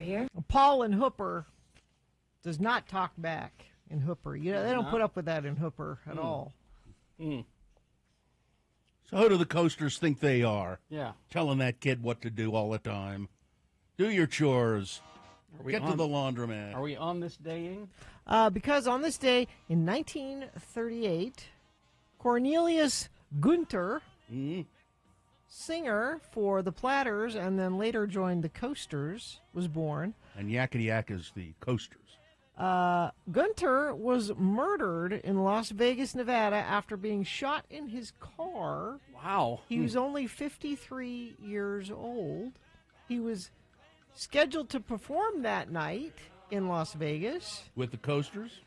Here? Paul and Hooper does not talk back in Hooper. You know, they don't put up with that in Hooper at all. Mm. So who do the Coasters think they are? Yeah. Telling that kid what to do all the time. Do your chores. Get to the laundromat. Are we on this daying? Because on this day in 1938, Cornelius Gunter, singer for the Platters and then later joined the Coasters, was born. And Yakety Yak is the Coasters. Gunter was murdered in Las Vegas, Nevada after being shot in his car. Wow. He was only 53 years old. He was scheduled to perform that night in Las Vegas. With the Coasters?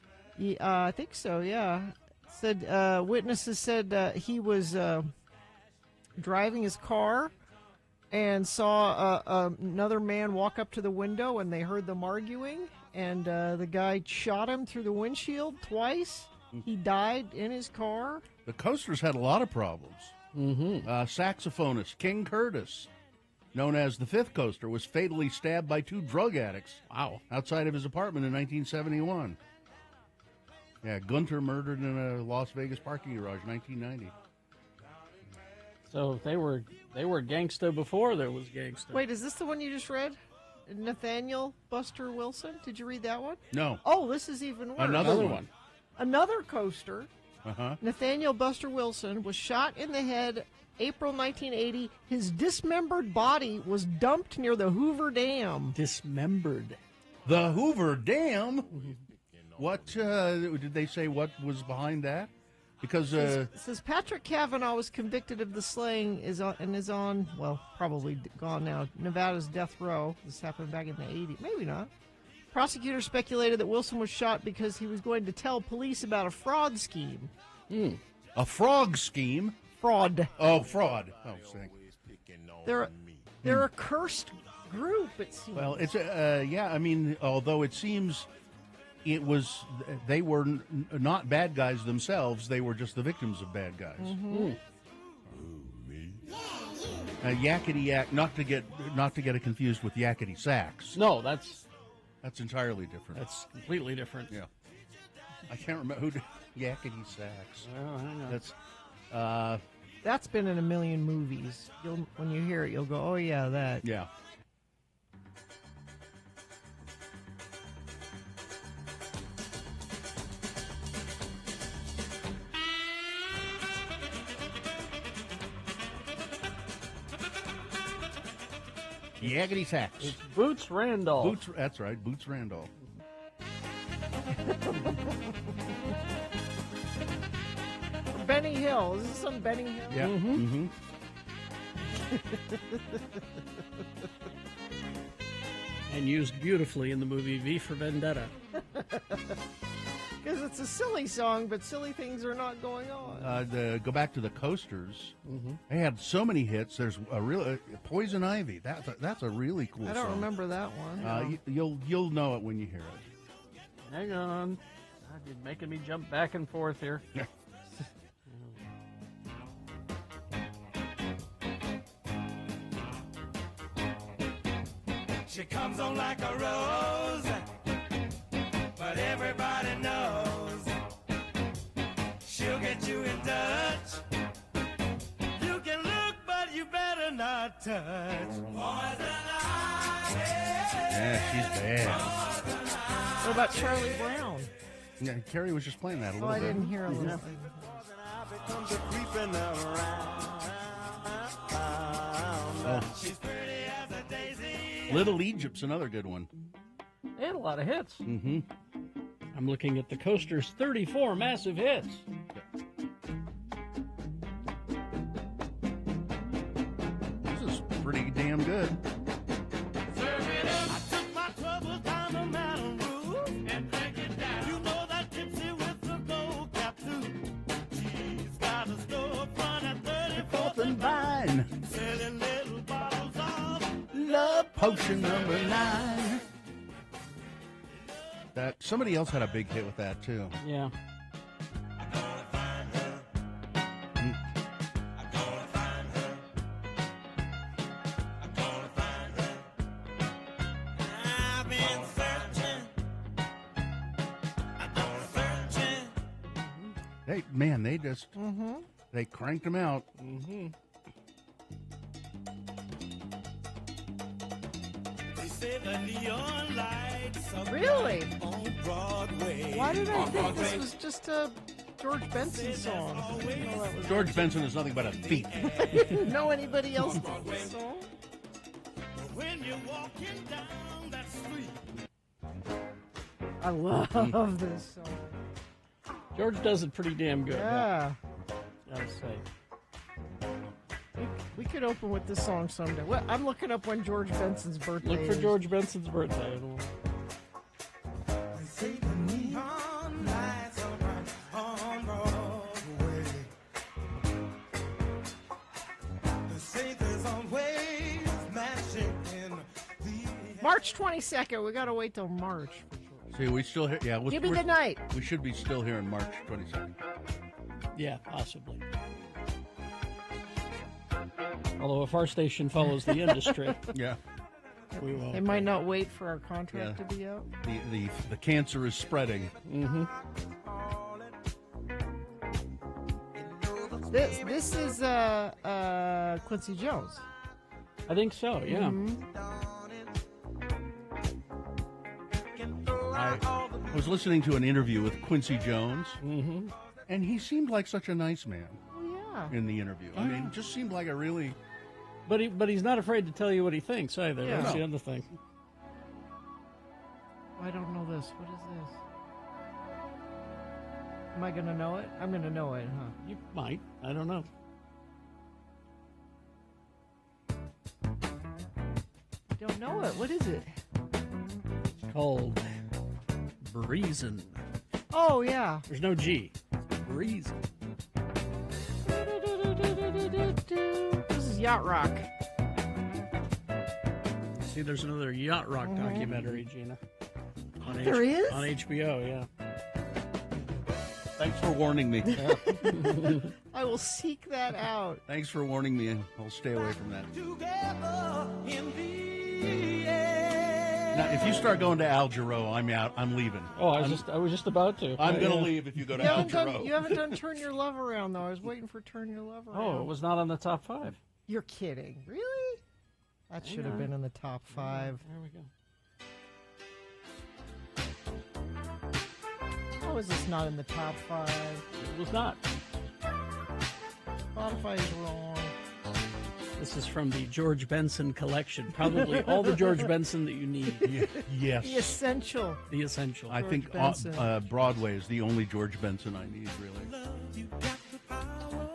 I think so, yeah. Said witnesses said he was driving his car and saw another man walk up to the window, and they heard them arguing, and the guy shot him through the windshield twice. He died in his car. The Coasters had a lot of problems. Saxophonist King Curtis, known as the Fifth Coaster, was fatally stabbed by two drug addicts. Wow. Outside of his apartment in 1971. Yeah, Gunter murdered in a Las Vegas parking garage, 1990. So they were gangsta before there was gangsta. Wait, is this the one you just read? Nathaniel Buster Wilson? Did you read that one? No. Oh, this is even worse. Another one. Another coaster, Uh-huh. Nathaniel Buster Wilson, was shot in the head April 1980. His dismembered body was dumped near the Hoover Dam. Dismembered. The Hoover Dam? What, did they say what was behind that? Because, Says Patrick Cavanaugh was convicted of the slaying is on, well, probably gone now, Nevada's death row. This happened back in the 80s. Maybe not. Prosecutors speculated that Wilson was shot because he was going to tell police about a fraud scheme. a frog scheme. Fraud. Oh, fraud. Oh, thank. They're a cursed group, it seems. Well, it's, yeah, I mean, although it seems they were not bad guys themselves, they were just the victims of bad guys. Yakety Yak, not to get it confused with Yakety Sax. No, that's entirely different. That's completely different. Yeah. I can't remember who did Yakety Sax. Well, I know. That's been in a million movies. When you hear it, you'll go, oh, yeah, that. Yeah. Yakety Sax. It's Boots Randolph. That's right, Boots Randolph. Benny Hill. Is this on Benny Hill? Yeah. Mm-hmm. And used beautifully in the movie V for Vendetta. Because it's a silly song, but silly things are not going on. Go back to the Coasters. They had so many hits. There's a real Poison Ivy. That's a really cool song. I don't remember that one. You'll know it when you hear it. Hang on. God, you're making me jump back and forth here. She comes on like a rose, but everybody knows she'll get you in touch. You can look, but you better not touch. Poison ivy. Yeah, she's bad. What about Charlie Brown? Yeah, Carrie was just playing that a little Oh, I bit. didn't hear a little bit. Poison ivy comes a creeping around. She's pretty as a daisy. Little Egypt's another good one. They had a lot of hits. Mm-hmm. I'm looking at the Coasters' 34 massive hits. This is pretty damn good. I took my troubles down the mountain road and drank it down. You know that gypsy with the gold cap too. She's got a storefront at 34th and Vine. selling little bottles of Love Potion number 9. That somebody else had a big hit with that too. Yeah. Hey, man, they just they cranked them out. They say the neon lights are Really? on Broadway. Why did I think this was just a George Benson song? I didn't know that was George Benson is nothing but a thief. know anybody else did this song? When you're walking down that street. I love this song. George does it pretty damn good. Yeah. Gotta say. We could open with this song someday. Well, I'm looking up when George Benson's birthday Look for is. George Benson's birthday. They say the neon lights are right on Broadway. They say there's always magic in the March 22nd. We got to wait till March. See, we still here. Yeah, Give me the night. We should be still here on March 22nd. Yeah, possibly. Although if our station follows the industry, Yeah, we won't. They might not wait for our contract to be out. the cancer is spreading. This is Quincy Jones. I think so, yeah. I was listening to an interview with Quincy Jones, and he seemed like such a nice man Oh yeah. in the interview. I mean, just seemed like a really. But he's not afraid to tell you what he thinks either. Yeah. That's the other thing. I don't know this. What is this? Am I gonna know it? I'm gonna know it, huh? You might. I don't know. Don't know it. What is it? It's called Breezin'. Oh yeah. There's no G. Breezin'. This is Yacht Rock. See, there's another Yacht Rock documentary, Gina. On There is? On HBO, yeah. Thanks for warning me. I will seek that out. Thanks for warning me. I'll stay away from that. together in the air. Now, if you start going to Al Jarreau, I'm out. I'm leaving. Oh, I was just about to. I'm going to Yeah. leave if you go to You Al haven't, done, Jarreau. you haven't done Turn Your Love Around, though. I was waiting for Turn Your Love Around. Oh, it was not on the top 5. You're kidding. Really? That should have been in the top 5. There we go. How is this not in the top 5? It was not. Spotify is wrong. This is from the George Benson collection. Probably all the George Benson that you need. Yes. The Essential. The essential. I think Benson. Broadway is the only George Benson I need, really. You got the power,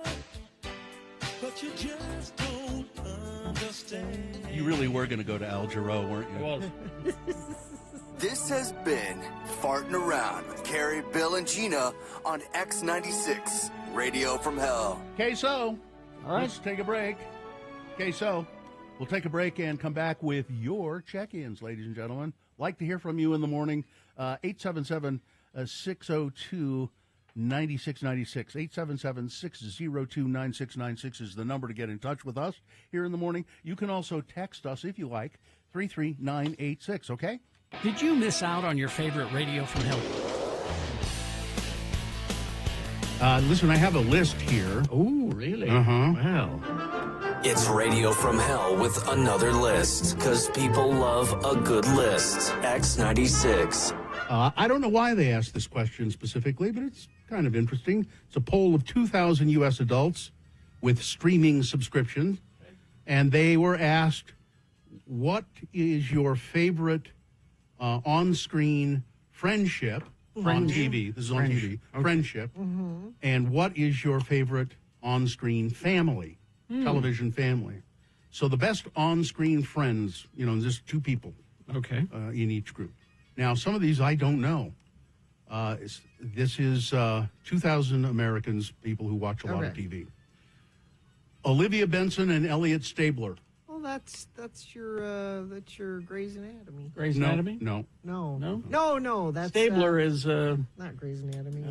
but you just don't understand. You really were going to go to Al Jarreau, weren't It you? was. This has been Farting Around with Carrie, Bill, and Gina on X96, Radio from Hell. Okay, so All right. let's take a break. Okay, so we'll take a break and come back with your check-ins, ladies and gentlemen. Like to hear from you in the morning. 877-602-9696. 877-602-9696 is the number to get in touch with us here in the morning. You can also text us, if you like, 33986, okay? Did you miss out on your favorite Radio from Hell? Listen, I have a list here. Oh, really? Wow. It's Radio from Hell with another list, because people love a good list. X96. I don't know why they asked this question specifically, but it's kind of interesting. It's a poll of 2,000 U.S. adults with streaming subscriptions, and they were asked, what is your favorite on-screen friendship on TV? This is on TV. Okay. Friendship. And what is your favorite on-screen family, television family? So the best on-screen friends, just two people Okay. in each group. Now, some of these I don't know. This is 2,000 Americans, people who watch a lot of Okay. TV. Olivia Benson and Elliot Stabler. Well, that's your Grey's Anatomy. Grey's No, Anatomy? no. No. That's Stabler is, not Grey's Anatomy.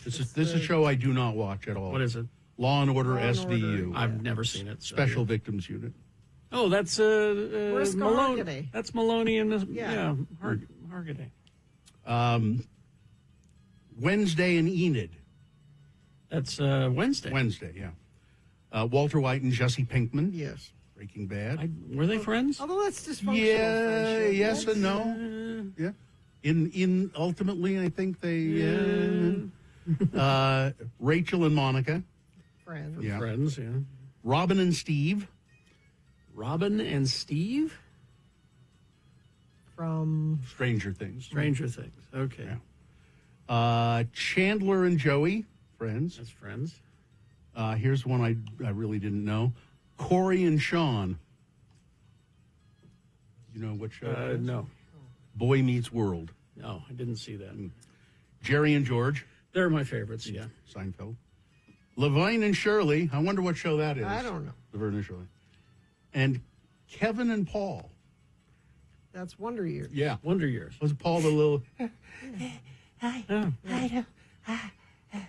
This is a show I do not watch at all. what is it? Law and Order Law and SVU. Order. I've never seen it. so- Special Victims Unit. Oh, that's Where's Maloney. Hargitay? That's Maloney and Yeah. Hargitay. Wednesday and Enid. That's Wednesday. Wednesday, yeah. Walter White and Jesse Pinkman, Yes. Breaking Bad. Were they friends? Although that's dysfunctional. Yeah, friendship. yes and no. Yeah. In ultimately, I think they. Rachel and Monica. Friends. Yeah. Friends, yeah. Robin and Steve. Robin and Steve? From Stranger Things. Stranger Things. Okay. Yeah. Chandler and Joey. Friends. That's friends. Here's one I really didn't know. Corey and Sean. You know what show that is? No. Boy Meets World. No, I didn't see that. Jerry and George. They're my favorites, yeah. Seinfeld. Laverne and Shirley. I wonder what show that is. I don't know. Laverne and Shirley. And Kevin and Paul. That's Wonder Years. Yeah. Wonder Years. Was Paul the little... Oh.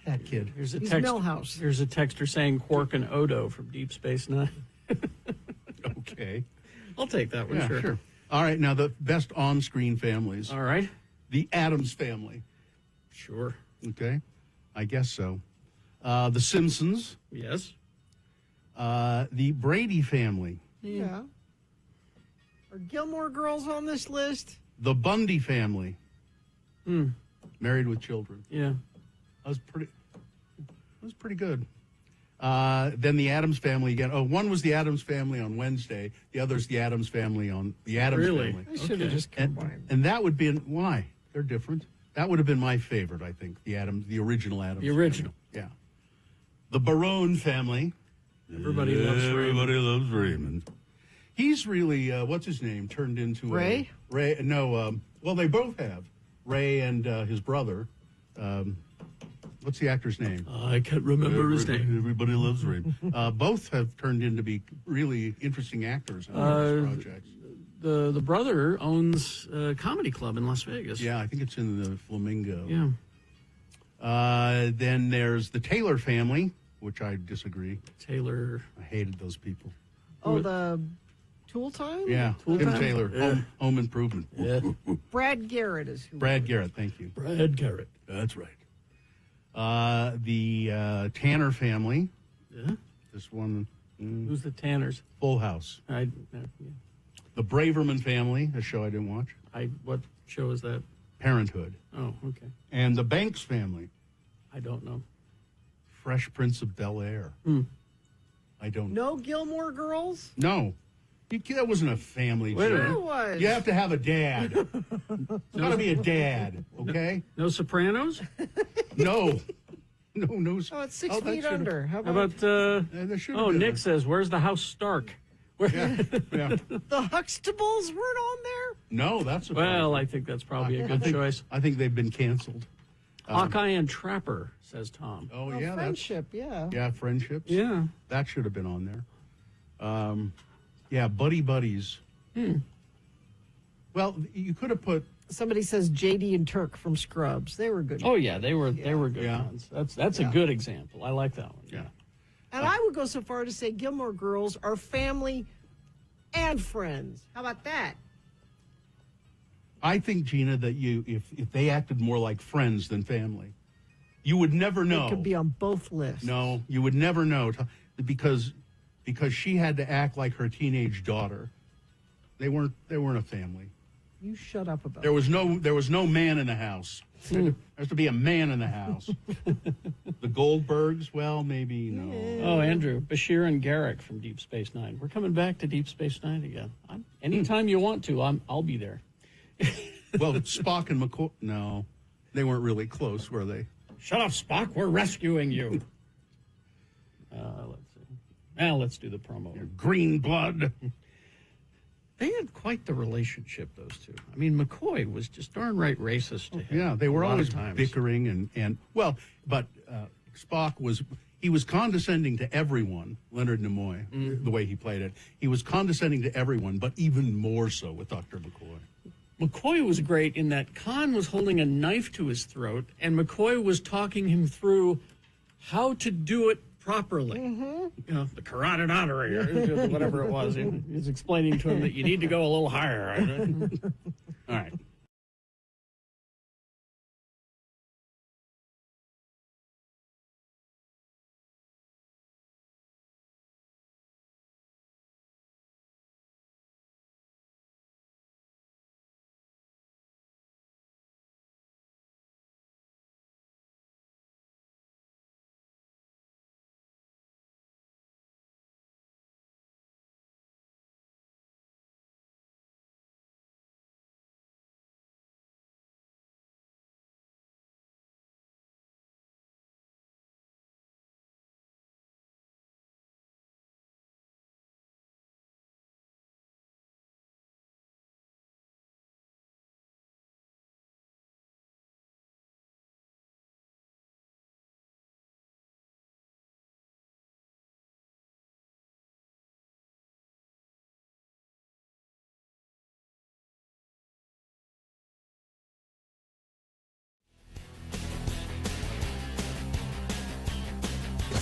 that kid. Here's a He's text. Millhouse. Here's a texter saying Quark and Odo from Deep Space Nine. Okay. I'll take that one, Yeah, sure. All right, now the best on-screen families. All right. The Addams Family. Sure. Okay. I guess so. The Simpsons. Yes. The Brady Family. Yeah. Are Gilmore Girls on this list? The Bundy Family. Married with Children. Yeah. That was pretty good. Then the Addams Family again. Oh, one was the Addams Family on Wednesday. The other's the Addams Family on the Addams Really? Family. I should have Okay. just combined. And that would be why they're different. That would have been my favorite, I think. The original Addams. The original. Family. Yeah. The Barone Family. Everybody loves Raymond. Everybody loves Raymond. He's really what's his name turned into Ray? Ray. No. Well, they both have Ray and his brother. What's the actor's name? I can't remember his name. Everybody loves Raymond. Both have turned into be really interesting actors in those projects. The brother owns a comedy club in Las Vegas. Yeah, I think it's in the Flamingo. Yeah. Then there's the Taylor Family, which I disagree. Taylor. I hated those people. Oh, the Tool Time? Yeah, Tool Tim Time? Taylor, Yeah. Home Improvement. Yeah. Brad Garrett is who. Brad Garrett, thank you. Brad Garrett. That's right. The Tanner Family. Yeah. This one, Who's the Tanners? Full House. Yeah. The Braverman Family, a show I didn't watch. What show is that? Parenthood. Oh, okay. And the Banks Family. I don't know. Fresh Prince of Bel-Air. I don't No Gilmore Girls? No. That wasn't a family Wait a show. minute. Sure was. You have to have a dad. It's got to be a dad, okay? No Sopranos? No. No. Oh, it's 6 that feet should've- under. How How about, about, There should have oh, been Nick says, where's the house Stark? Yeah. the Huxtables weren't on there? No, that's a Well, I think that's probably a good choice. I think they've been canceled. Hawkeye and Trapper, says Tom. Oh, Oh, yeah. That's, Friendship, yeah. yeah, Friendships. Yeah. That should have been on there. Yeah, Buddy Buddies. Well, you could have put Somebody says JD and Turk from Scrubs. They were good. Oh yeah, they were good Yeah. ones. That's a good example. I like that one. Yeah. And I would go so far to say Gilmore Girls are family and friends. How about that? I think, Gina, that if they acted more like friends than family, you would never know. It could be on both lists. No, you would never know because she had to act like her teenage daughter. They weren't a family. You shut up about There was no man in the house. There has to be a man in the house. The Goldbergs, well, maybe no. Oh, Andrew, Bashir and Garrick from Deep Space Nine. We're coming back to Deep Space Nine again. Anytime you want to, I'll be there. Well, Spock and McCoy, no, they weren't really close, were they? Shut up, Spock. We're rescuing you. Let's see. Now let's do the promo. Green blood. They had quite the relationship, those two. I mean, McCoy was just darn right racist to him. Yeah, they were a lot always of times. bickering and well, but Spock was condescending to everyone. Leonard Nimoy, the way he played it, he was condescending to everyone, but even more so with Dr. McCoy. McCoy was great in that Khan was holding a knife to his throat, and McCoy was talking him through how to do it properly. You know, the carotid artery, or whatever it was. He was explaining to him that you need to go a little higher. All right.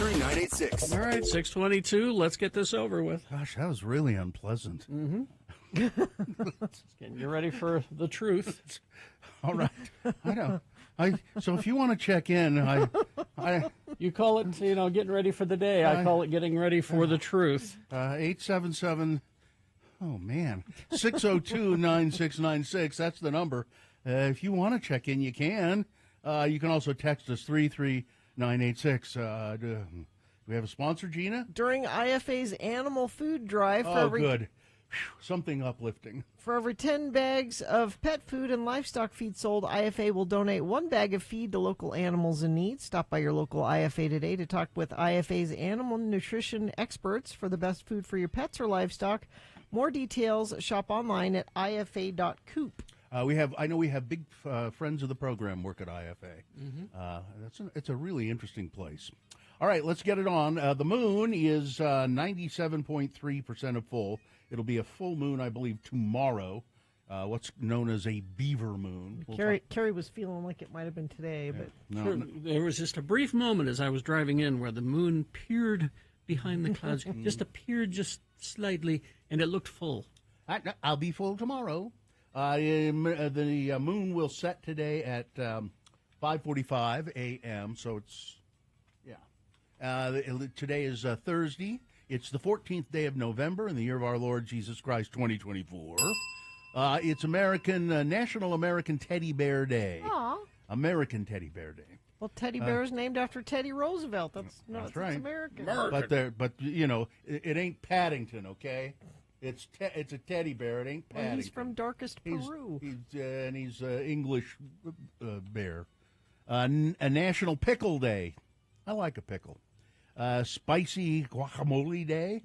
33986. All right, 622. Let's get this over with. Gosh, that was really unpleasant. Getting you ready for the truth. All right. So if you want to check in, You call it, getting ready for the day. I call it getting ready for the truth. 877, oh man, 602-9696. That's the number. If you want to check in, you can. You can also text us 33986. Do we have a sponsor, Gina? During IFA's animal food drive, Good. Whew, something uplifting. for every 10 bags of pet food and livestock feed sold, IFA will donate 1 bag of feed to local animals in need. Stop by your local IFA today to talk with IFA's animal nutrition experts for the best food for your pets or livestock. More details, shop online at ifa.coop. I know we have big friends of the program work at IFA. It's a really interesting place. All right, let's get it on. The moon is 97.3% of full. It'll be a full moon, I believe, tomorrow. What's known as a beaver moon. Carrie was feeling like it might have been today, but Sure, there was just a brief moment as I was driving in where the moon peered behind the clouds, just appeared just slightly, and it looked full. I'll be full tomorrow. The moon will set today at 5:45 a.m. So it's today is Thursday. It's the 14th day of November in the year of our Lord Jesus Christ, 2024. It's National American Teddy Bear Day. Aw. American Teddy Bear Day. well, Teddy Bear is named after Teddy Roosevelt. That's right. American. But it ain't Paddington, okay? It's a teddy bear. It ain't Paddington. Well, he's from darkest Peru. He's English bear. A National Pickle Day. I like a pickle. Spicy Guacamole Day.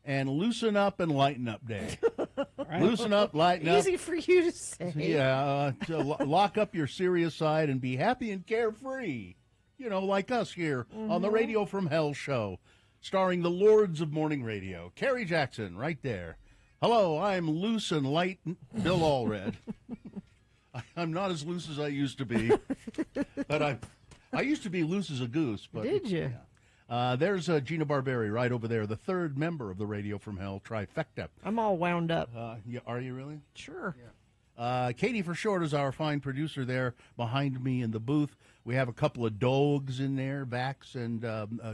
And Loosen Up and Lighten Up Day. Loosen up, lighten up. Easy for you to say. Yeah, to lock up your serious side and be happy and carefree. Like us here on the Radio from Hell show, starring the Lords of Morning Radio. Carrie Jackson, right there. Hello, I'm loose and light, Bill Allred. I'm not as loose as I used to be, but I used to be loose as a goose. But Did you? Yeah. There's Gina Barberi right over there, the third member of the Radio from Hell trifecta. I'm all wound up. Are you really? Sure. Katie for short is our fine producer there behind me in the booth. We have a couple of dogs in there, Vax and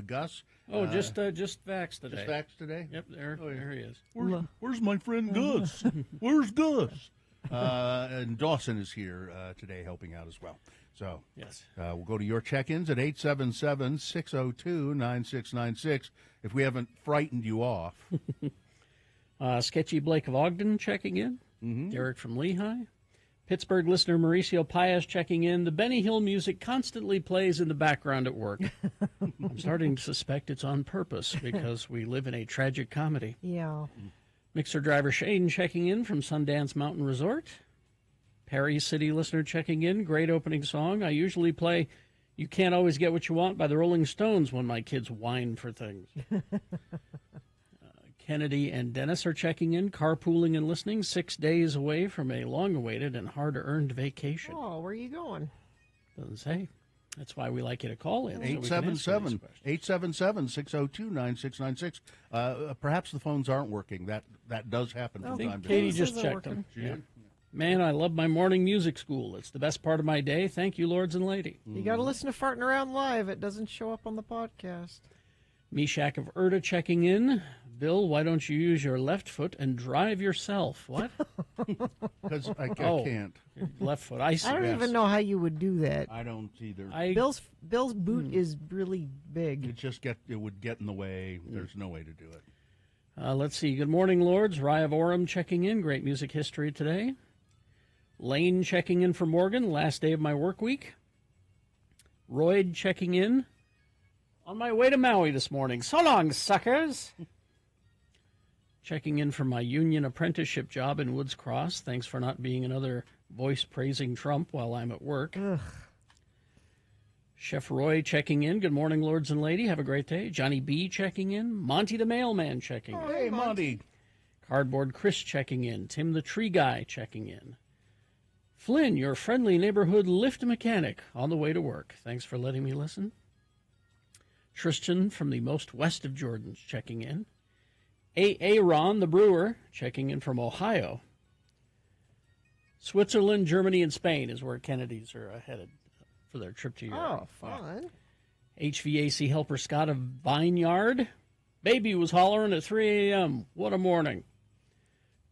Gus. Oh, just Vax today. Just Vax today? Yep, there he is. Where's my friend Gus? Where's Gus? And Dawson is here today helping out as well. So Yes. We'll go to your check-ins at 877-602-9696 if we haven't frightened you off. Sketchy Blake of Ogden checking in. Derek from Lehigh. Pittsburgh listener Mauricio Paez checking in. The Benny Hill music constantly plays in the background at work. I'm starting to suspect it's on purpose because we live in a tragic comedy. Yeah. Mixer driver Shane checking in from Sundance Mountain Resort. Perry City listener checking in. Great opening song. I usually play You Can't Always Get What You Want by the Rolling Stones when my kids whine for things. Kennedy and Dennis are checking in, carpooling and listening, 6 days away from a long-awaited and hard-earned vacation. Oh, where are you going? Doesn't say. That's why we like you to call in. So we can answer these questions. 877-602-9696. Perhaps the phones aren't working. That does happen from I time think to Katie time. just isn't checked working. them. Yeah. Man, I love my morning music school. It's the best part of my day. Thank you, lords and lady. You got to listen to Farting Around Live. It doesn't show up on the podcast. Meshach of Erta checking in. Bill, why don't you use your left foot and drive yourself? What? Because I Oh. can't. Left foot. I see. I don't Yes. even know how you would do that. I don't either. Bill's boot is really big. It would get in the way. There's no way to do it. Let's see. Good morning, Lords. Rye of Orem checking in. Great music history today. Lane checking in for Morgan. Last day of my work week. Royd checking in. On my way to Maui this morning. So long, suckers. Checking in for my union apprenticeship job in Woods Cross. Thanks for not being another voice praising Trump while I'm at work. Ugh. Chef Roy checking in. Good morning, Lords and Lady. Have a great day. Johnny B checking in. Monty the Mailman checking in. Hey, Monty. Cardboard Chris checking in. Tim the Tree Guy checking in. Flynn, your friendly neighborhood lift mechanic on the way to work. Thanks for letting me listen. Tristan from the most west of Jordan's checking in. Aaron, the brewer, checking in from Ohio. Switzerland, Germany, and Spain is where Kennedys are headed for their trip to Europe. Oh, fun. HVAC helper Scott of Vineyard. Baby was hollering at 3 a.m. What a morning.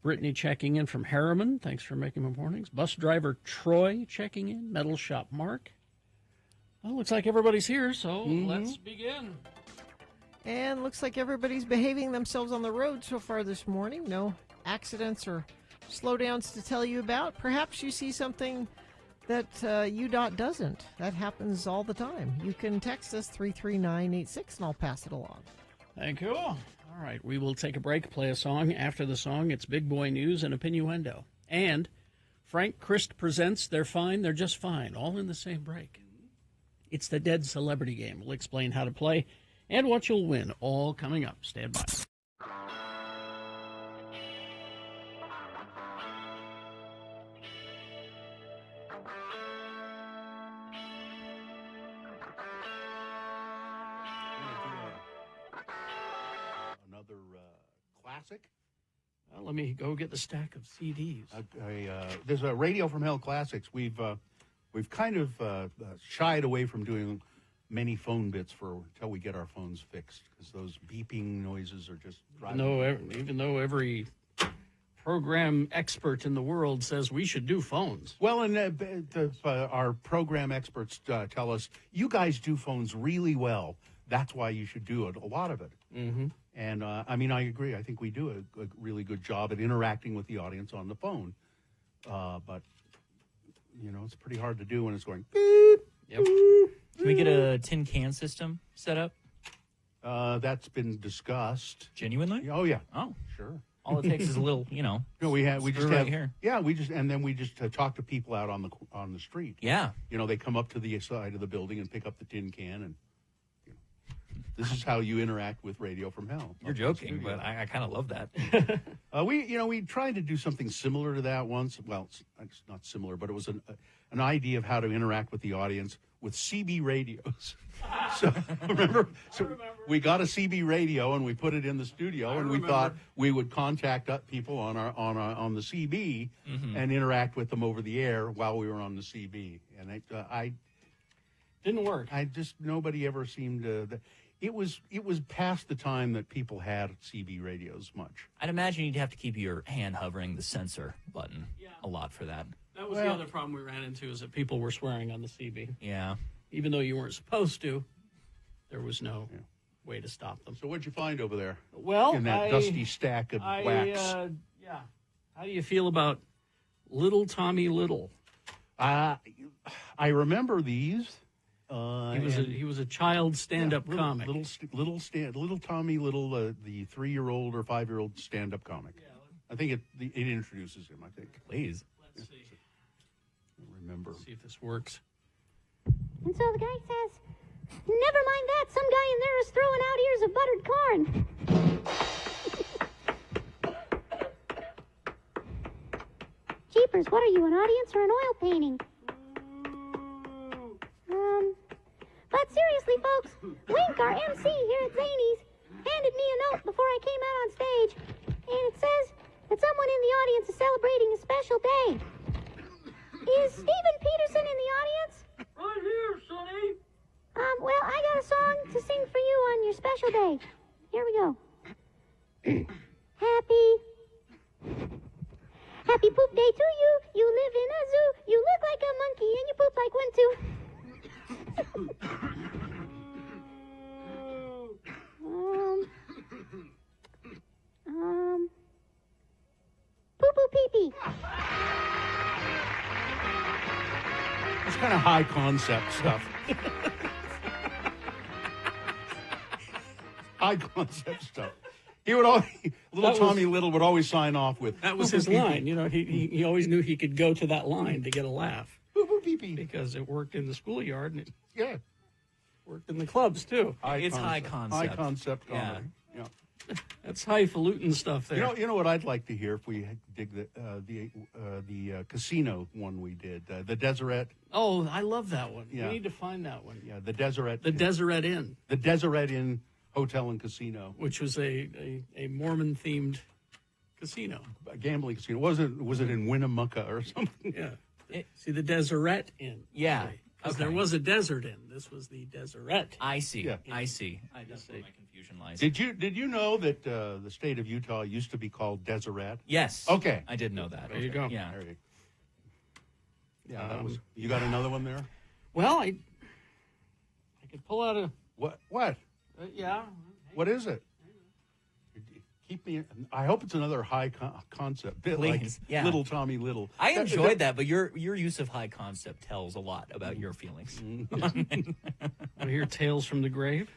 Brittany checking in from Harriman. Thanks for making my mornings. Bus driver Troy checking in. Metal shop Mark. Well, looks like everybody's here, so let's begin. And looks like everybody's behaving themselves on the road so far this morning. No accidents or slowdowns to tell you about. Perhaps you see something that UDOT doesn't. That happens all the time. You can text us 33986 and I'll pass it along. Thank you. All right, we will take a break, play a song. After the song, it's Big Boy News and Opinioendo. And Frank Christ presents They're Fine, They're Just Fine, all in the same break. It's the Dead Celebrity Game. We'll explain how to play and what you'll win, all coming up. Stand by. Another classic. Well, let me go get the stack of CDs. There's a Radio from Hell Classics. We've kind of shied away from doing many phone bits until we get our phones fixed, because those beeping noises are just driving. Even though every program expert in the world says we should do phones. Well, and our program experts tell us, you guys do phones really well. That's why you should do it, a lot of it. Mm-hmm. And, I mean, I agree. I think we do a really good job at interacting with the audience on the phone. But, you know, it's pretty hard to do when it's going beep. Yep. Can we get a tin can system set up? That's been discussed. Genuinely? Oh, yeah. Oh, Sure. all it takes is a little, No, we just screw right here. Yeah, we just talk to people out on the street. Yeah. You know, they come up to the side of the building and pick up the tin can, and you know, this is how you interact with Radio from Hell. You're joking, but I kind of love that. We tried to do something similar to that once. Well, it's not similar, but it was an idea of how to interact with the audience with CB radios. So remember, we got a CB radio and we put it in the studio, and we thought we would contact people on the CB and interact with them over the air while we were on the CB. And I Didn't work. nobody ever seemed to. It was past the time that people had CB radios much. I'd imagine you'd have to keep your hand hovering the sensor button a lot for that. That was the other problem we ran into, is that people were swearing on the CB. Yeah. Even though you weren't supposed to, there was no way to stop them. So what'd you find over there? Well, in that dusty stack of wax. How do you feel about Little Tommy Little? I remember these. He was a child stand-up comic. Little Tommy Little, the 3-year-old or 5-year-old stand-up comic. I think it introduces him. I think. Please. Let's see. Remember. Let's see if this works. And so the guy says, "Never mind that, some guy in there is throwing out ears of buttered corn." Jeepers, what are you, an audience or an oil painting? But seriously, folks, Wink, our MC here at Zany's, handed me a note before I came out on stage, and it says that someone in the audience is celebrating a special day. Is Stephen Peterson in the audience? Right here, Sonny. Well, I got a song to sing for you on your special day. Here we go. Happy poop day to you. You live in a zoo. You look like a monkey and you poop like one too. Poo-poo pee-pee. It's kind of high concept stuff. High concept stuff. He would always, Tommy Little would always sign off with, That was his line. You know, he always knew he could go to that line to get a laugh, pee-pee. because it worked in the schoolyard and it Yeah. worked in the clubs too. It's high concept. High concept comedy. Yeah. That's highfalutin stuff there. You know what I'd like to hear if we dig the casino one we did, the Deseret. Oh, I love that one. Yeah. We need to find that one. Yeah, the Deseret. The Deseret Inn, The Deseret Inn Hotel and Casino. which was a Mormon-themed casino. A gambling casino. Was it in Winnemucca or something? Yeah. See, the Deseret Inn. Yeah. Because Okay. there was a desert inn. This was the Deseret. I see. Yeah. I see. That's where my confusion lies. Did you know that the state of Utah used to be called Deseret? Yes. Okay. I did know that. There you go. Yeah. There you- Yeah, that was. You got another one there? Well, I could pull out a... What? yeah. What is it? Keep me. I hope it's another high concept bit like Please, yeah. Little Tommy Little. I enjoyed that, but your use of high concept tells a lot about your feelings. Want to hear Tales from the Grave?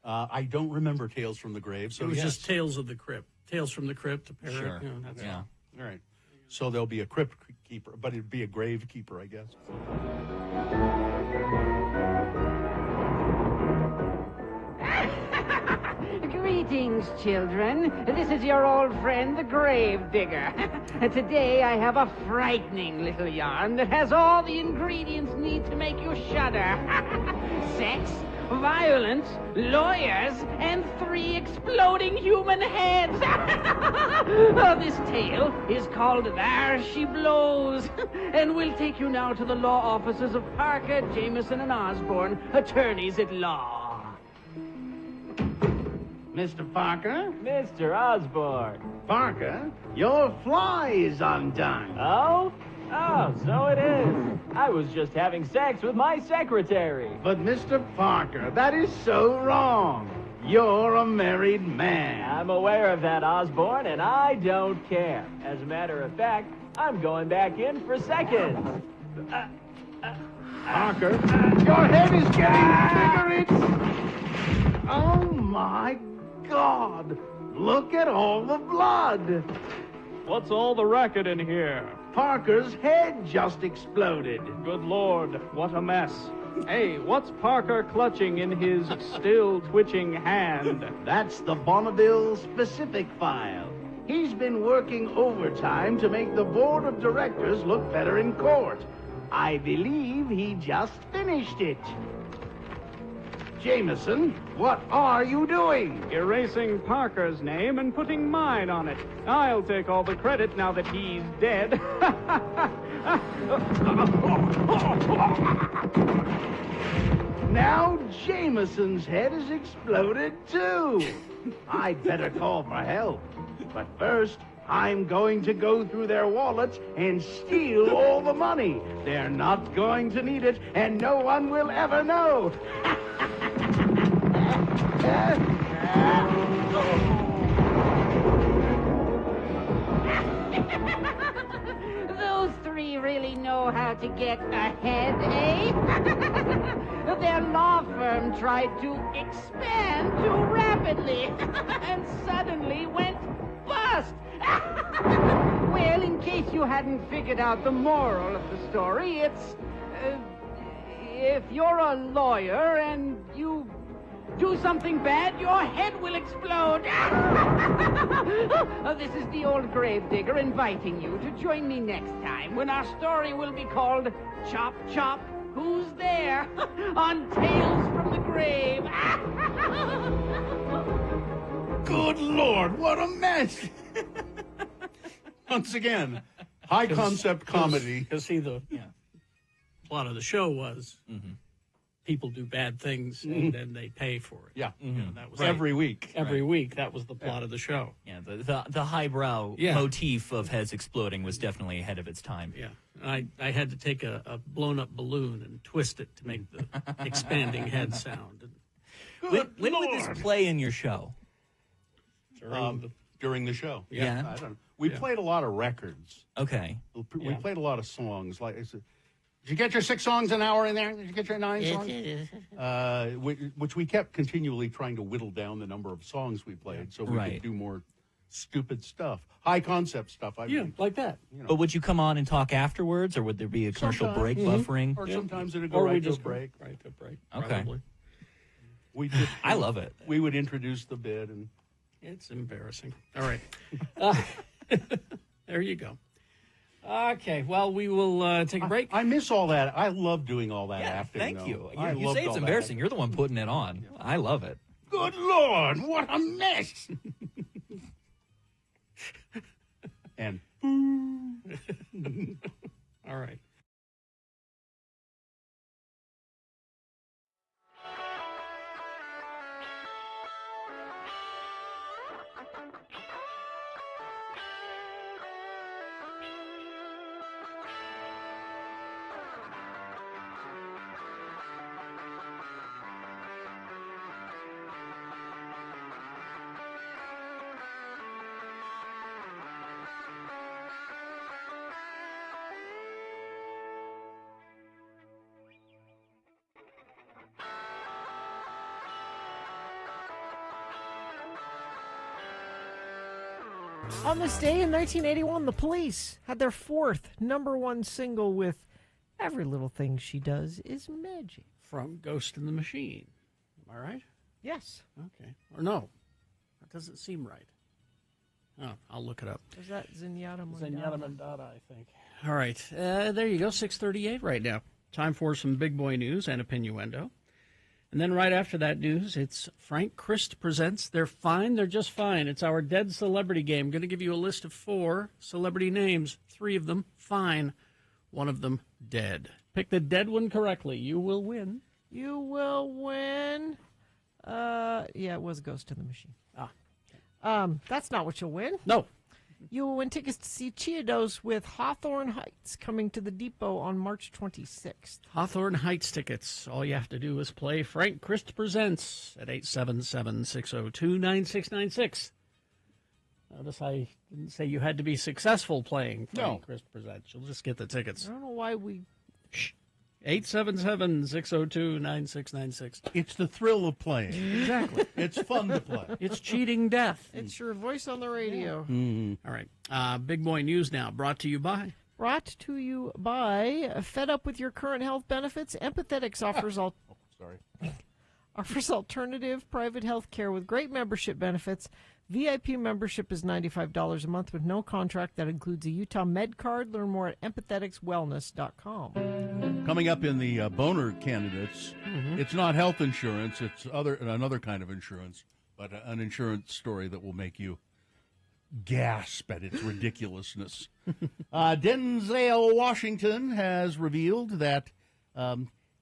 I don't remember Tales from the Grave, so It was yes. just Tales of the Crypt. Tales from the Crypt, a parrot. Sure. You know, that's Yeah. All right. So there'll be a crypt keeper, but it'd be a grave keeper, I guess. Greetings, children. This is your old friend, the Grave Digger. Today I have a frightening little yarn that has all the ingredients needed to make you shudder. Sex, violence, lawyers, and 3 exploding human heads. This tale is called There She Blows, and we'll take you now to the law offices of Parker, Jameson, and Osborne, attorneys at law. Mr. Parker? Mr. Osborne. Parker, your fly is undone. Oh? Oh, so it is. I was just having sex with my secretary. But Mr. Parker, that is so wrong. You're a married man. I'm aware of that, Osborne, and I don't care. As a matter of fact, I'm going back in for seconds. Parker, your head is getting bigger. Oh my God! Look at all the blood. What's all the racket in here? Parker's head just exploded. Good Lord, what a mess. Hey, what's Parker clutching in his still twitching hand? That's the Bonneville specific file. He's been working overtime to make the board of directors look better in court. I believe he just finished it. Jameson, what are you doing? Erasing Parker's name and putting mine on it. I'll take all the credit now that he's dead. Now Jameson's head has exploded too. I'd better call for help. But first, I'm going to go through their wallets and steal all the money. They're not going to need it, and no one will ever know. Those 3 really know how to get ahead, eh? Their law firm tried to expand too rapidly and suddenly went bust. Well, in case you hadn't figured out the moral of the story, it's if you're a lawyer and you do something bad, your head will explode. This is the old Gravedigger inviting you to join me next time when our story will be called Chop Chop, Who's There? On Tales from the Grave. Good Lord, what a mess! Once again, high concept comedy. Because see, the plot of the show was people do bad things and then they pay for it. Yeah, You know, that was every week. Every week, that was the plot of the show. Yeah, the highbrow motif of heads exploding was definitely ahead of its time. Yeah. I had to take a blown-up balloon and twist it to make the expanding head sound. When would this play in your show? During the show. Yeah. I don't know. We played a lot of records. Okay. We played a lot of songs. Like, did you get your 6 songs an hour in there? Did you get your 9 songs? Which we kept continually trying to whittle down the number of songs we played so we could do more stupid stuff. High concept stuff. I mean, like that. You know. But would you come on and talk afterwards, or would there be a commercial break buffering? Or sometimes it'd go right to a break. Right to a break. Okay. Probably. We just, I love it. We would introduce the bit and It's embarrassing. All right. There you go. Okay, well, we will take a break. I miss all that. I love doing all that Yeah, acting. thank though. you. I You loved say it's all that. embarrassing. You're the one putting it on. I love it. Good Lord, what a mess! And All right. On this day in 1981, the Police had their fourth #1 single with "Every Little Thing She Does Is Magic." From Ghost in the Machine. Am I right? Yes. Okay. Or no. That doesn't seem right. Oh, I'll look it up. Was that Zenyatta Mondatta? Zenyatta Mondatta, I think. All right. There you go. 6:38 right now. Time for some big boy news and Opinioendo. And then right after that news, it's Frank Christ presents They're Fine, They're Just Fine. It's our Dead Celebrity game. Going to give you a list of 4 celebrity names. 3 of them fine, 1 of them dead. Pick the dead one correctly. You will win. You will win. Yeah, it was Ghost in the Machine. That's not what you'll win. No. You will win tickets to see Cheetos with Hawthorne Heights coming to the Depot on March 26th. Hawthorne Heights tickets. All you have to do is play Frank Christ Presents at 877-602-9696. Notice I didn't say you had to be successful playing Frank Christ Presents. You'll just get the tickets. I don't know why we... 877-602-9696. It's the thrill of playing. Exactly. It's fun to play. It's cheating death. It's your voice on the radio. All right. Big Boy News now, brought to you by... Brought to you by Fed Up with Your Current Health Benefits? Empathetics offers offers alternative private health care with great membership benefits. VIP membership is $95 a month with no contract. That includes a Utah Med card. Learn more at empatheticswellness.com. Coming up in the boner candidates, it's not health insurance. It's another kind of insurance, but an insurance story that will make you gasp at its ridiculousness. Denzel Washington has revealed that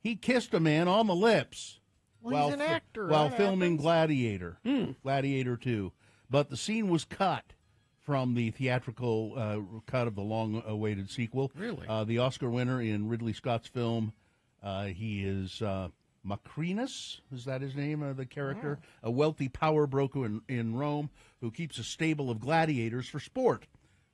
he kissed a man on the lips Well, he's an actor. while That filming happens. Gladiator, Gladiator 2. But the scene was cut from the theatrical cut of the long-awaited sequel. Really? The Oscar winner in Ridley Scott's film, he is Macrinus, is that his name, the character? A wealthy power broker in Rome who keeps a stable of gladiators for sport.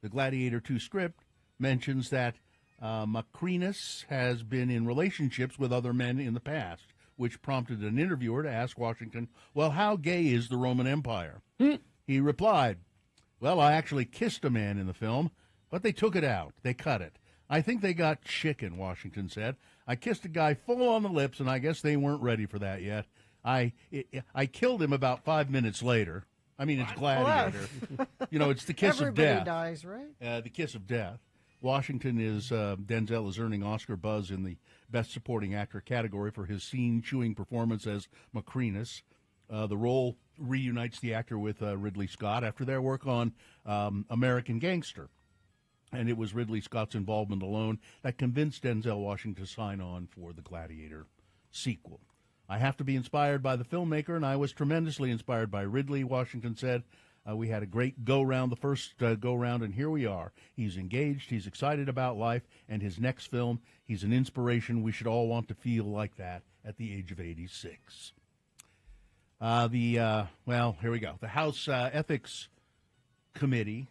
The Gladiator 2 script mentions that Macrinus has been in relationships with other men in the past, which prompted an interviewer to ask Washington, well, how gay is the Roman Empire? He replied, well, I actually kissed a man in the film, but they took it out. They cut it. I think they got chicken, Washington said. I kissed a guy full on the lips, and I guess they weren't ready for that yet. I killed him about 5 minutes later. I mean, it's Gladiator. It's the kiss of death. Everybody dies, right? The kiss of death. Washington Denzel is earning Oscar buzz in the Best Supporting Actor category for his scene-chewing performance as Macrinus. The role reunites the actor with Ridley Scott after their work on American Gangster. And it was Ridley Scott's involvement alone that convinced Denzel Washington to sign on for the Gladiator sequel. I have to be inspired by the filmmaker, and I was tremendously inspired by Ridley, Washington said. We had a great go-round, the first go-round, and here we are. He's engaged, he's excited about life, and his next film, he's an inspiration. We should all want to feel like that at the age of 86. Here we go. The House Ethics Committee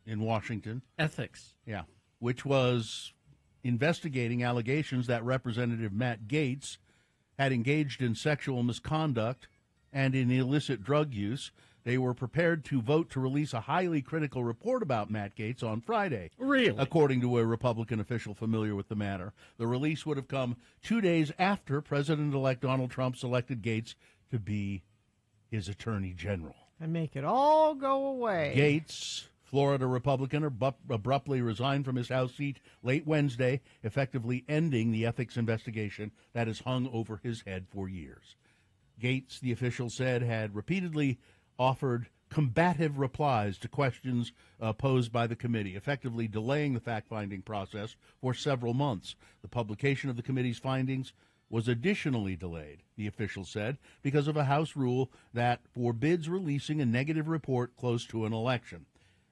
in Washington. Ethics. Yeah, which was investigating allegations that Representative Matt Gaetz had engaged in sexual misconduct and in illicit drug use. They were prepared to vote to release a highly critical report about Matt Gaetz on Friday. Really? According to a Republican official familiar with the matter. The release would have come 2 days after President-elect Donald Trump selected Gaetz to be his attorney general. And make it all go away. Gates, Florida Republican, abruptly resigned from his House seat late Wednesday, effectively ending the ethics investigation that has hung over his head for years. Gates, the official said, had repeatedly offered combative replies to questions posed by the committee, effectively delaying the fact-finding process for several months. The publication of the committee's findings was additionally delayed, the official said, because of a House rule that forbids releasing a negative report close to an election.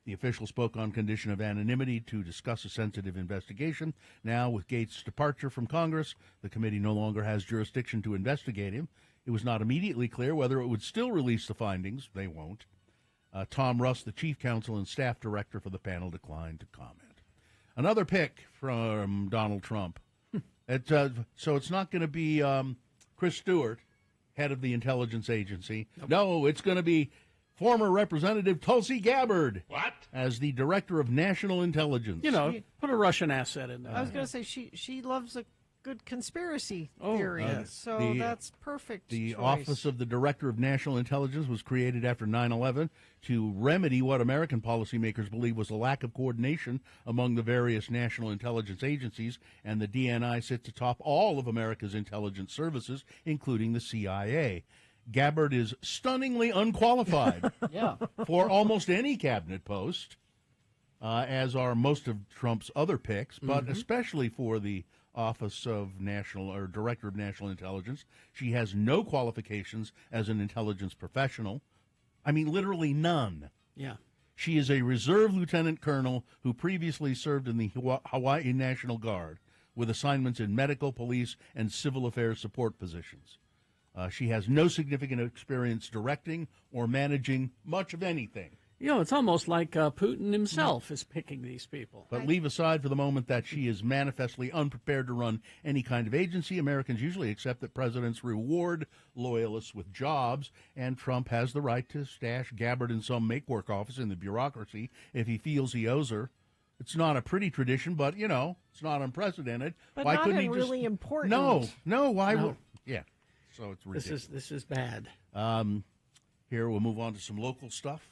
The official spoke on condition of anonymity to discuss a sensitive investigation. Now, with Gates' departure from Congress, the committee no longer has jurisdiction to investigate him. It was not immediately clear whether it would still release the findings. They won't. Tom Russ, the chief counsel and staff director for the panel, declined to comment. Another pick from Donald Trump. So it's not going to be Chris Stewart, head of the intelligence agency. Nope. No, it's going to be former Representative Tulsi Gabbard. What? As the director of national intelligence. You know, put a Russian asset in there. I was going to say she loves a good conspiracy theory, so that's perfect. The choice. Office of the Director of National Intelligence was created after 9/11 to remedy what American policymakers believe was a lack of coordination among the various national intelligence agencies, and the DNI sits atop all of America's intelligence services, including the CIA. Gabbard is stunningly unqualified for almost any cabinet post, as are most of Trump's other picks, but especially for the Office of National or Director of National Intelligence. She has no qualifications as an intelligence professional. I mean, literally none. Yeah. She is a reserve lieutenant colonel who previously served in the Hawaii National Guard with assignments in medical, police, and civil affairs support positions. She has no significant experience directing or managing much of anything. You know, it's almost like Putin himself is picking these people. But leave aside for the moment that she is manifestly unprepared to run any kind of agency. Americans usually accept that presidents reward loyalists with jobs, and Trump has the right to stash Gabbard in some make-work office in the bureaucracy if he feels he owes her. It's not a pretty tradition, but, you know, it's not unprecedented. But why not couldn't he really just... important. No, why would... Yeah, so it's ridiculous. This is bad. Here, we'll move on to some local stuff.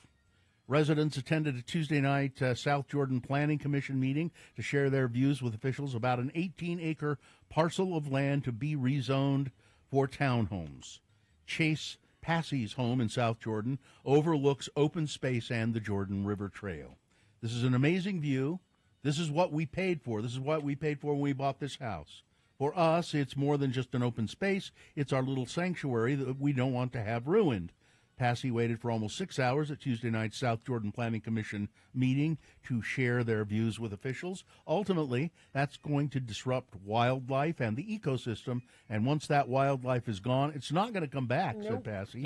Residents attended a Tuesday night South Jordan Planning Commission meeting to share their views with officials about an 18-acre parcel of land to be rezoned for townhomes. Chase Passey's home in South Jordan overlooks open space and the Jordan River Trail. This is an amazing view. This is what we paid for. This is what we paid for when we bought this house. For us, it's more than just an open space. It's our little sanctuary that we don't want to have ruined. Passey waited for almost 6 hours at Tuesday night's South Jordan Planning Commission meeting to share their views with officials. Ultimately, that's going to disrupt wildlife and the ecosystem, and once that wildlife is gone, it's not going to come back, said Passey.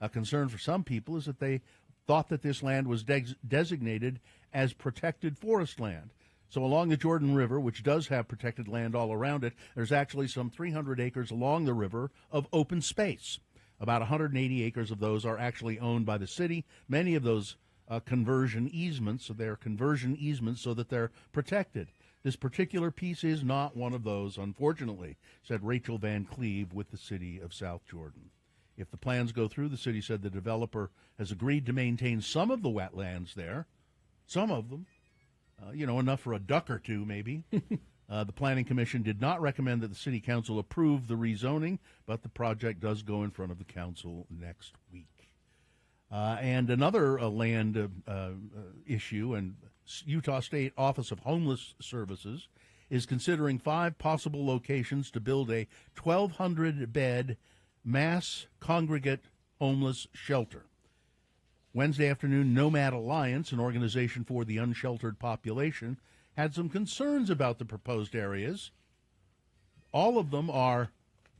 A concern for some people is that they thought that this land was designated as protected forest land. So along the Jordan River, which does have protected land all around it, there's actually some 300 acres along the river of open space. About 180 acres of those are actually owned by the city. Many of those conversion easements, so they're conversion easements so that they're protected. This particular piece is not one of those, unfortunately, said Rachel Van Cleve with the city of South Jordan. If the plans go through, the city said the developer has agreed to maintain some of the wetlands there, some of them, enough for a duck or two maybe. The Planning Commission did not recommend that the City Council approve the rezoning, but the project does go in front of the Council next week. And another land issue, and Utah State Office of Homeless Services is considering 5 possible locations to build a 1,200-bed mass congregate homeless shelter. Wednesday afternoon, Nomad Alliance, an organization for the unsheltered population, had some concerns about the proposed areas. All of them are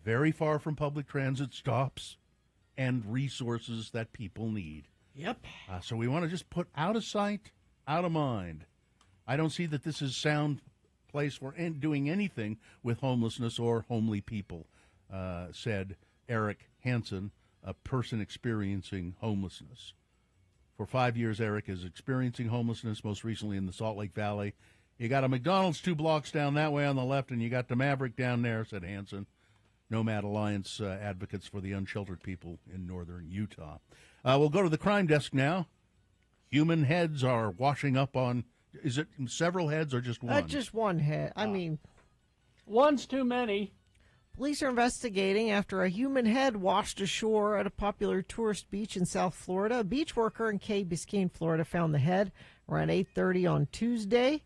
very far from public transit stops and resources that people need. Yep. So we want to just put out of sight, out of mind. I don't see that this is sound place for doing anything with homelessness or homely people, said Eric Hansen, a person experiencing homelessness. For 5 years, Eric is experiencing homelessness, most recently in the Salt Lake Valley. You got a McDonald's 2 blocks down that way on the left, and you got the Maverick down there, said Hansen. Nomad Alliance advocates for the unsheltered people in northern Utah. We'll go to the crime desk now. Human heads are washing up on, is it several heads or just one? Just one head. I mean, One's too many. police are investigating after a human head washed ashore at a popular tourist beach in South Florida. A beach worker in Key Biscayne, Florida, found the head around 8:30 on Tuesday.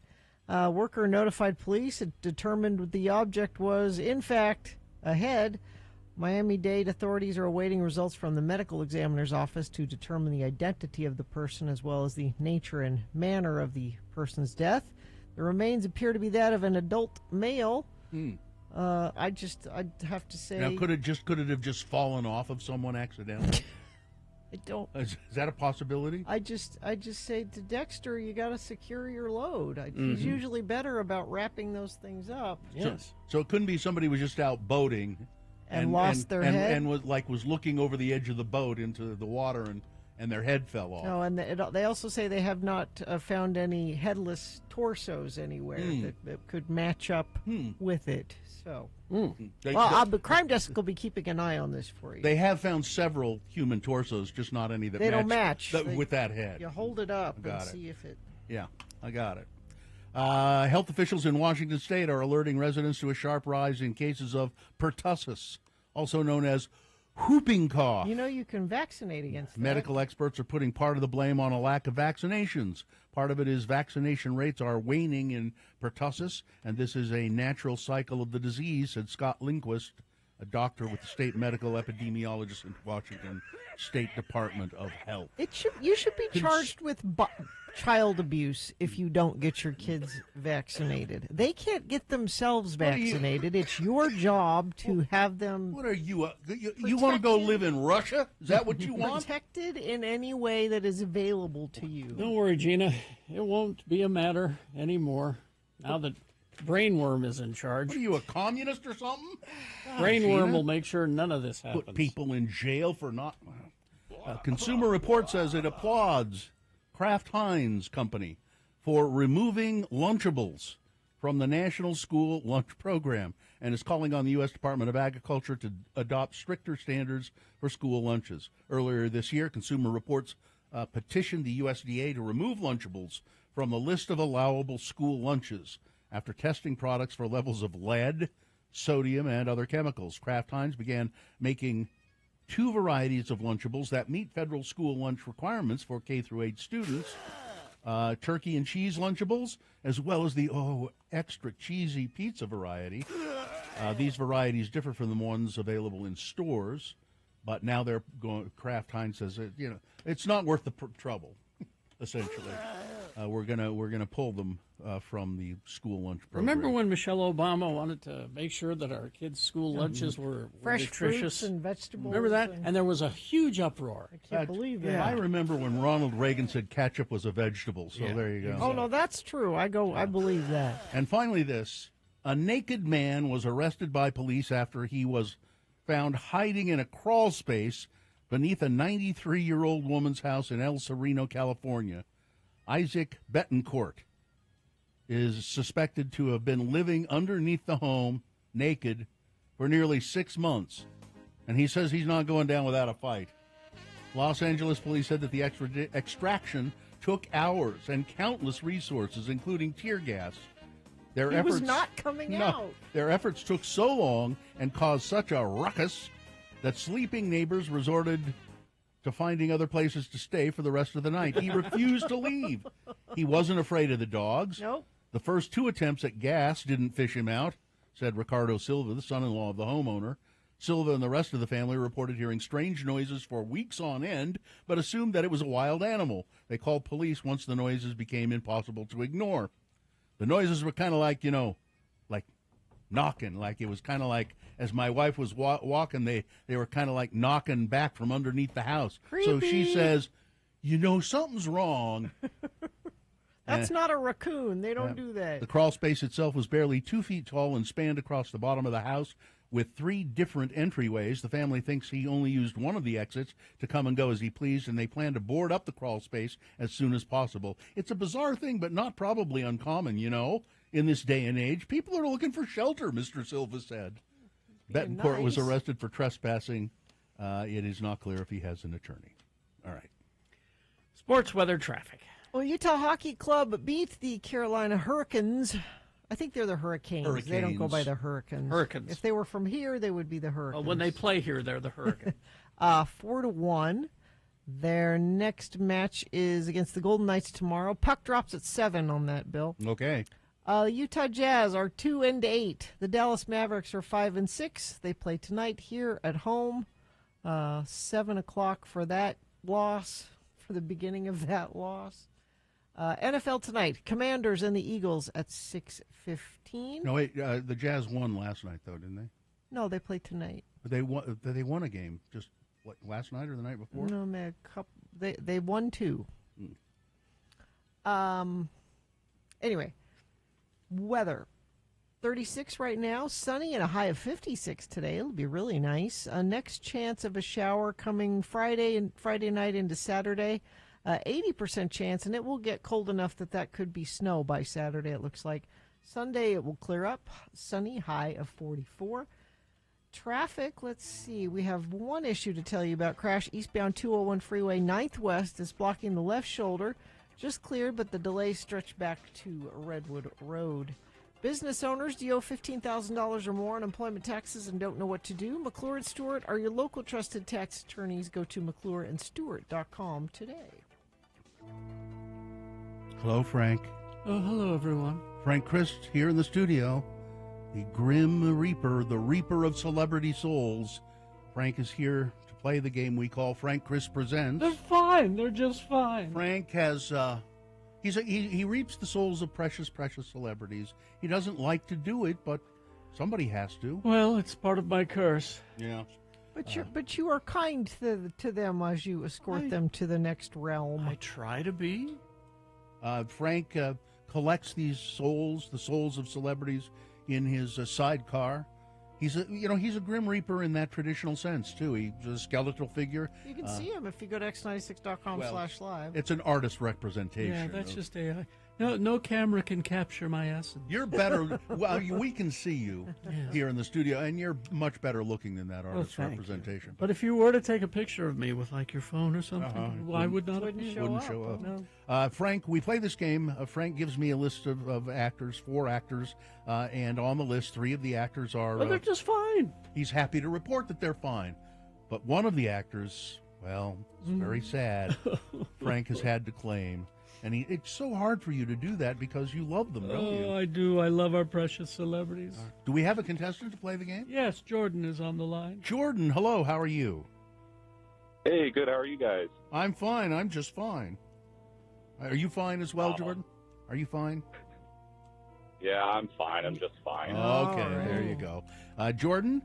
Worker notified police. It determined the object was, in fact, a head. Miami-Dade authorities are awaiting results from the medical examiner's office to determine the identity of the person as well as the nature and manner of the person's death. The remains appear to be that of an adult male. I'd have to say. Now, could it have just fallen off of someone accidentally? I don't. Is that a possibility? I just say to Dexter, you got to secure your load. He's usually better about wrapping those things up. Yes. So it couldn't be somebody was just out boating And lost their head? and was looking over the edge of the boat into the water and their head fell off. No, and they also say they have not found any headless torsos anywhere that could match up with it. So, the crime desk will be keeping an eye on this for you. They have found several human torsos, just not any that They don't match. with that head. You hold it up Got and it. see if it. Yeah, I got it. Health officials in Washington State are alerting residents to a sharp rise in cases of pertussis, also known as whooping cough. You know, you can vaccinate against that. Medical experts are putting part of the blame on a lack of vaccinations. Part of it is vaccination rates are waning in pertussis, and this is a natural cycle of the disease, said Scott Lindquist, a doctor with the state medical epidemiologist in Washington State Department of Health. You should be charged with child abuse if you don't get your kids vaccinated. They can't get themselves vaccinated. It's your job to have them. What are you? You want to go live in Russia? Is that what you want? Protected in any way that is available to you. Don't worry, Gina. It won't be a matter anymore now that Brainworm is in charge. What are you, a communist or something? Brainworm will make sure none of this happens. Put people in jail for not. Consumer Report says it applauds Kraft Heinz Company for removing Lunchables from the National School Lunch Program and is calling on the U.S. Department of Agriculture to adopt stricter standards for school lunches. Earlier this year, Consumer Reports petitioned the USDA to remove Lunchables from the list of allowable school lunches after testing products for levels of lead, sodium, and other chemicals. Kraft Heinz began making 2 varieties of Lunchables that meet federal school lunch requirements for K-8 students, turkey and cheese Lunchables, as well as the, extra cheesy pizza variety. These varieties differ from the ones available in stores, but now they're going, Kraft Heinz says, it's not worth the trouble, essentially. We're gonna pull them from the school lunch program. Remember when Michelle Obama wanted to make sure that our kids' school lunches were Fresh nutritious? fruits and vegetables. Remember that? And there was a huge uproar. I can't believe that. I remember when Ronald Reagan said ketchup was a vegetable, so Yeah. there you go. Oh, no, that's true. I believe that. And finally this, a naked man was arrested by police after he was found hiding in a crawl space beneath a 93-year-old woman's house in El Sereno, California. Isaac Betancourt is suspected to have been living underneath the home naked for nearly 6 months, and he says he's not going down without a fight. Los Angeles police said that the extraction took hours and countless resources, including tear gas. He was not coming out. Their efforts took so long and caused such a ruckus that sleeping neighbors resorted to finding other places to stay for the rest of the night. He refused to leave. He wasn't afraid of the dogs. Nope. The first 2 attempts at gas didn't fish him out, said Ricardo Silva, the son-in-law of the homeowner. Silva and the rest of the family reported hearing strange noises for weeks on end, but assumed that it was a wild animal. They called police once the noises became impossible to ignore. The noises were kind of like, like knocking, like it was kind of like, as my wife was walking, they were kind of like knocking back from underneath the house. Creepy. So she says, something's wrong. That's not a raccoon. They don't do that. The crawl space itself was barely 2 feet tall and spanned across the bottom of the house with 3 different entryways. The family thinks he only used one of the exits to come and go as he pleased, and they plan to board up the crawl space as soon as possible. It's a bizarre thing, but not probably uncommon, in this day and age. People are looking for shelter, Mr. Silva said. Betancourt was arrested for trespassing. It is not clear if he has an attorney. All right. Sports weather traffic. Well, Utah Hockey Club beat the Carolina Hurricanes. I think they're the Hurricanes. They don't go by the Hurricanes. Hurricanes. If they were from here, they would be the Hurricanes. When they play here, they're the Hurricanes. 4-1. Their next match is against the Golden Knights tomorrow. Puck drops at 7 on that, Bill. Okay. Utah Jazz are 2-8. The Dallas Mavericks are 5-6. They play tonight here at home. 7 o'clock for that loss, for the beginning of that loss. NFL tonight, Commanders and the Eagles at 6:15. No, wait. The Jazz won last night, though, didn't they? No, they play tonight. But they won a game just last night or the night before? No, man, they won 2. Anyway, weather. 36 right now, sunny and a high of 56 today. It'll be really nice. Next chance of a shower coming Friday night into Saturday. 80% chance, and it will get cold enough that could be snow by Saturday, it looks like. Sunday, it will clear up. Sunny, high of 44. Traffic, let's see. We have one issue to tell you about. Crash eastbound 201 freeway, 9th West is blocking the left shoulder. Just cleared, but the delay stretched back to Redwood Road. Business owners, do you owe $15,000 or more on employment taxes and don't know what to do? McClure & Stewart are your local trusted tax attorneys. Go to McClureandStewart.com today. Hello, Frank. Oh, hello, everyone. Frank Christ here in the studio. The Grim Reaper, the Reaper of Celebrity Souls. Frank is here to play the game we call Frank Christ Presents. They're fine. They're just fine. Frank has, he reaps the souls of precious, precious celebrities. He doesn't like to do it, but somebody has to. Well, it's part of my curse. Yeah. But you are kind to them as you escort them to the next realm. I try to be. Frank collects these souls, the souls of celebrities, in his sidecar. He's a Grim Reaper in that traditional sense too. He's a skeletal figure. You can see him if you go to x96.com/live. It's an artist representation. Yeah, that's just AI. No camera can capture my essence. You're better. Well, we can see you here in the studio, and you're much better looking than that artist representation. But if you were to take a picture of me with like your phone or something, I would not wouldn't show up. No. Frank, we play this game. Frank gives me a list of actors, 4 actors, and on the list, 3 of the actors are. Well, they're just fine. He's happy to report that they're fine, but one of the actors, well, it's very sad. Frank has had to claim. And it's so hard for you to do that because you love them, don't you? Oh, I do. I love our precious celebrities. Do we have a contestant to play the game? Yes, Jordan is on the line. Jordan, hello. How are you? Hey, good. How are you guys? I'm fine. I'm just fine. Are you fine as well, Jordan? Are you fine? Yeah, I'm fine. I'm just fine. Okay, there you go. Jordan,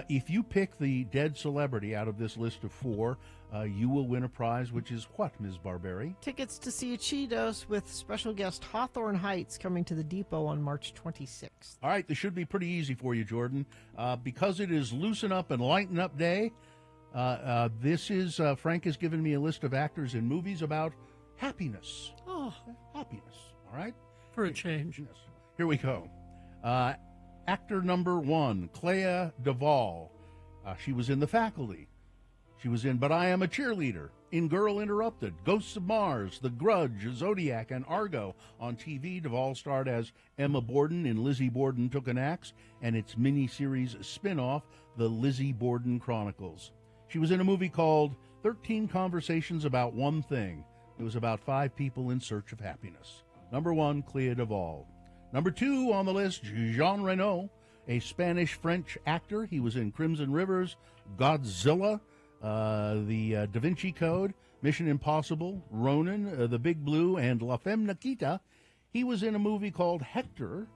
if you pick the dead celebrity out of this list of 4, you will win a prize, which is what, Ms. Barberi? Tickets to see Cheetos with special guest Hawthorne Heights coming to the Depot on March 26th. All right, this should be pretty easy for you, Jordan. Because it is Loosen Up and Lighten Up Day, this is, Frank has given me a list of actors in movies about happiness. Oh, happiness, all right? For a change. Yes. Here we go. Actor number 1, Clea Duvall. She was in The Faculty. She was in But I Am a Cheerleader, in Girl Interrupted, Ghosts of Mars, The Grudge, Zodiac, and Argo. On TV, Duvall starred as Emma Borden in Lizzie Borden Took an Axe and its miniseries spin-off, The Lizzie Borden Chronicles. She was in a movie called 13 Conversations About One Thing. It was about 5 people in search of happiness. Number 1, Clea Duvall. Number 2 on the list, Jean Reno, a Spanish-French actor. He was in Crimson Rivers, Godzilla, the Da Vinci Code, Mission Impossible, Ronin, The Big Blue, and La Femme Nikita. He was in a movie called Hector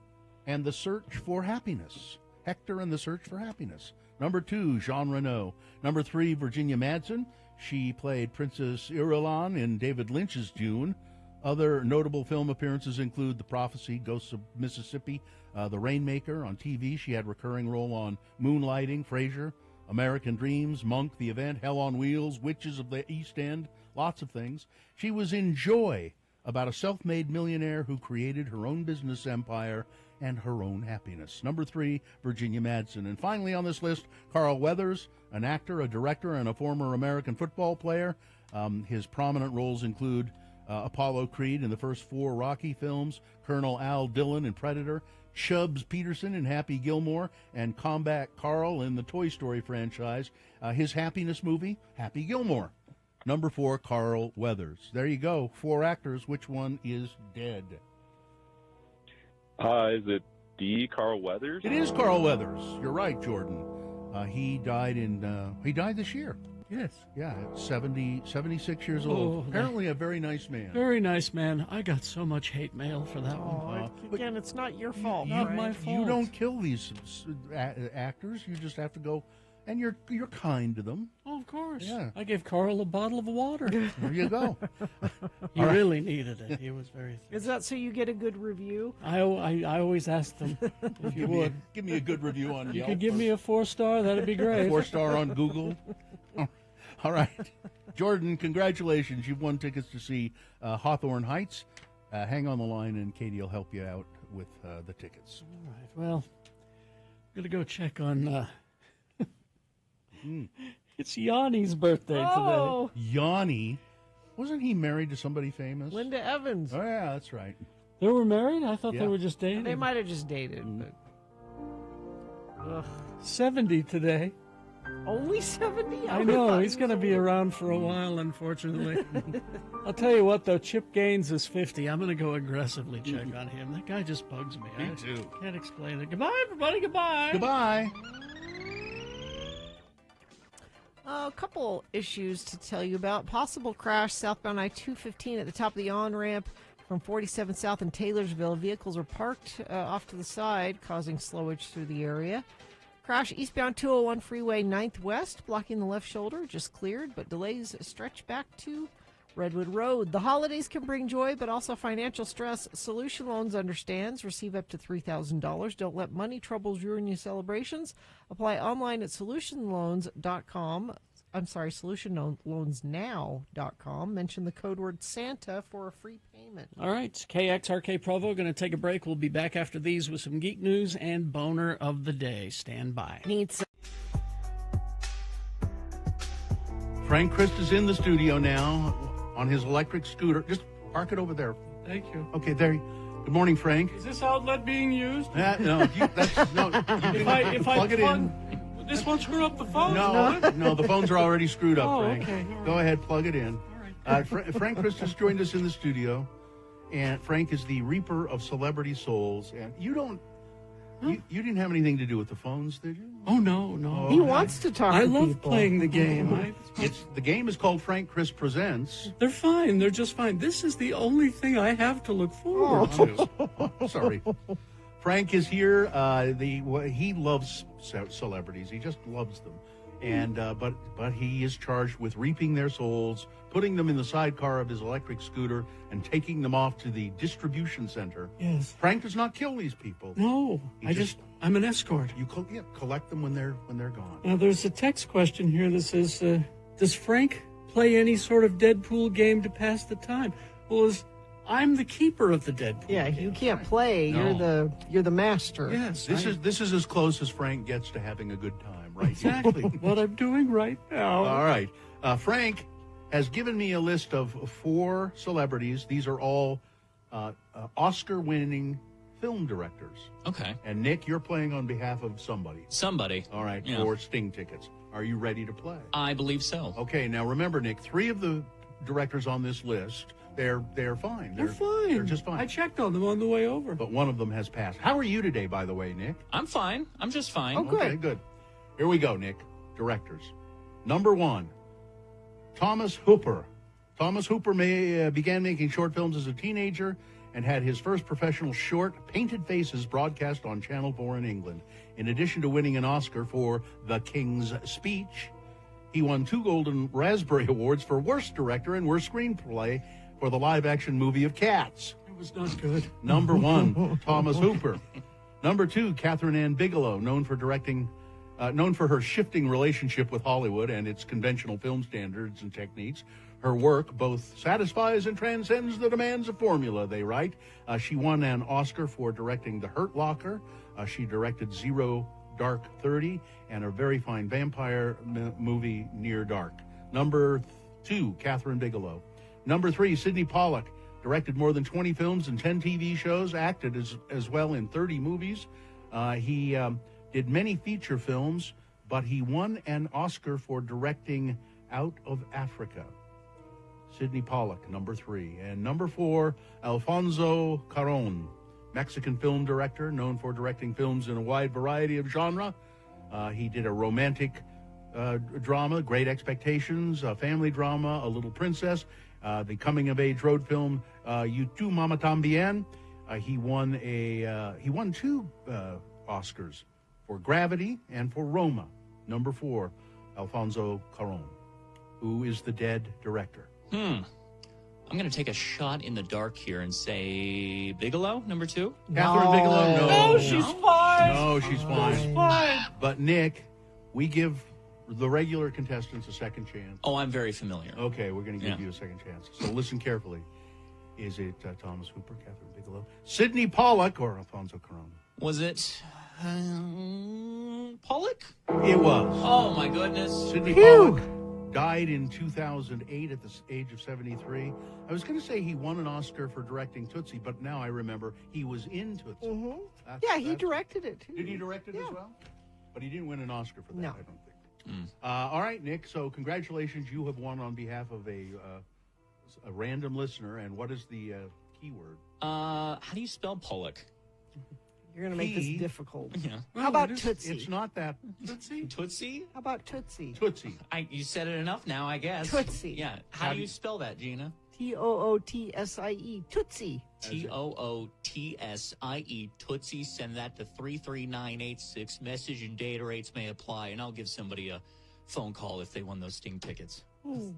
and the Search for Happiness. Hector and the Search for Happiness. Number 2, Jean Reno. Number 3, Virginia Madsen. She played Princess Irulan in David Lynch's Dune. Other notable film appearances include The Prophecy, Ghosts of Mississippi, The Rainmaker. On TV, she had a recurring role on Moonlighting, Frasier, American Dreams, Monk, The Event, Hell on Wheels, Witches of the East End, lots of things. She was in Joy, about a self-made millionaire who created her own business empire and her own happiness. Number 3, Virginia Madsen. And finally on this list, Carl Weathers, an actor, a director, and a former American football player. His prominent roles include Apollo Creed in the first 4 Rocky films, Colonel Al Dillon in Predator, Chubbs Peterson in Happy Gilmore, and Combat Carl in the Toy Story franchise. His happiness movie, Happy Gilmore. Number 4, Carl Weathers. There you go. 4 actors. Which one is dead? Is it D. Carl Weathers? It is Carl Weathers. You're right, Jordan. He died this year. Yes. Yeah, 76 years old. Oh, Apparently a very nice man. Very nice man. I got so much hate mail for that one. Again, it's not your fault. Not Frank. my fault. You don't kill these actors. You just have to go, and you're kind to them. Oh, of course. Yeah. I gave Carl a bottle of water. There you go. He really needed it. He was very thick. Is that so you get a good review? I always ask them if you would. Give me a good review on You Yelp. could give me a 4-star. That'd be great. 4-star on Google. All right. Jordan, congratulations. You've won tickets to see Hawthorne Heights. Hang on the line, and Katie will help you out with the tickets. All right. Well, I'm going to go check on... It's Yanni's birthday today. Yanni? Wasn't he married to somebody famous? Linda Evans. Oh, yeah, that's right. They were married? I thought Yeah. they were just dating. They might have just dated. But... 70 today. Only 70? I know. He's going to be around for a while, unfortunately. I'll tell you what, though. Chip Gaines is 50. I'm going to go aggressively check on him. That guy just bugs me. Me too. Can't explain it. Goodbye, everybody. Goodbye. Goodbye. A couple issues to tell you about. Possible crash southbound I-215 at the top of the on-ramp from 47 South in Taylorsville. Vehicles are parked off to the side, causing slowage through the area. Crash eastbound 201 freeway 9th West, blocking the left shoulder, just cleared, but delays stretch back to Redwood Road. The holidays can bring joy, but also financial stress. Solution Loans understands. Receive up to $3,000. Don't let money troubles ruin your celebrations. Apply online at solutionloans.com. I'm sorry, solutionloansnow.com. Mention the code word Santa for a free payment. All right, KXRK Provo going to take a break. We'll be back after these with some geek news and boner of the day. Stand by. Frank Christ is in the studio now on his electric scooter. Just park it over there. Thank you. Okay, there. Good morning, Frank. Is this outlet being used? No, you If I plug it in. This won't screw up the phone. No, the phones are already screwed up, Oh, Frank. okay, all right. Go ahead, plug it in. Frank Christ has joined us in the studio, and Frank is the reaper of celebrity souls. And you don't, you didn't have anything to do with the phones, did you? Oh, no. He wants to talk I to love people. playing the game. The game is called Frank Christ Presents. They're fine. They're just fine. This is the only thing I have to look forward to. Sorry. Frank is here. He loves celebrities. He just loves them. And but he is charged with reaping their souls, putting them in the sidecar of his electric scooter, and taking them off to the distribution center. Yes. Frank does not kill these people. No, I'm an escort. You collect them when they're gone. Now, there's a text question here that says, does Frank play any sort of Deadpool game to pass the time? Well, I'm the keeper of the Deadpool game. You can't play. No. You're the master. Yes. This is as close as Frank gets to having a good time, right? Exactly what I'm doing right now. All right. Frank has given me a list of 4 celebrities. These are all Oscar-winning film directors. Okay. And Nick, you're playing on behalf of somebody. Somebody. All right, Yeah. for Sting tickets. Are you ready to play? I believe so. Okay, now remember, Nick, 3 of the directors on this list, they're fine. They're fine. They're just fine. I checked on them on the way over. But one of them has passed. How are you today, by the way, Nick? I'm fine. I'm just fine. Oh, good. Okay, good. Here we go, Nick. Directors. Number 1, Thomas Hooper. Thomas Hooper began making short films as a teenager and had his first professional short, Painted Faces, broadcast on Channel 4 in England. In addition to winning an Oscar for The King's Speech, he won 2 Golden Raspberry Awards for Worst Director and Worst Screenplay for the live-action movie of Cats. It was not good. Number 1, Thomas Hooper. Number 2, Catherine Ann Bigelow, known for her shifting relationship with Hollywood and its conventional film standards and techniques. Her work both satisfies and transcends the demands of formula, they write. She won an Oscar for directing The Hurt Locker. She directed Zero Dark 30 and a very fine vampire movie, Near Dark. Number 2, Catherine Bigelow. Number 3, Sidney Pollack. Directed more than 20 films and 10 TV shows, acted as well in 30 movies. He did many feature films, but he won an Oscar for directing Out of Africa. Sidney Pollack, number 3. And number 4, Alfonso Cuarón, Mexican film director, known for directing films in a wide variety of genre. He did a romantic drama, Great Expectations, a family drama, A Little Princess, the coming-of-age road film, You Tu Mama Tambien. He won 2 Oscars for Gravity and for Roma. Number 4, Alfonso Cuarón, who is the dead director. I'm going to take a shot in the dark here and say Bigelow, number 2. Catherine Bigelow, no. No, she's fine. No, she's fine. She's fine. But, Nick, we give the regular contestants a second chance. Oh, I'm very familiar. Okay, we're going to give you a second chance. So listen carefully. Is it Thomas Hooper, Catherine Bigelow, Sidney Pollack, or Alfonso Cuarón? Was it Pollack? It was. Oh, my goodness. Sidney Pollack died in 2008 at the age of 73. I was going to say he won an Oscar for directing Tootsie, but now I remember he was in Tootsie. Mm-hmm. Yeah, he directed it, too. Did he direct it as well? But he didn't win an Oscar for that, No. I don't think. All right, Nick, so congratulations. You have won on behalf of a random listener. And what is the keyword? How do you spell Pollack? You're going to make this difficult. Yeah. How about Tootsie? It's not that. Tootsie? Tootsie? How about Tootsie? Tootsie. You said it enough now, I guess. Tootsie. Yeah. How do you spell that, Gina? Tootsie. Tootsie. Tootsie. Tootsie. Send that to 33986. Message and data rates may apply, and I'll give somebody a phone call if they won those Sting tickets.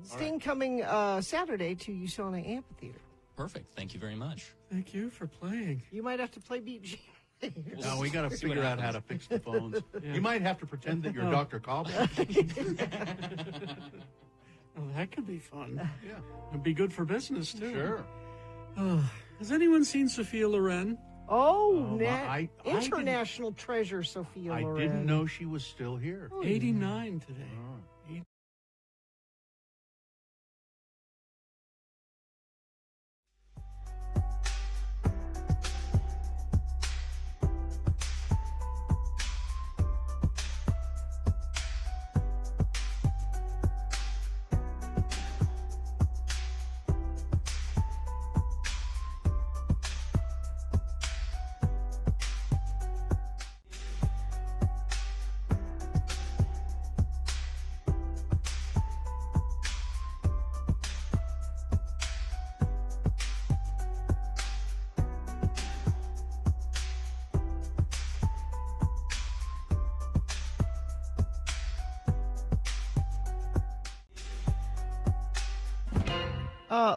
Sting coming Saturday to USANA Amphitheater. Perfect. Thank you very much. Thank you for playing. You might have to play Beat Gina. No, we got to figure out how to fix the phones. Yeah. You might have to pretend that you're Dr. Cobb. Oh, that could be fun. Yeah. It'd be good for business, too. Sure. Has anyone seen Sophia Loren? Oh, I international treasure, Sophia Loren. I didn't know she was still here. 89 today.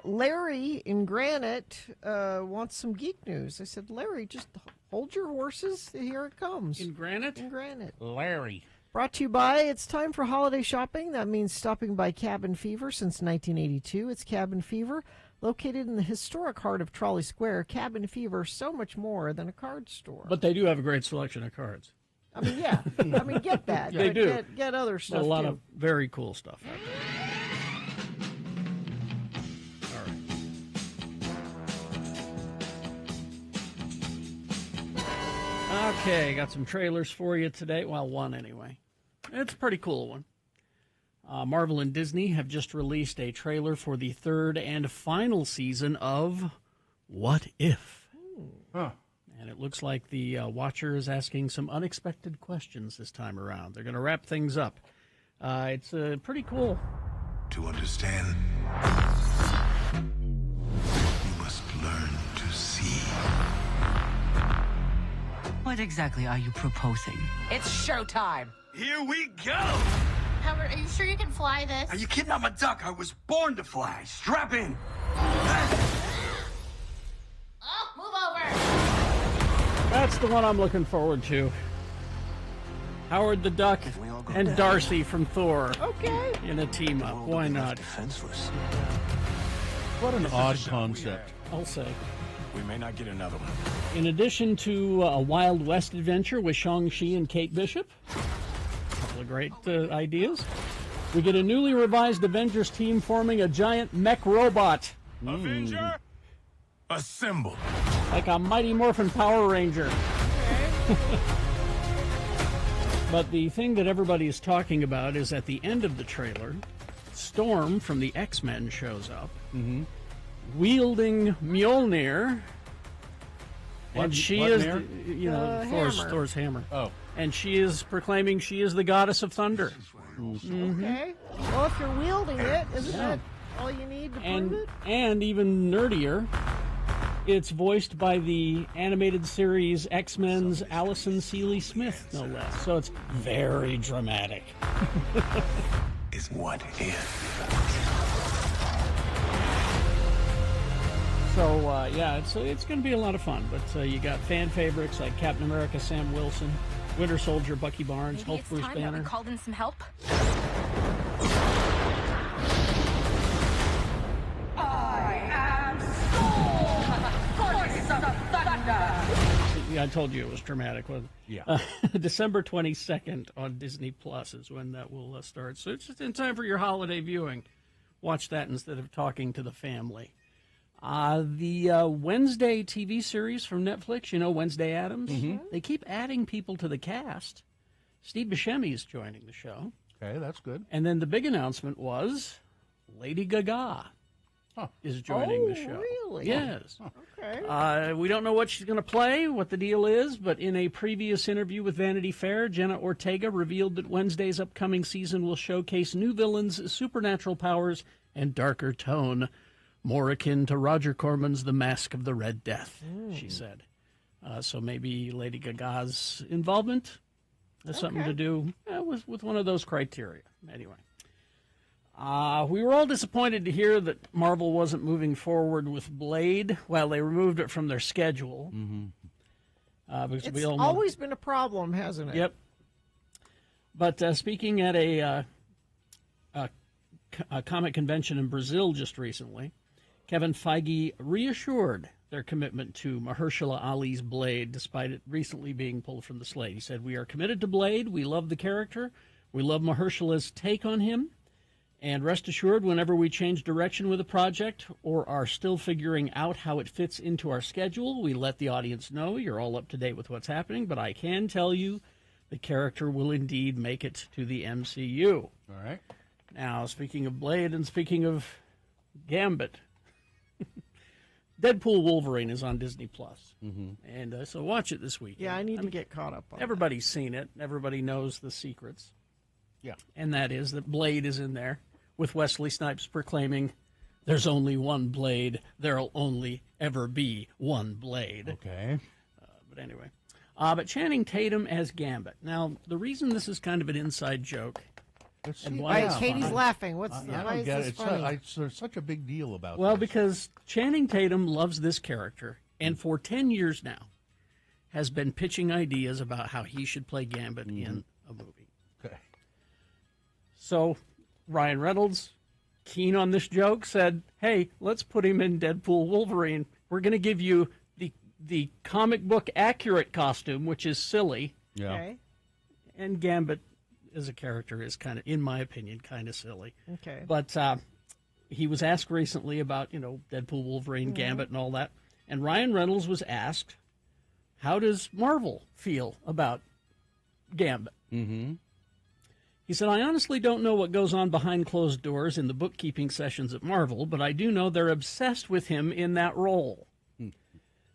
Larry in Granite wants some geek news. I said, Larry, just hold your horses. Here it comes. In Granite? In Granite. Larry. Brought to you by, it's time for holiday shopping. That means stopping by Cabin Fever since 1982. It's Cabin Fever, located in the historic heart of Trolley Square. Cabin Fever, so much more than a card store. But they do have a great selection of cards. I mean, yeah. I mean, get that. They but do. Get other stuff, A lot too. of very cool stuff out there. Okay, got some trailers for you today. Well, one anyway. It's a pretty cool one. Marvel and Disney have just released a trailer for the third and final season of What If? Huh. And it looks like the watcher is asking some unexpected questions this time around. They're going to wrap things up. It's pretty cool. To understand, you must learn to see. What exactly are you proposing? It's showtime. Here we go! Howard, are you sure you can fly this? Are you kidding? I'm a duck. I was born to fly. Strap in. Oh, move over. That's the one I'm looking forward to. Howard the Duck and Darcy from Thor. Okay. In a team up. Why not? Defenseless. What an odd concept. I'll say. We may not get another one. In addition to a Wild West adventure with Shang-Chi and Kate Bishop, a couple of great ideas, We get a newly revised Avengers team forming a giant mech robot. Avenger, assemble. Like a Mighty Morphin Power Ranger. But the thing that everybody is talking about is at the end of the trailer, Storm from the X-Men shows up, wielding Mjolnir. And she is, Thor's hammer. Oh. And she is proclaiming she is the goddess of thunder. Okay. Well, if you're wielding it, isn't that all you need to prove it? And even nerdier, it's voiced by the animated series X-Men's Allison Seeley Smith, no less. So it's very dramatic. Is what if? So, it's going to be a lot of fun. But you got fan favorites like Captain America, Sam Wilson, Winter Soldier, Bucky Barnes, Hulk, Bruce Banner. Maybe it's time that we called in some help. Yeah, I told you it was dramatic, wasn't it? Yeah. December 22nd on Disney Plus is when that will start. So it's just in time for your holiday viewing. Watch that instead of talking to the family. The Wednesday TV series from Netflix, Wednesday Addams, they keep adding people to the cast. Steve Buscemi is joining the show. Okay, that's good. And then the big announcement was Lady Gaga is joining the show. Really? Yes. Okay. We don't know what she's going to play, what the deal is, but in a previous interview with Vanity Fair, Jenna Ortega revealed that Wednesday's upcoming season will showcase new villains, supernatural powers, and darker tone, more akin to Roger Corman's The Mask of the Red Death, she said. So maybe Lady Gaga's involvement has something to do with one of those criteria. Anyway. We were all disappointed to hear that Marvel wasn't moving forward with Blade. Well, they removed it from their schedule. Because It's always been a problem, hasn't it? Yep. But speaking at a comic convention in Brazil just recently, Kevin Feige reassured their commitment to Mahershala Ali's Blade, despite it recently being pulled from the slate. He said, "We are committed to Blade. We love the character. We love Mahershala's take on him. And rest assured, whenever we change direction with a project or are still figuring out how it fits into our schedule, we let the audience know. You're all up to date with what's happening, but I can tell you the character will indeed make it to the MCU." All right. Now, speaking of Blade and speaking of Gambit, Deadpool Wolverine is on Disney Plus, and so watch it this weekend. Yeah, I need to get caught up on Everybody's seen it. Everybody knows the secrets. Yeah. And that is that Blade is in there, with Wesley Snipes proclaiming, "There's only one Blade. There'll only ever be one Blade." Okay. But anyway. But Channing Tatum as Gambit. Now, the reason this is kind of an inside joke, and why Katie's laughing. Why I is get this it. funny? There's such a big deal about Well, this. because Channing Tatum loves this character, and for 10 years now has been pitching ideas about how he should play Gambit in a movie. Okay. So Ryan Reynolds, keen on this joke, said, "Hey, let's put him in Deadpool Wolverine. We're going to give you the comic book accurate costume, which is silly." Yeah. Okay. And Gambit as a character is kind of, in my opinion, kind of silly. Okay. But he was asked recently about, Deadpool, Wolverine, Gambit, and all that. And Ryan Reynolds was asked, how does Marvel feel about Gambit? He said, "I honestly don't know what goes on behind closed doors in the bookkeeping sessions at Marvel, but I do know they're obsessed with him in that role.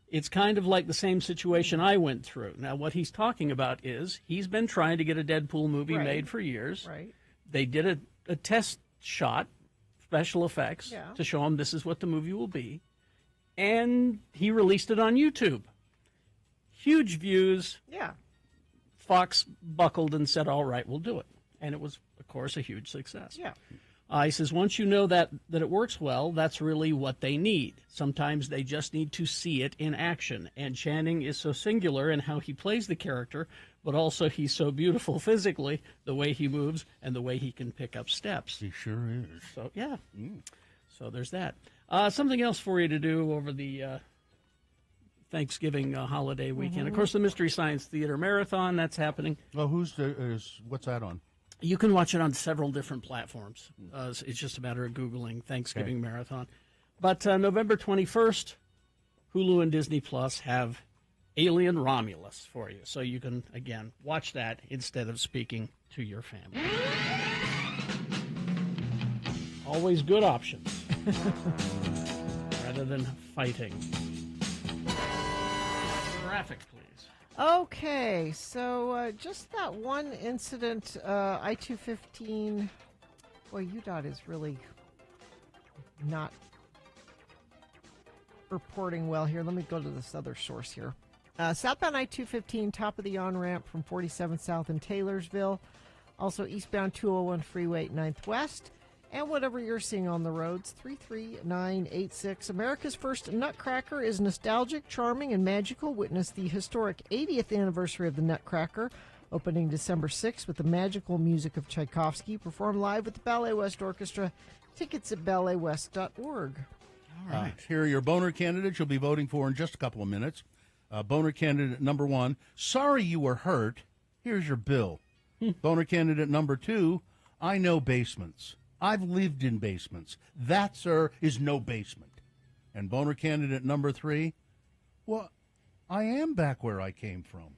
It's kind of like the same situation I went through." Now, what he's talking about is he's been trying to get a Deadpool movie made for years. Right. They did a test shot, special effects, to show him this is what the movie will be. And he released it on YouTube. Huge views. Yeah. Fox buckled and said, "All right, we'll do it." And it was, of course, a huge success. Yeah. He says, once you know that it works well, that's really what they need. Sometimes they just need to see it in action. And Channing is so singular in how he plays the character, but also he's so beautiful physically, the way he moves and the way he can pick up steps. He sure is. So, yeah. So there's that. Something else for you to do over the Thanksgiving holiday weekend. Of course, the Mystery Science Theater Marathon, that's happening. Oh, what's that on? You can watch it on several different platforms. It's just a matter of Googling Thanksgiving Marathon. But November 21st, Hulu and Disney Plus have Alien Romulus for you. So you can, again, watch that instead of speaking to your family. Always good options rather than fighting. Traffic, please. Okay, so just that one incident, I-215, boy, UDOT is really not reporting well here. Let me go to this other source here. Southbound I-215, top of the on-ramp from 47 South in Taylorsville. Also eastbound 201 Freeway 9th West. And whatever you're seeing on the roads, 33986. America's first Nutcracker is nostalgic, charming, and magical. Witness the historic 80th anniversary of the Nutcracker, opening December 6th with the magical music of Tchaikovsky, performed live with the Ballet West Orchestra. Tickets at balletwest.org. All right. Here are your boner candidates you'll be voting for in just a couple of minutes. Boner candidate number 1, sorry you were hurt. Here's your bill. Boner candidate number 2, I know basements. I've lived in basements. That, sir, is no basement. And boner candidate number 3, well, I am back where I came from.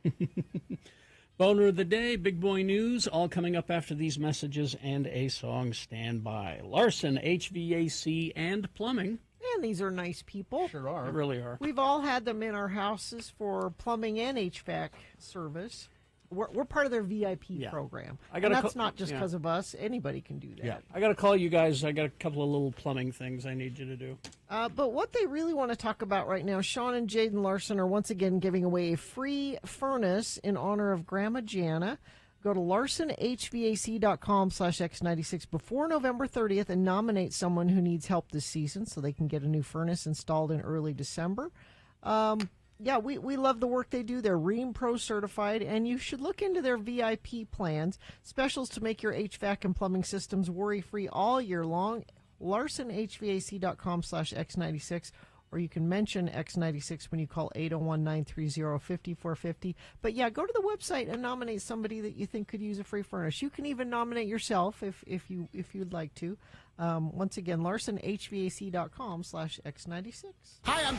Boner of the day, big boy news, all coming up after these messages and a song. Stand by. Larson, HVAC, and Plumbing. And these are nice people. Sure are. They really are. We've all had them in our houses for plumbing and HVAC service. We're part of their VIP program. And that's not just because of us. Anybody can do that. Yeah. I got to call you guys. I got a couple of little plumbing things I need you to do. But what they really want to talk about right now, Sean and Jaden Larson are once again giving away a free furnace in honor of Grandma Jana. Go to larsonhvac.com/X96 before November 30th and nominate someone who needs help this season so they can get a new furnace installed in early December. Yeah, we love the work they do. They're Rheem Pro certified, and you should look into their VIP plans. Specials to make your HVAC and plumbing systems worry-free all year long. larsonhvac.com/X96, or you can mention X96 when you call 801-930-5450. But yeah, go to the website and nominate somebody that you think could use a free furnace. You can even nominate yourself if you'd like to. Once again, larsonhvac.com/X96. Hi, I'm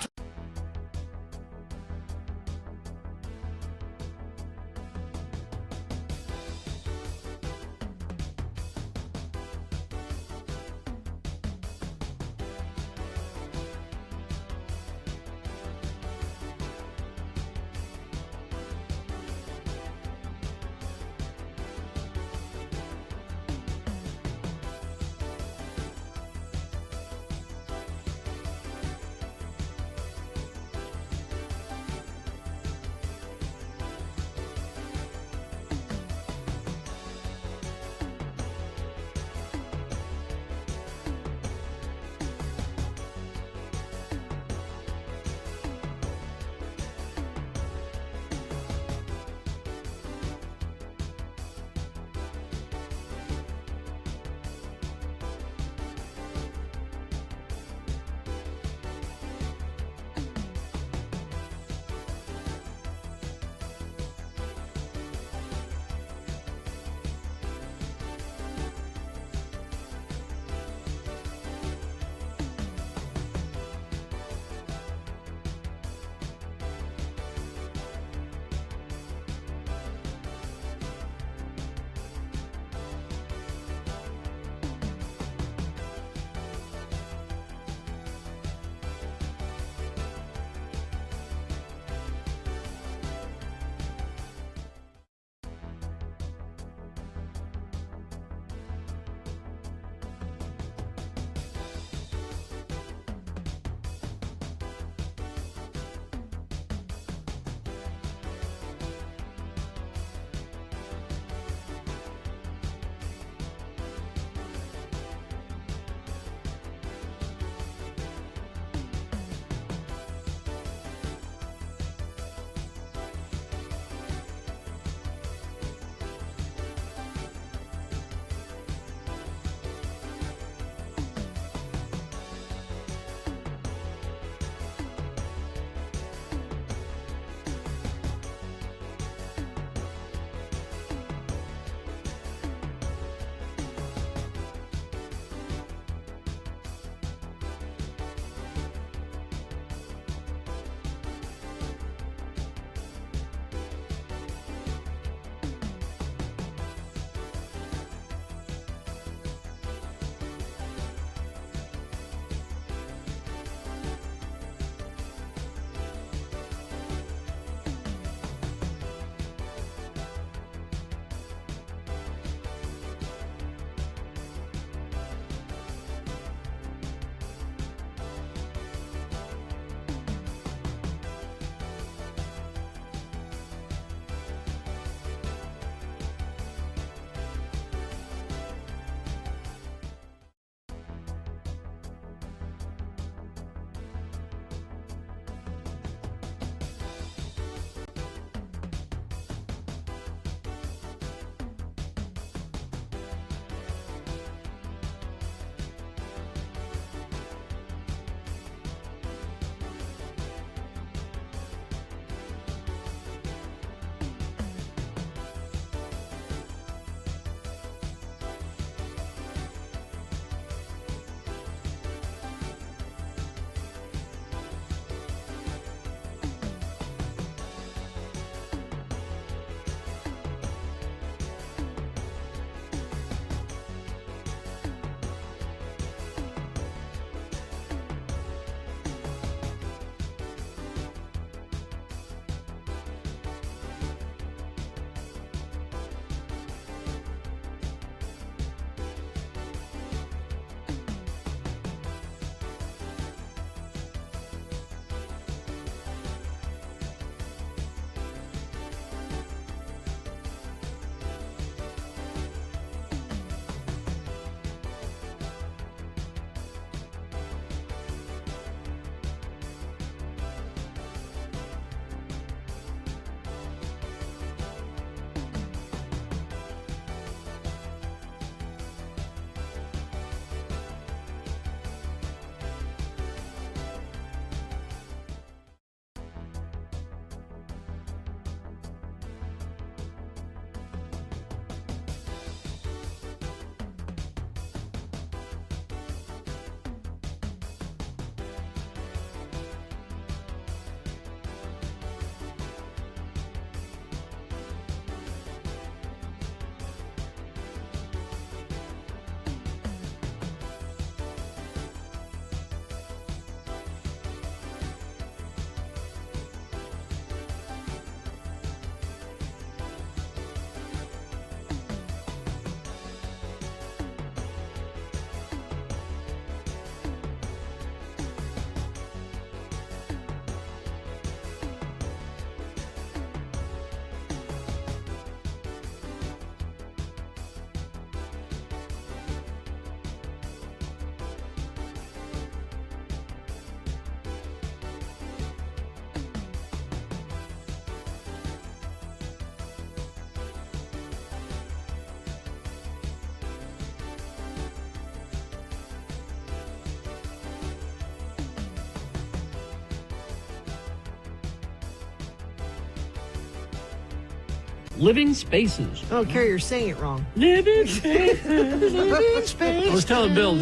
Living Spaces. Oh, Carrie, you're saying it wrong. Living Spaces. Living Spaces. I was telling Bill,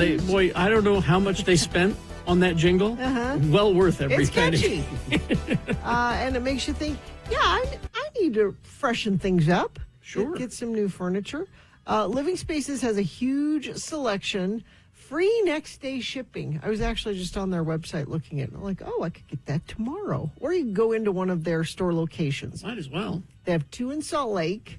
I don't know how much they spent on that jingle. Well worth every penny. It's catchy. And it makes you think, I need to freshen things up. Sure. Get some new furniture. Living Spaces has a huge selection. Free next day shipping. I was actually just on their website looking at it. I'm like, I could get that tomorrow. Or you can go into one of their store locations. Might as well. They have 2 in Salt Lake.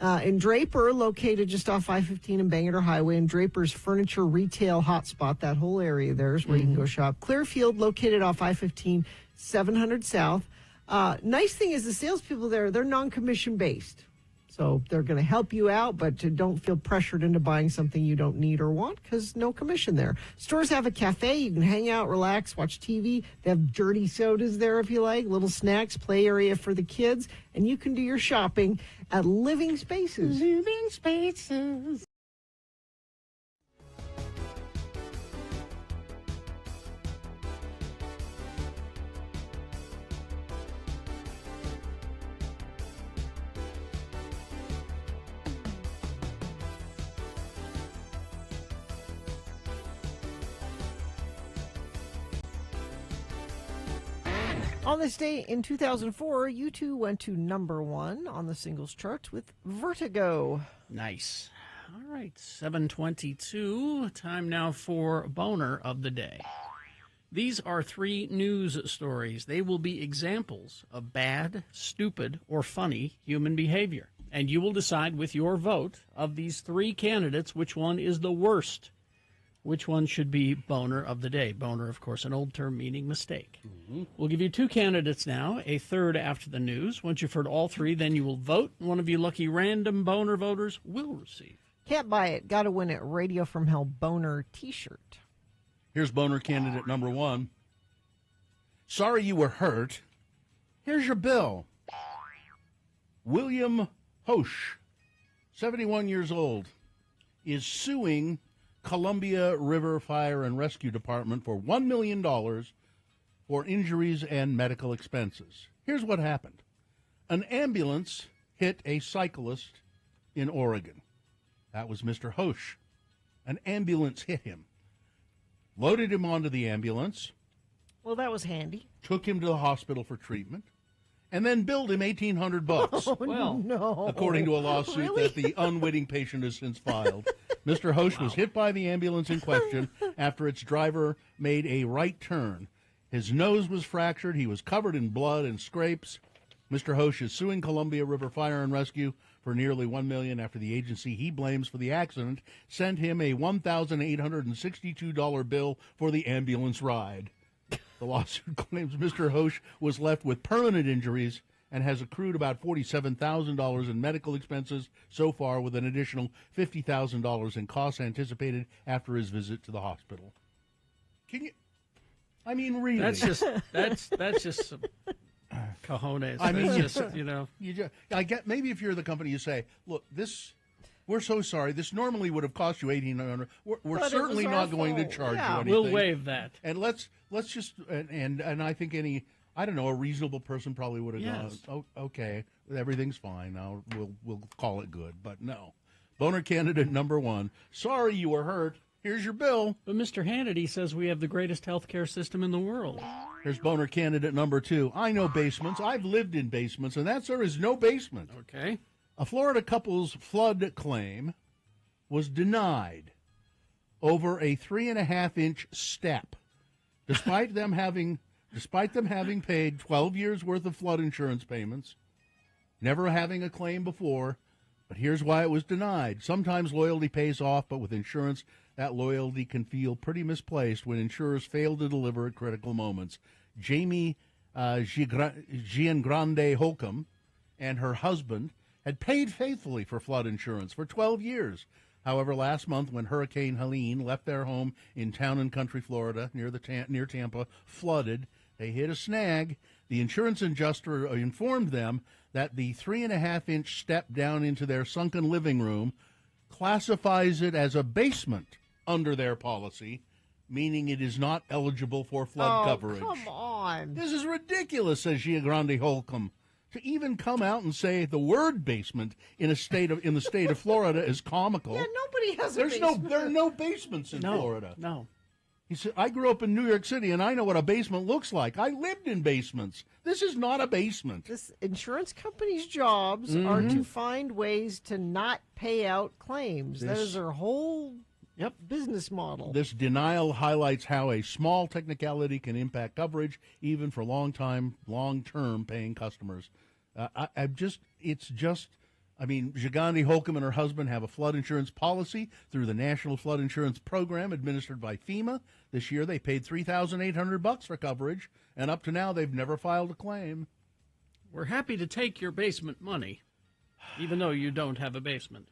In Draper, located just off I-15 and Bangor Highway. And Draper's furniture retail hotspot. That whole area there is where you can go shop. Clearfield, located off I-15, 700 South. Nice thing is the salespeople there, they're non-commission based. So they're going to help you out, but don't feel pressured into buying something you don't need or want because no commission there. Stores have a cafe. You can hang out, relax, watch TV. They have dirty sodas there if you like, little snacks, play area for the kids, and you can do your shopping at Living Spaces. Living Spaces. On this day in 2004, U2 went to #1 on the singles charts with Vertigo. Nice. All right, 7:22. Time now for Boner of the Day. These are 3 news stories. They will be examples of bad, stupid, or funny human behavior. And you will decide with your vote of these 3 candidates which one is the worst. Which one should be Boner of the Day? Boner, of course, an old term meaning mistake. We'll give you 2 candidates now, a third after the news. Once you've heard all 3, then you will vote. One of you lucky random Boner voters will receive. Can't buy it. Got to win it. Radio from Hell Boner t-shirt. Here's Boner candidate number 1. Sorry you were hurt. Here's your bill. William Hosch, 71 years old, is suing Columbia River Fire and Rescue Department for $1 million for injuries and medical expenses. Here's what happened. An ambulance hit a cyclist in Oregon. That was Mr. Hosch. An ambulance hit him, loaded him onto the ambulance. Well, that was handy. Took him to the hospital for treatment, and then billed him $1,800. Oh, well, no. According to a lawsuit that the unwitting patient has since filed. Mr. Hosch was hit by the ambulance in question after its driver made a right turn. His nose was fractured. He was covered in blood and scrapes. Mr. Hosch is suing Columbia River Fire and Rescue for nearly $1 million after the agency he blames for the accident sent him a $1,862 bill for the ambulance ride. The lawsuit claims Mr. Hosch was left with permanent injuries and has accrued about $47,000 in medical expenses so far, with an additional $50,000 in costs anticipated after his visit to the hospital. Can you? I mean, really? That's just some cojones. I mean, that's just, you know. I get, maybe if you're the company, you say, look, we're so sorry. This normally would have cost you $1,800. We're certainly not going to charge you anything. We'll waive that. And let's just and I think a reasonable person probably would have gone, oh, okay, everything's fine. Now we'll call it good. But no. Boner candidate number 1. Sorry you were hurt. Here's your bill. But Mr. Hannity says we have the greatest health care system in the world. Here's Boner candidate number 2. I know basements. I've lived in basements, and that, sir, is no basement. Okay. A Florida couple's flood claim was denied over a 3.5-inch step, despite them having paid 12 years worth of flood insurance payments, never having a claim before. But here's why it was denied. Sometimes loyalty pays off, but with insurance, that loyalty can feel pretty misplaced when insurers fail to deliver at critical moments. Jamie Giangrande Holcomb and her husband had paid faithfully for flood insurance for 12 years. However, last month when Hurricane Helene left their home in Town and Country, Florida, near Tampa, flooded, they hit a snag. The insurance adjuster informed them that the 3.5-inch step down into their sunken living room classifies it as a basement under their policy, meaning it is not eligible for flood coverage. Come on. This is ridiculous, says Giangrande Holcomb. To even come out and say the word basement in the state of Florida is comical. Yeah, nobody has a There basement. are no basements in Florida. No. He said, I grew up in New York City, and I know what a basement looks like. I lived in basements. This is not a basement. This insurance company's jobs are to find ways to not pay out claims. That is their whole business model. This denial highlights how a small technicality can impact coverage, even for long-term paying customers. Gigandi Holcomb and her husband have a flood insurance policy through the National Flood Insurance Program administered by FEMA. This year they paid $3,800 for coverage, and up to now they've never filed a claim. We're happy to take your basement money, even though you don't have a basement.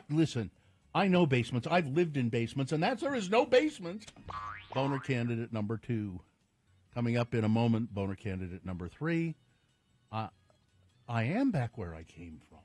Listen, I know basements. I've lived in basements, and there is no basement. Boner candidate number 2. Coming up in a moment, boner candidate number 3. I am back where I came from.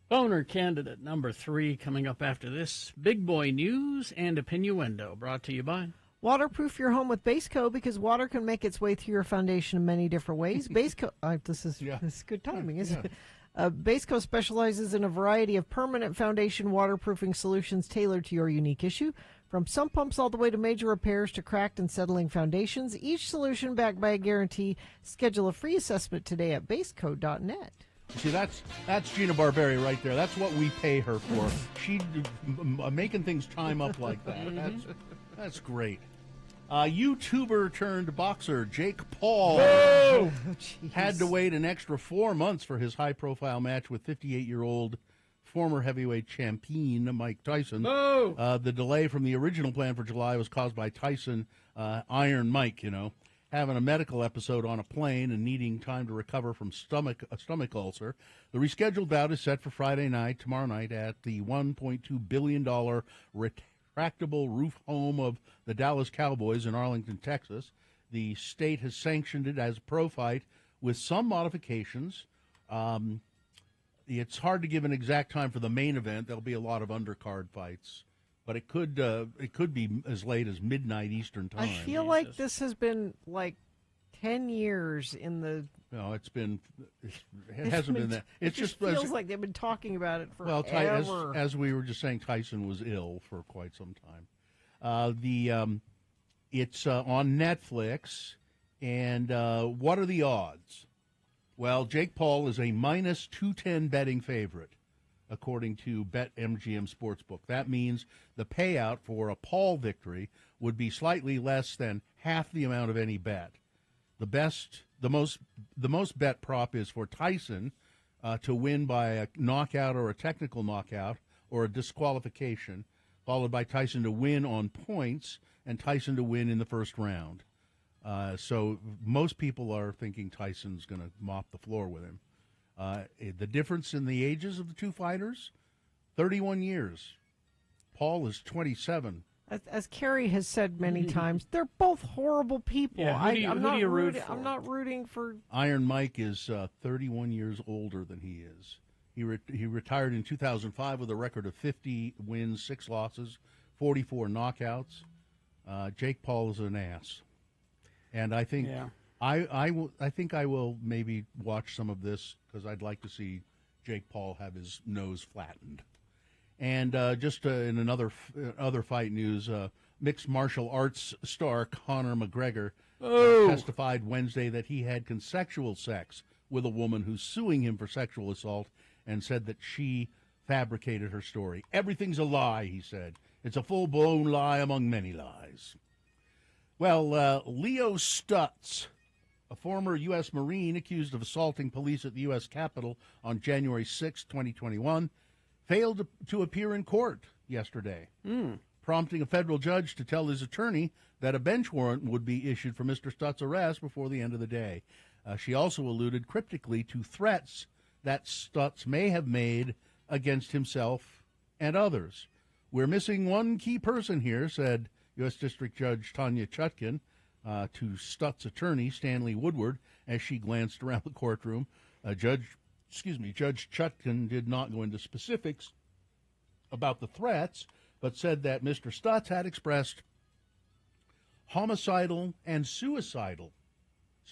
Boner candidate number 3 coming up after this. Big boy news and opinioendo brought to you by... Waterproof your home with Baseco because water can make its way through your foundation in many different ways. Baseco, this is good timing, isn't it? Baseco specializes in a variety of permanent foundation waterproofing solutions tailored to your unique issue. From sump pumps all the way to major repairs to cracked and settling foundations, each solution backed by a guarantee. Schedule a free assessment today at baseco.net. See, that's Gina Barberi right there. That's what we pay her for. She making things time up like that. That's great. YouTuber turned boxer Jake Paul had to wait an extra 4 months for his high-profile match with 58-year-old former heavyweight champion Mike Tyson. The delay from the original plan for July was caused by Tyson, Iron Mike, having a medical episode on a plane and needing time to recover from a stomach ulcer. The rescheduled bout is set for tomorrow night, at the $1.2 billion retractable roof home of the Dallas Cowboys in Arlington, Texas. The state has sanctioned it as a pro fight with some modifications. It's hard to give an exact time for the main event. There'll be a lot of undercard fights, but it could be as late as midnight Eastern time. I feel like this has been like 10 years in the... No, it hasn't been that. It just feels like they've been talking about it forever. Well, as we were just saying, Tyson was ill for quite some time. It's on Netflix, and what are the odds? Well, Jake Paul is a minus 210 betting favorite, according to BetMGM Sportsbook. That means the payout for a Paul victory would be slightly less than half the amount of any bet. The most bet prop is for Tyson to win by a knockout or a technical knockout or a disqualification, followed by Tyson to win on points and Tyson to win in the first round. So most people are thinking Tyson's going to mop the floor with him. The difference in the ages of the two fighters, 31 years. Paul is 27. As Kerry has said many times, they're both horrible people. Yeah, who do you root for? I'm not rooting for... Iron Mike is 31 years older than he is. He retired in 2005 with a record of 50 wins, 6 losses, 44 knockouts. Jake Paul is an ass. And I think I think I will maybe watch some of this because I'd like to see Jake Paul have his nose flattened. And just in other fight news, mixed martial arts star Conor McGregor testified Wednesday that he had consensual sex with a woman who's suing him for sexual assault and said that she fabricated her story. Everything's a lie, he said. It's a full-blown lie among many lies. Well, Leo Stutz, a former U.S. Marine accused of assaulting police at the U.S. Capitol on January 6, 2021, failed to appear in court yesterday, prompting a federal judge to tell his attorney that a bench warrant would be issued for Mr. Stutz's arrest before the end of the day. She also alluded cryptically to threats that Stutz may have made against himself and others. We're missing one key person here, said U.S. District Judge Tanya Chutkin to Stutz's attorney, Stanley Woodward, as she glanced around the courtroom. Judge Chutkin did not go into specifics about the threats, but said that Mr. Stutz had expressed homicidal and suicidal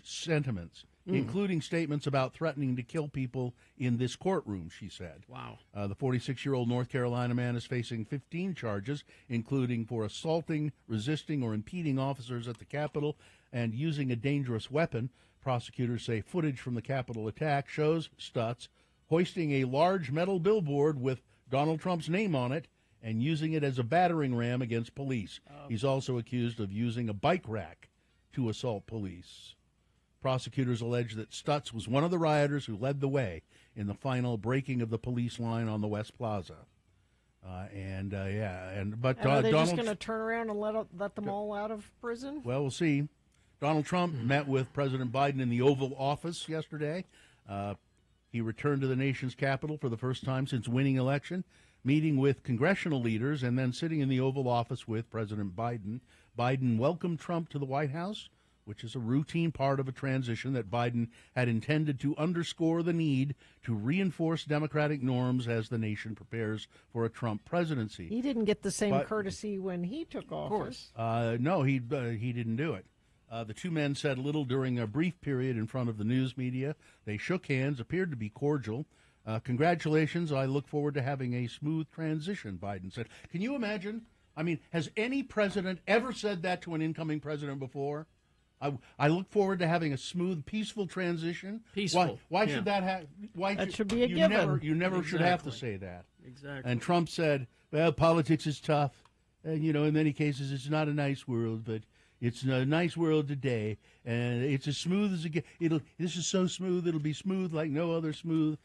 sentiments including statements about threatening to kill people in this courtroom, she said. Wow. The 46-year-old North Carolina man is facing 15 charges, including for assaulting, resisting, or impeding officers at the Capitol and using a dangerous weapon. Prosecutors say footage from the Capitol attack shows Stutz hoisting a large metal billboard with Donald Trump's name on it and using it as a battering ram against police. He's also accused of using a bike rack to assault police. Prosecutors allege that Stutz was one of the rioters who led the way in the final breaking of the police line on the West Plaza. But And are they Donald just going to turn around and let them all out of prison? Well, we'll see. Donald Trump met with President Biden in the Oval Office yesterday. He returned to the nation's capital for the first time since winning election, meeting with congressional leaders and then sitting in the Oval Office with President Biden. Biden welcomed Trump to the White House, which is a routine part of a transition that Biden had intended to underscore the need to reinforce democratic norms as the nation prepares for a Trump presidency. He didn't get the same courtesy when he took office. No, he didn't do it. The two men said little during a brief period in front of the news media. They shook hands, appeared to be cordial. Congratulations, I look forward to having a smooth transition, Biden said. Can you imagine? I mean, has any president ever said that to an incoming president before? I look forward to having a smooth, peaceful transition. Peaceful. Why should that have? That should be a given. You never should have to say that. Exactly. And Trump said, "Well, politics is tough, and in many cases, it's not a nice world, but it's a nice world today, and it's as smooth as it gets. This is so smooth, it'll be smooth like no other smooth."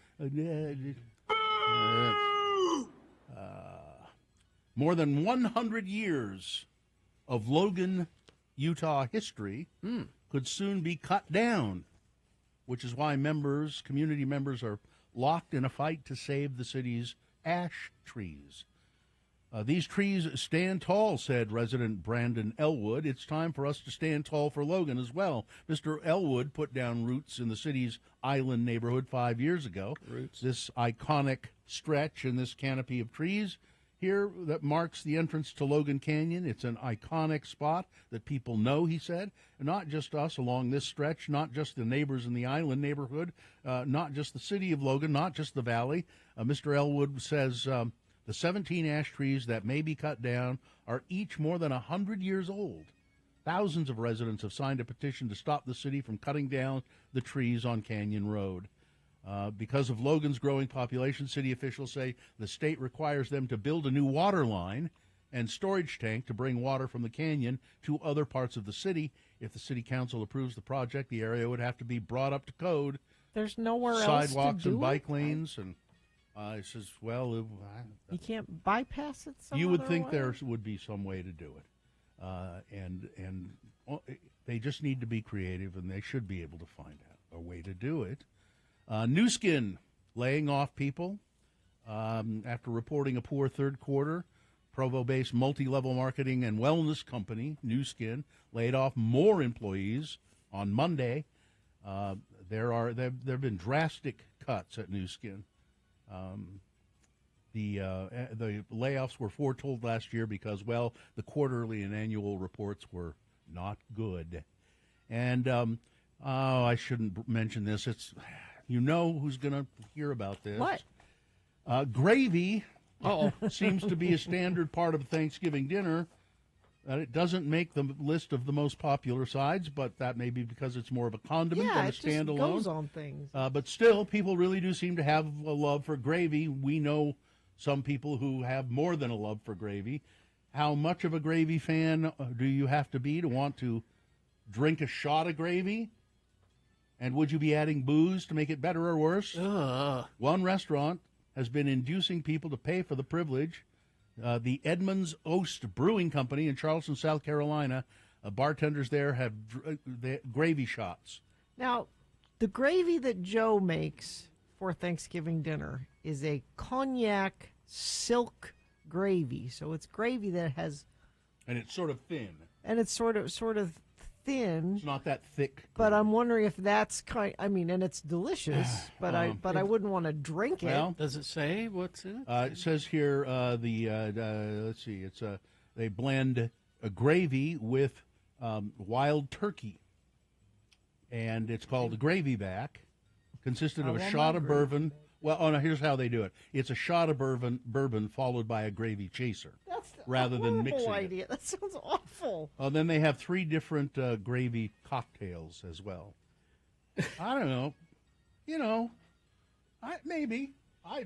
More than 100 years of Logan, Utah history could soon be cut down, which is why community members are locked in a fight to save the city's ash trees. These trees stand tall, said resident Brandon Elwood. It's time for us to stand tall for Logan as well. Mr. Elwood put down roots in the city's Island neighborhood 5 years ago. Roots. This iconic stretch in this canopy of trees here that marks the entrance to Logan Canyon. It's an iconic spot that people know, he said. Not just us along this stretch, not just the neighbors in the Island neighborhood, not just the city of Logan, not just the valley. Mr. Elwood says the 17 ash trees that may be cut down are each more than 100 years old. Thousands of residents have signed a petition to stop the city from cutting down the trees on Canyon Road. Because of Logan's growing population, city officials say the state requires them to build a new water line and storage tank to bring water from the canyon to other parts of the city. If the city council approves the project, the area would have to be brought up to code. There's nowhere else sidewalks to do and bike it? lanes, and he says, "Well, You can't bypass it. Some you would other think way? there would be some way to do it, and they just need to be creative, and they should be able to find out a way to do it." New Skin laying off people after reporting a poor third quarter. Provo-based multi-level marketing and wellness company New Skin laid off more employees on Monday. There have been drastic cuts at New Skin. The layoffs were foretold last year because, well, the quarterly and annual reports were not good. And I shouldn't mention this. It's who's going to hear about this. What? Gravy seems to be a standard part of Thanksgiving dinner. It doesn't make the list of the most popular sides, but that may be because it's more of a condiment than a standalone. Just goes on things. But still, people really do seem to have a love for gravy. We know some people who have more than a love for gravy. How much of a gravy fan do you have to be to want to drink a shot of gravy? And would you be adding booze to make it better or worse? One restaurant has been inducing people to pay for the privilege. The Edmunds Oast Brewing Company in Charleston, South Carolina, bartenders there have gravy shots. Now, the gravy that Joe makes for Thanksgiving dinner is a cognac silk gravy. So it's gravy that has... And it's sort of thin. And it's sort of thin. It's not that thick. But I'm wondering if that's and it's delicious, but I wouldn't want to drink it. Does it say what's in it? It says here let's see, it's they blend a gravy with wild turkey, and it's called a gravy back. Consisted I of a want shot my of gravy. bourbon. Well, oh no, here's how they do it. It's a shot of bourbon followed by a gravy chaser, That's rather a than horrible mixing it. idea. That sounds awful. Then they have 3 different gravy cocktails as well. I don't know. You know, maybe. I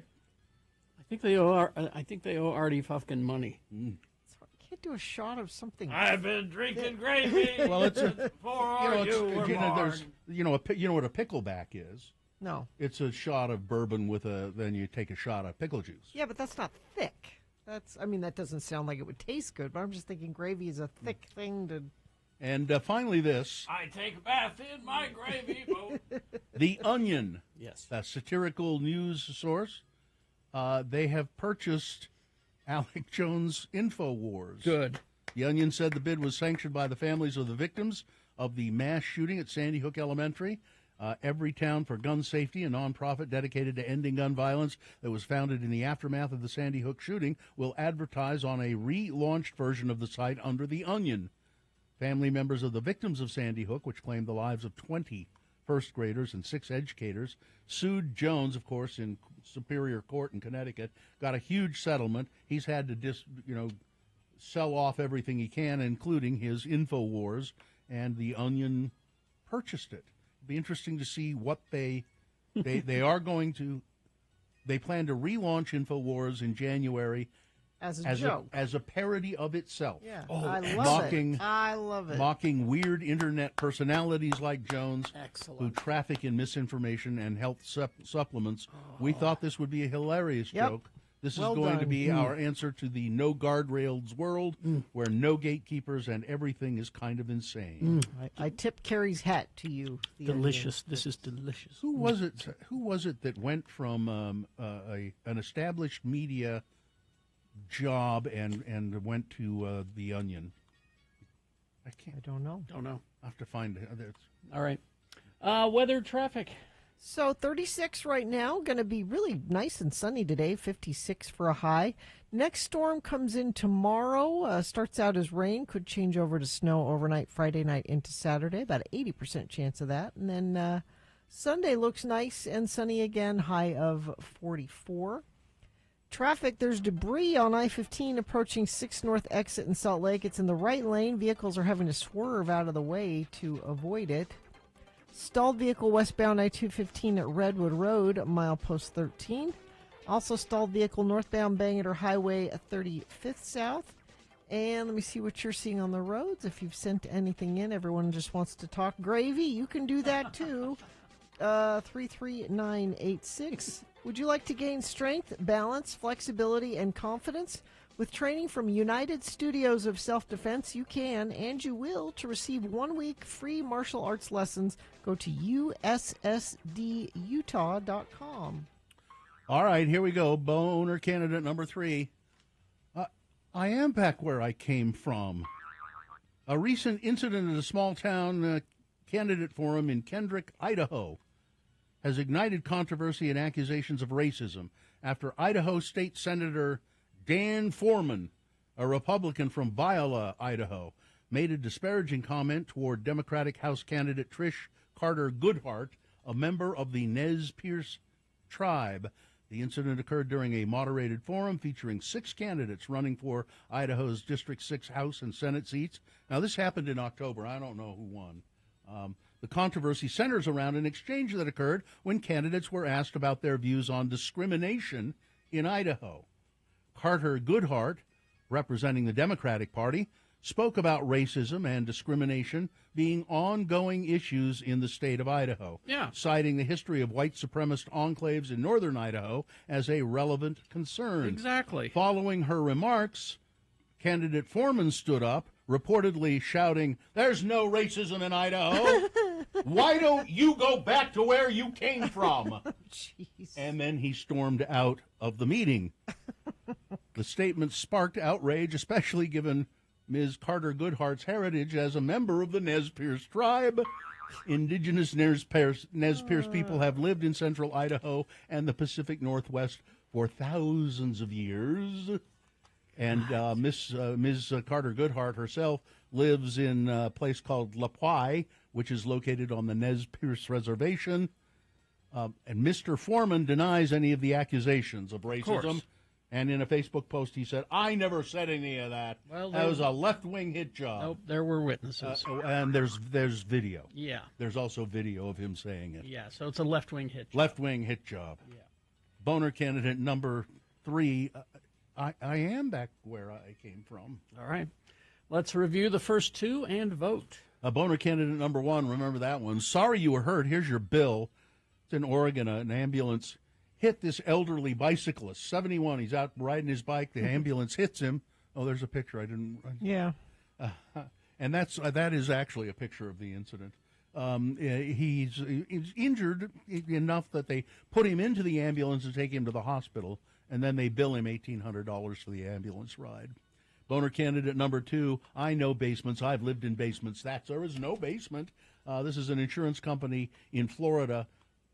think they owe Artie Fufkin money. Can't do a shot of something. I've been drinking gravy. Well, it's a before there's you know what a pickleback is. No. It's a shot of bourbon then you take a shot of pickle juice. Yeah, but that's not thick. That doesn't sound like it would taste good, but I'm just thinking gravy is a thick thing to... And finally this, I take a bath in my gravy boat. The Onion. Yes. A satirical news source. They have purchased Alec Jones' InfoWars. Good. The Onion said the bid was sanctioned by the families of the victims of the mass shooting at Sandy Hook Elementary. Everytown for Gun Safety, a nonprofit dedicated to ending gun violence that was founded in the aftermath of the Sandy Hook shooting, will advertise on a relaunched version of the site under The Onion. Family members of the victims of Sandy Hook, which claimed the lives of 20 first graders and 6 educators, sued Jones, of course, in Superior Court in Connecticut, got a huge settlement. He's had to sell off everything he can, including his InfoWars, and The Onion purchased it. It'll be interesting to see what they are going to. They plan to relaunch InfoWars in January As a joke. as a parody of itself. Yeah, I love it. I love it. Mocking weird internet personalities like Jones, Excellent. who traffic in misinformation and health supplements. We thought this would be a hilarious Yep. joke. This Well is going to done. be our answer to the no guardrails world, where no gatekeepers and everything is kind of insane. I tip Carrie's hat to you. The Delicious. This is delicious. Who was it that went from an established media job and went to The Onion? I don't know. Don't know. I have to find it. All right. Weather, traffic. So 36 right now, going to be really nice and sunny today, 56 for a high. Next storm comes in tomorrow, starts out as rain, could change over to snow overnight Friday night into Saturday, about an 80% chance of that. And then Sunday looks nice and sunny again, high of 44. Traffic, there's debris on I-15 approaching 6 North exit in Salt Lake. It's in the right lane. Vehicles are having to swerve out of the way to avoid it. Stalled vehicle westbound I-215 at Redwood Road, milepost 13. Also stalled vehicle northbound Bangor Highway at 35th South. And let me see what you're seeing on the roads. If you've sent anything in, everyone just wants to talk gravy. You can do that too. 33986. Would you like to gain strength, balance, flexibility, and confidence? With training from United Studios of Self-Defense, you can and you will. To receive 1 week free martial arts lessons, go to ussdutah.com. All right, here we go. Boner candidate number 3. I am back where I came from. A recent incident at a small town candidate forum in Kendrick, Idaho, has ignited controversy and accusations of racism after Idaho State Senator Dan Foreman, a Republican from Biola, Idaho, made a disparaging comment toward Democratic House candidate Trish Carter Goodhart, a member of the Nez Perce tribe. The incident occurred during a moderated forum featuring 6 candidates running for Idaho's District 6 House and Senate seats. Now, this happened in October. I don't know who won. The controversy centers around an exchange that occurred when candidates were asked about their views on discrimination in Idaho. Carter Goodhart, representing the Democratic Party, spoke about racism and discrimination being ongoing issues in the state of Idaho, citing the history of white supremacist enclaves in northern Idaho as a relevant concern. Exactly. Following her remarks, candidate Foreman stood up, reportedly shouting, "There's no racism in Idaho. Why don't you go back to where you came from?" And then he stormed out of the meeting. The statement sparked outrage, especially given Ms. Carter Goodhart's heritage as a member of the Nez Perce tribe. Indigenous Nez Perce people have lived in central Idaho and the Pacific Northwest for thousands of years. And Ms. Carter Goodhart herself lives in a place called Lapwai, which is located on the Nez Perce Reservation. And Mr. Foreman denies any of the accusations of racism. course. And in a Facebook post, he said, "I never said any of that. Well, that was a left-wing hit job." Nope, there were witnesses. And there's video. Yeah. There's also video of him saying it. Yeah, so it's a left-wing hit job. Left-wing hit job. Yeah. Boner candidate number 3, I am back where I came from. All right. Let's review the first two and vote. Boner candidate number 1, remember that one. Sorry you were hurt. Here's your bill. It's in Oregon. An ambulance hit this elderly bicyclist, 71. He's out riding his bike. The ambulance hits him. Oh, there's a picture. Yeah. And that is actually a picture of the incident. He's injured enough that they put him into the ambulance and take him to the hospital, and then they bill him $1,800 for the ambulance ride. Boner candidate number 2, I know basements. I've lived in basements. There is no basement. This is an insurance company in Florida,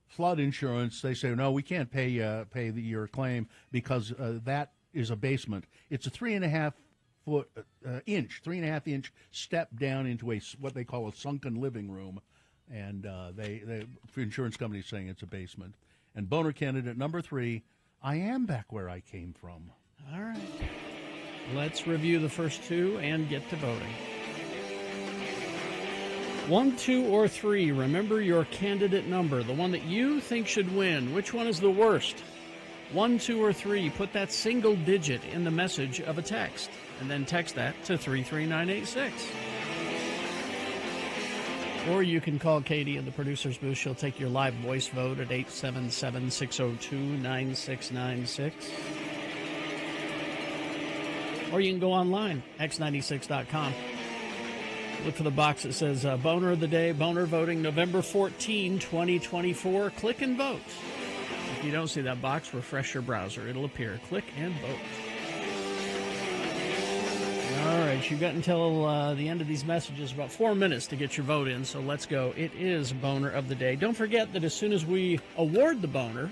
flood insurance. They say, no, we can't pay your claim because that is a basement. It's a 3.5 inch step down into what they call a sunken living room, and the insurance company is saying it's a basement. And Boner candidate number 3, I am back where I came from. All right. Let's review the first two and get to voting. 1, 2, or 3. Remember your candidate number, the one that you think should win. Which one is the worst? 1, 2, or 3. Put that single digit in the message of a text, and then text that to 33986. Or you can call Katie in the producer's booth. She'll take your live voice vote at 877-602-9696. Or you can go online, x96.com. Look for the box that says Boner of the Day, Boner Voting, November 14, 2024. Click and vote. If you don't see that box, refresh your browser. It'll appear. Click and vote. All right, you've got until the end of these messages, about 4 minutes to get your vote in, so let's go. It is Boner of the Day. Don't forget that as soon as we award the Boner,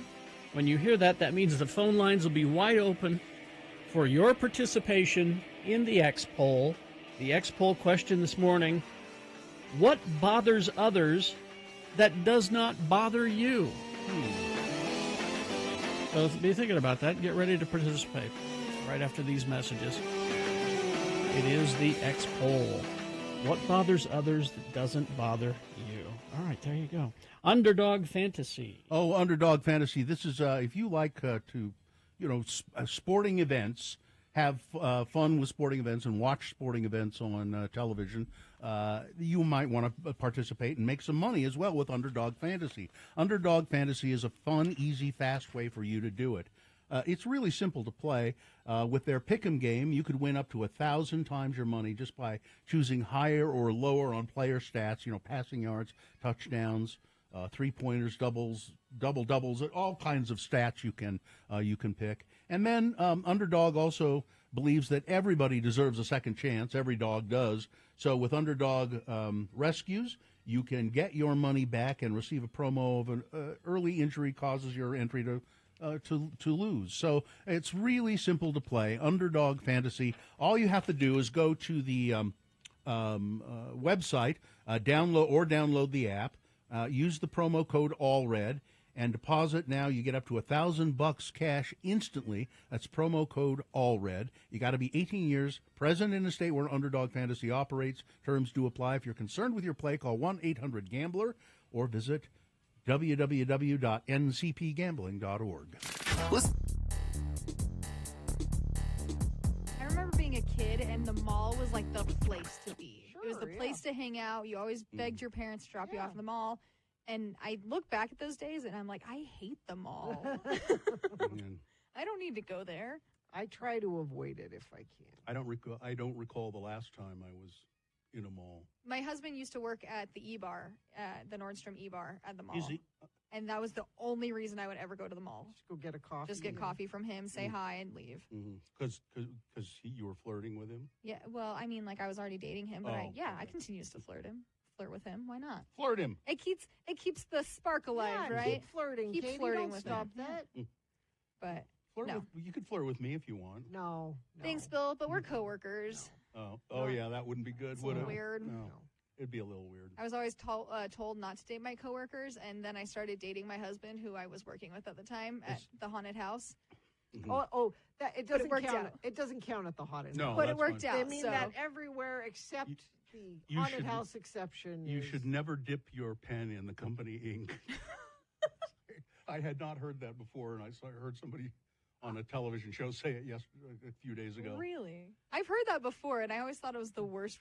when you hear that, that means the phone lines will be wide open for your participation in the X poll. The X poll question this morning: what bothers others that does not bother you? So be thinking about that. Get ready to participate right after these messages. It is the X poll. What bothers others that doesn't bother you? All right, there you go. Underdog Fantasy. Oh, Underdog Fantasy. This is if you like sporting events, have fun with sporting events and watch sporting events on television, you might want to participate and make some money as well with Underdog Fantasy. Underdog Fantasy is a fun, easy, fast way for you to do it. It's really simple to play. With their Pick'em game, you could win up to 1,000 times your money just by choosing higher or lower on player stats, passing yards, touchdowns, three-pointers, doubles, double-doubles, all kinds of stats you can pick. And then Underdog also believes that everybody deserves a second chance. Every dog does. So with Underdog Rescues, you can get your money back and receive a promo of an early injury causes your entry to lose. So it's really simple to play. Underdog Fantasy. All you have to do is go to the website, download the app, use the promo code ALLRED, and deposit now. You get up to $1,000 cash instantly. That's promo code ALLRED. You got to be 18 years, present in a state where Underdog Fantasy operates. Terms do apply. If you're concerned with your play, call 1-800-GAMBLER or visit www.ncpgambling.org. I remember being a kid, and the mall was like the place to be. It was the place to hang out. You always begged your parents to drop you off at the mall. And I look back at those days, and I'm like, I hate the mall. I don't need to go there. I try to avoid it if I can. I don't recall the last time I was in a mall. My husband used to work at the E-Bar, the Nordstrom E-Bar at the mall. Is he? And that was the only reason I would ever go to the mall. Just go get a coffee. Just get coffee from him, say hi, and leave. Because you were flirting with him? Yeah, well, I mean, like, I was already dating him, but I continue to flirt with him. Why not? Flirt him. It keeps the spark alive, right? Keep flirting. Keep Katie, flirting don't with stop him. that. But you could flirt with me if you want. No. Thanks, Bill, but we're coworkers. Oh, yeah, that wouldn't be good, would it? Weird. No. It'd be a little weird. I was always told not to date my coworkers, and then I started dating my husband, who I was working with at the time at the haunted house. Mm-hmm. It doesn't worked count. out. It doesn't count at the haunted No, house. But it that's worked fine. out. They mean so. that everywhere except the you haunted should- house exception. You is- should never dip your pen in the company ink. I had not heard that before, and I heard somebody on a television show say it a few days ago. Really? I've heard that before, and I always thought it was the worst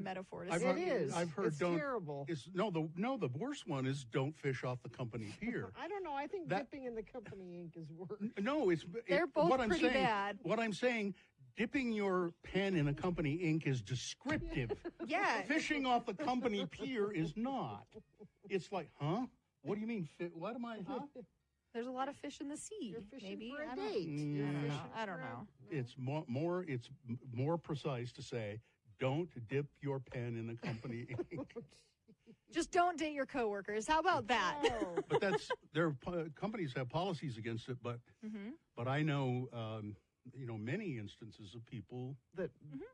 metaphor to say. It is. I've heard It's don't. terrible. The worst one is don't fish off the company pier. I don't know. I think That- dipping in the company ink is worse. No, They're both what I'm pretty saying, bad. What I'm saying, dipping your pen in a company ink is descriptive. Yeah. Fishing off the company pier is not. It's like, huh? What do you mean? What am I? Huh? There's a lot of fish in the sea. You're fishing maybe for a I don't- date. Yeah. I don't know. I don't know. It's more. It's more precise to say, don't dip your pen in the company ink. Just don't date your coworkers. How about that? No. But companies have policies against it. But Mm-hmm. but I know many instances of people that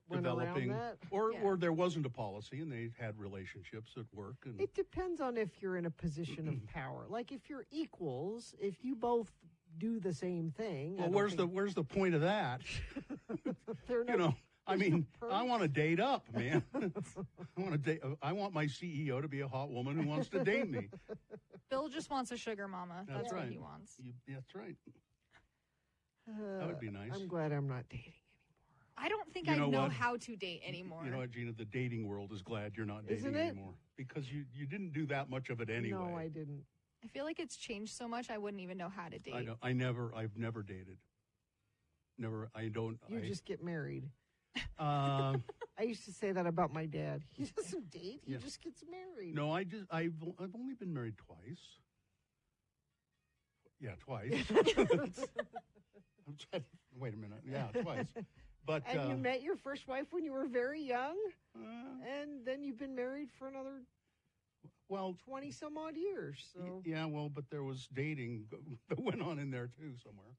went developing, around that. or there wasn't a policy and they had relationships at work. And It depends on if you're in a position of power. Like if you're equals, if you both do the same thing. well, where's the point of that? the I mean, I want to date up, man. I want my CEO to be a hot woman who wants to date me. Bill just wants a sugar mama. That's right. what he wants. That's right. That would be nice. I'm glad I'm not dating. I don't think You I know know what? how to date anymore. You know what, Gina? The dating world is glad you're not dating Isn't it? anymore because you didn't do that much of it anyway. No, I didn't. I feel like it's changed so much I wouldn't even know how to date. I've never dated. Never. I don't. You just get married. Uh, I used to say that about my dad. He doesn't date. He Yeah. just gets married. no, I've only been married twice. Yeah, twice. I'm trying, wait a minute. Yeah, twice. But And you met your first wife when you were very young, and then you've been married for another 20 some odd years. So yeah, well, but there was dating that went on in there too somewhere.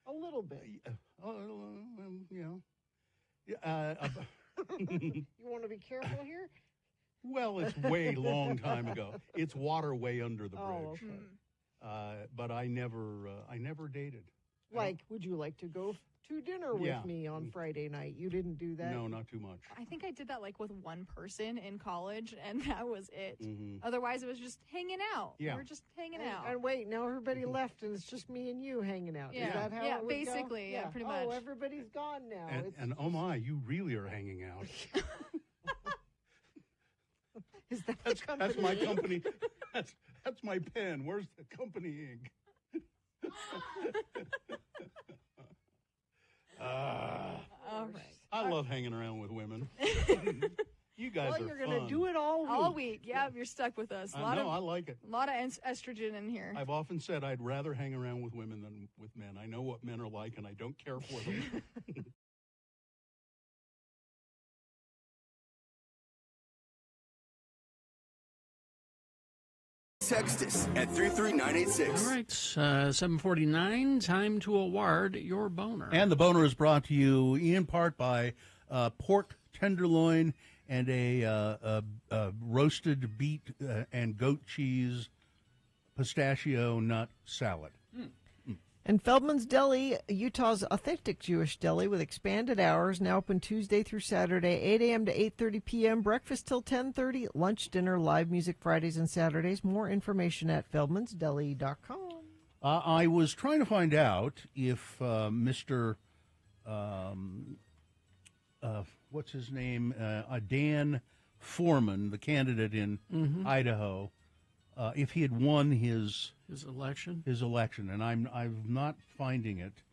a little bit. You want to be careful here? Well, it's way long time ago. It's water way under the bridge. Oh, okay. But I never dated. Like, would you like to go to dinner with Yeah. me on Friday night? You didn't do that? No, not too much. I think I did that like with one person in college, and that was it. Mhm. Otherwise, it was just hanging out. Yeah. We're just hanging And, out. and wait, now everybody left, and it's just me and you hanging out. Yeah. Is that how Yeah, it would basically, go? yeah, pretty Oh, much. everybody's gone now. And oh my, you really are hanging out. Is that That's my company. That's my pen. Where's the company ink? All right. I love hanging around with women. You guys Well, are you're going fun. to do it all week. All week. Yeah, you're stuck with us. I know. I like it. A lot of estrogen in here. I've often said I'd rather hang around with women than with men. I know what men are like, and I don't care for them. Text us at 33986. All right, 7:49. Time to award your boner. And the boner is brought to you in part by pork tenderloin and a roasted beet and goat cheese pistachio nut salad. And Feldman's Deli, Utah's authentic Jewish deli with expanded hours, now open Tuesday through Saturday, 8 a.m. to 8:30 p.m., breakfast till 10:30, lunch, dinner, live music Fridays and Saturdays. More information at feldmansdeli.com. I was trying to find out if Mr. What's his name? Dan Foreman, the candidate in Idaho, if he had won his election. And I'm not finding it.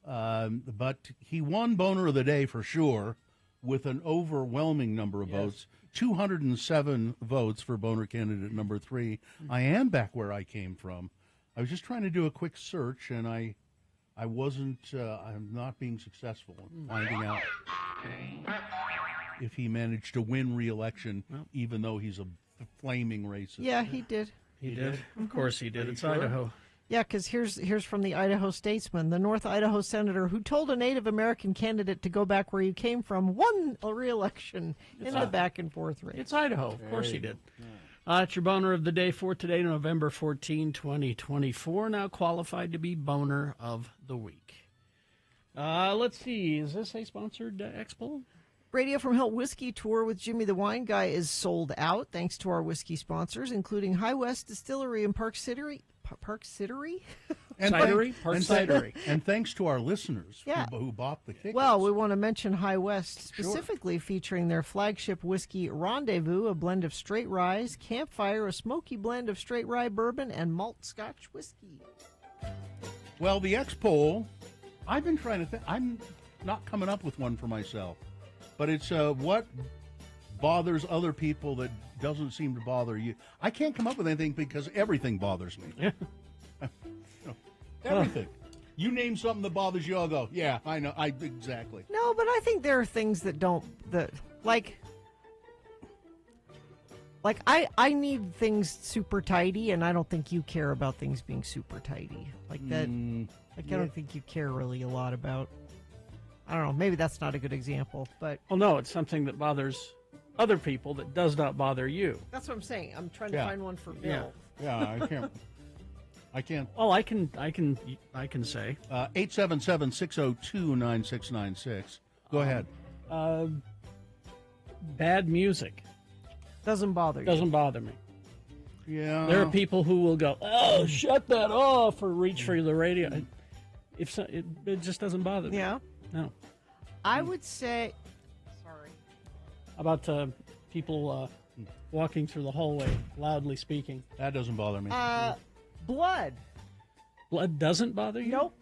But he won Boner of the Day for sure, with an overwhelming number of votes. 207 votes for Boner candidate number 3. I am back where I came from. I was just trying to do a quick search, and I wasn't. I'm not being successful in finding out if he managed to win re-election, even though he's a flaming racist. Yeah, he did. He did. Of course he did. Are you It's sure? Idaho. Yeah, because here's from the Idaho Statesman. The North Idaho senator who told a Native American candidate to go back where you came from won a re-election in the back-and-forth race. It's Idaho. Of course he did. It's your boner of the day for today, November 14, 2024. Now qualified to be boner of the week. Let's see. Is this a sponsored expo? Radio from Hell Whiskey Tour with Jimmy the Wine Guy is sold out thanks to our whiskey sponsors, including High West Distillery in Park City. Park Cidery? And Cidery? Park Cidery. And thanks to our listeners Yeah. who bought the tickets. Well, we want to mention High West, specifically featuring their flagship whiskey Rendezvous, a blend of straight rye, Campfire, a smoky blend of straight rye bourbon, and malt Scotch whiskey. Well, the X-Poll, I've been trying to think. I'm not coming up with one for myself. But it's what bothers other people that doesn't seem to bother you. I can't come up with anything because everything bothers me. Yeah. Everything. You name something that bothers you, I'll go, yeah, I know. Exactly. No, but I think there are things that don't, like I need things super tidy, and I don't think you care about things being super tidy. Like that, I don't think you care really a lot about, I don't know, maybe that's not a good example, but. Well, no, it's something that bothers other people that does not bother you. That's what I'm saying. I'm trying to find one for Bill. Yeah, I can't. Well, I can say. 877-602-9696. Go ahead. Bad music. Doesn't bother you. Doesn't bother me. Yeah. There are people who will go, oh, shut that off, or reach for the radio. If so, it just doesn't bother me. Yeah. No. I would say, sorry. About people walking through the hallway, loudly speaking. That doesn't bother me. Blood. Blood doesn't bother you? Nope.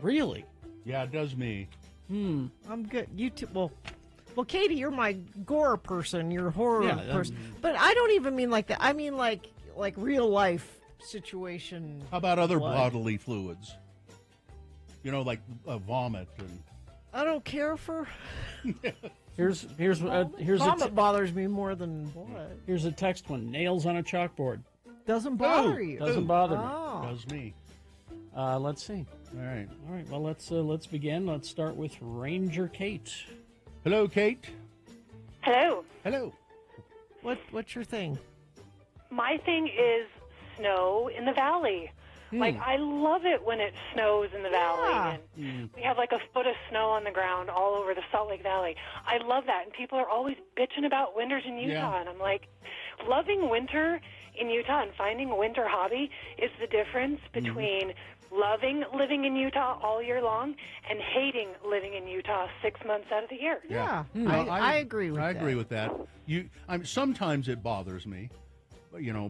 Really? Yeah, it does me. I'm good. You too. Well, Katie, you're my gore person. You're a horror person. But I don't even mean like that. I mean like real life situation. How about other blood. bodily fluids? You know, like vomit and. I don't care for. Here's vomit bothers me more than blood. Here's a text one. Nails on a chalkboard. Doesn't bother you. Doesn't bother me. Does me. Let's see. All right. Well, let's begin. Let's start with Ranger Kate. Hello, Kate. Hello. Hello. What's your thing? My thing is snow in the valley. Like, I love it when it snows in the valley. And we have like a foot of snow on the ground all over the Salt Lake Valley. I love that. And people are always bitching about winters in Utah. Yeah. And I'm like, loving winter in Utah and finding a winter hobby is the difference between loving living in Utah all year long and hating living in Utah 6 months out of the year. Yeah. I agree with that. I agree with that. Sometimes it bothers me.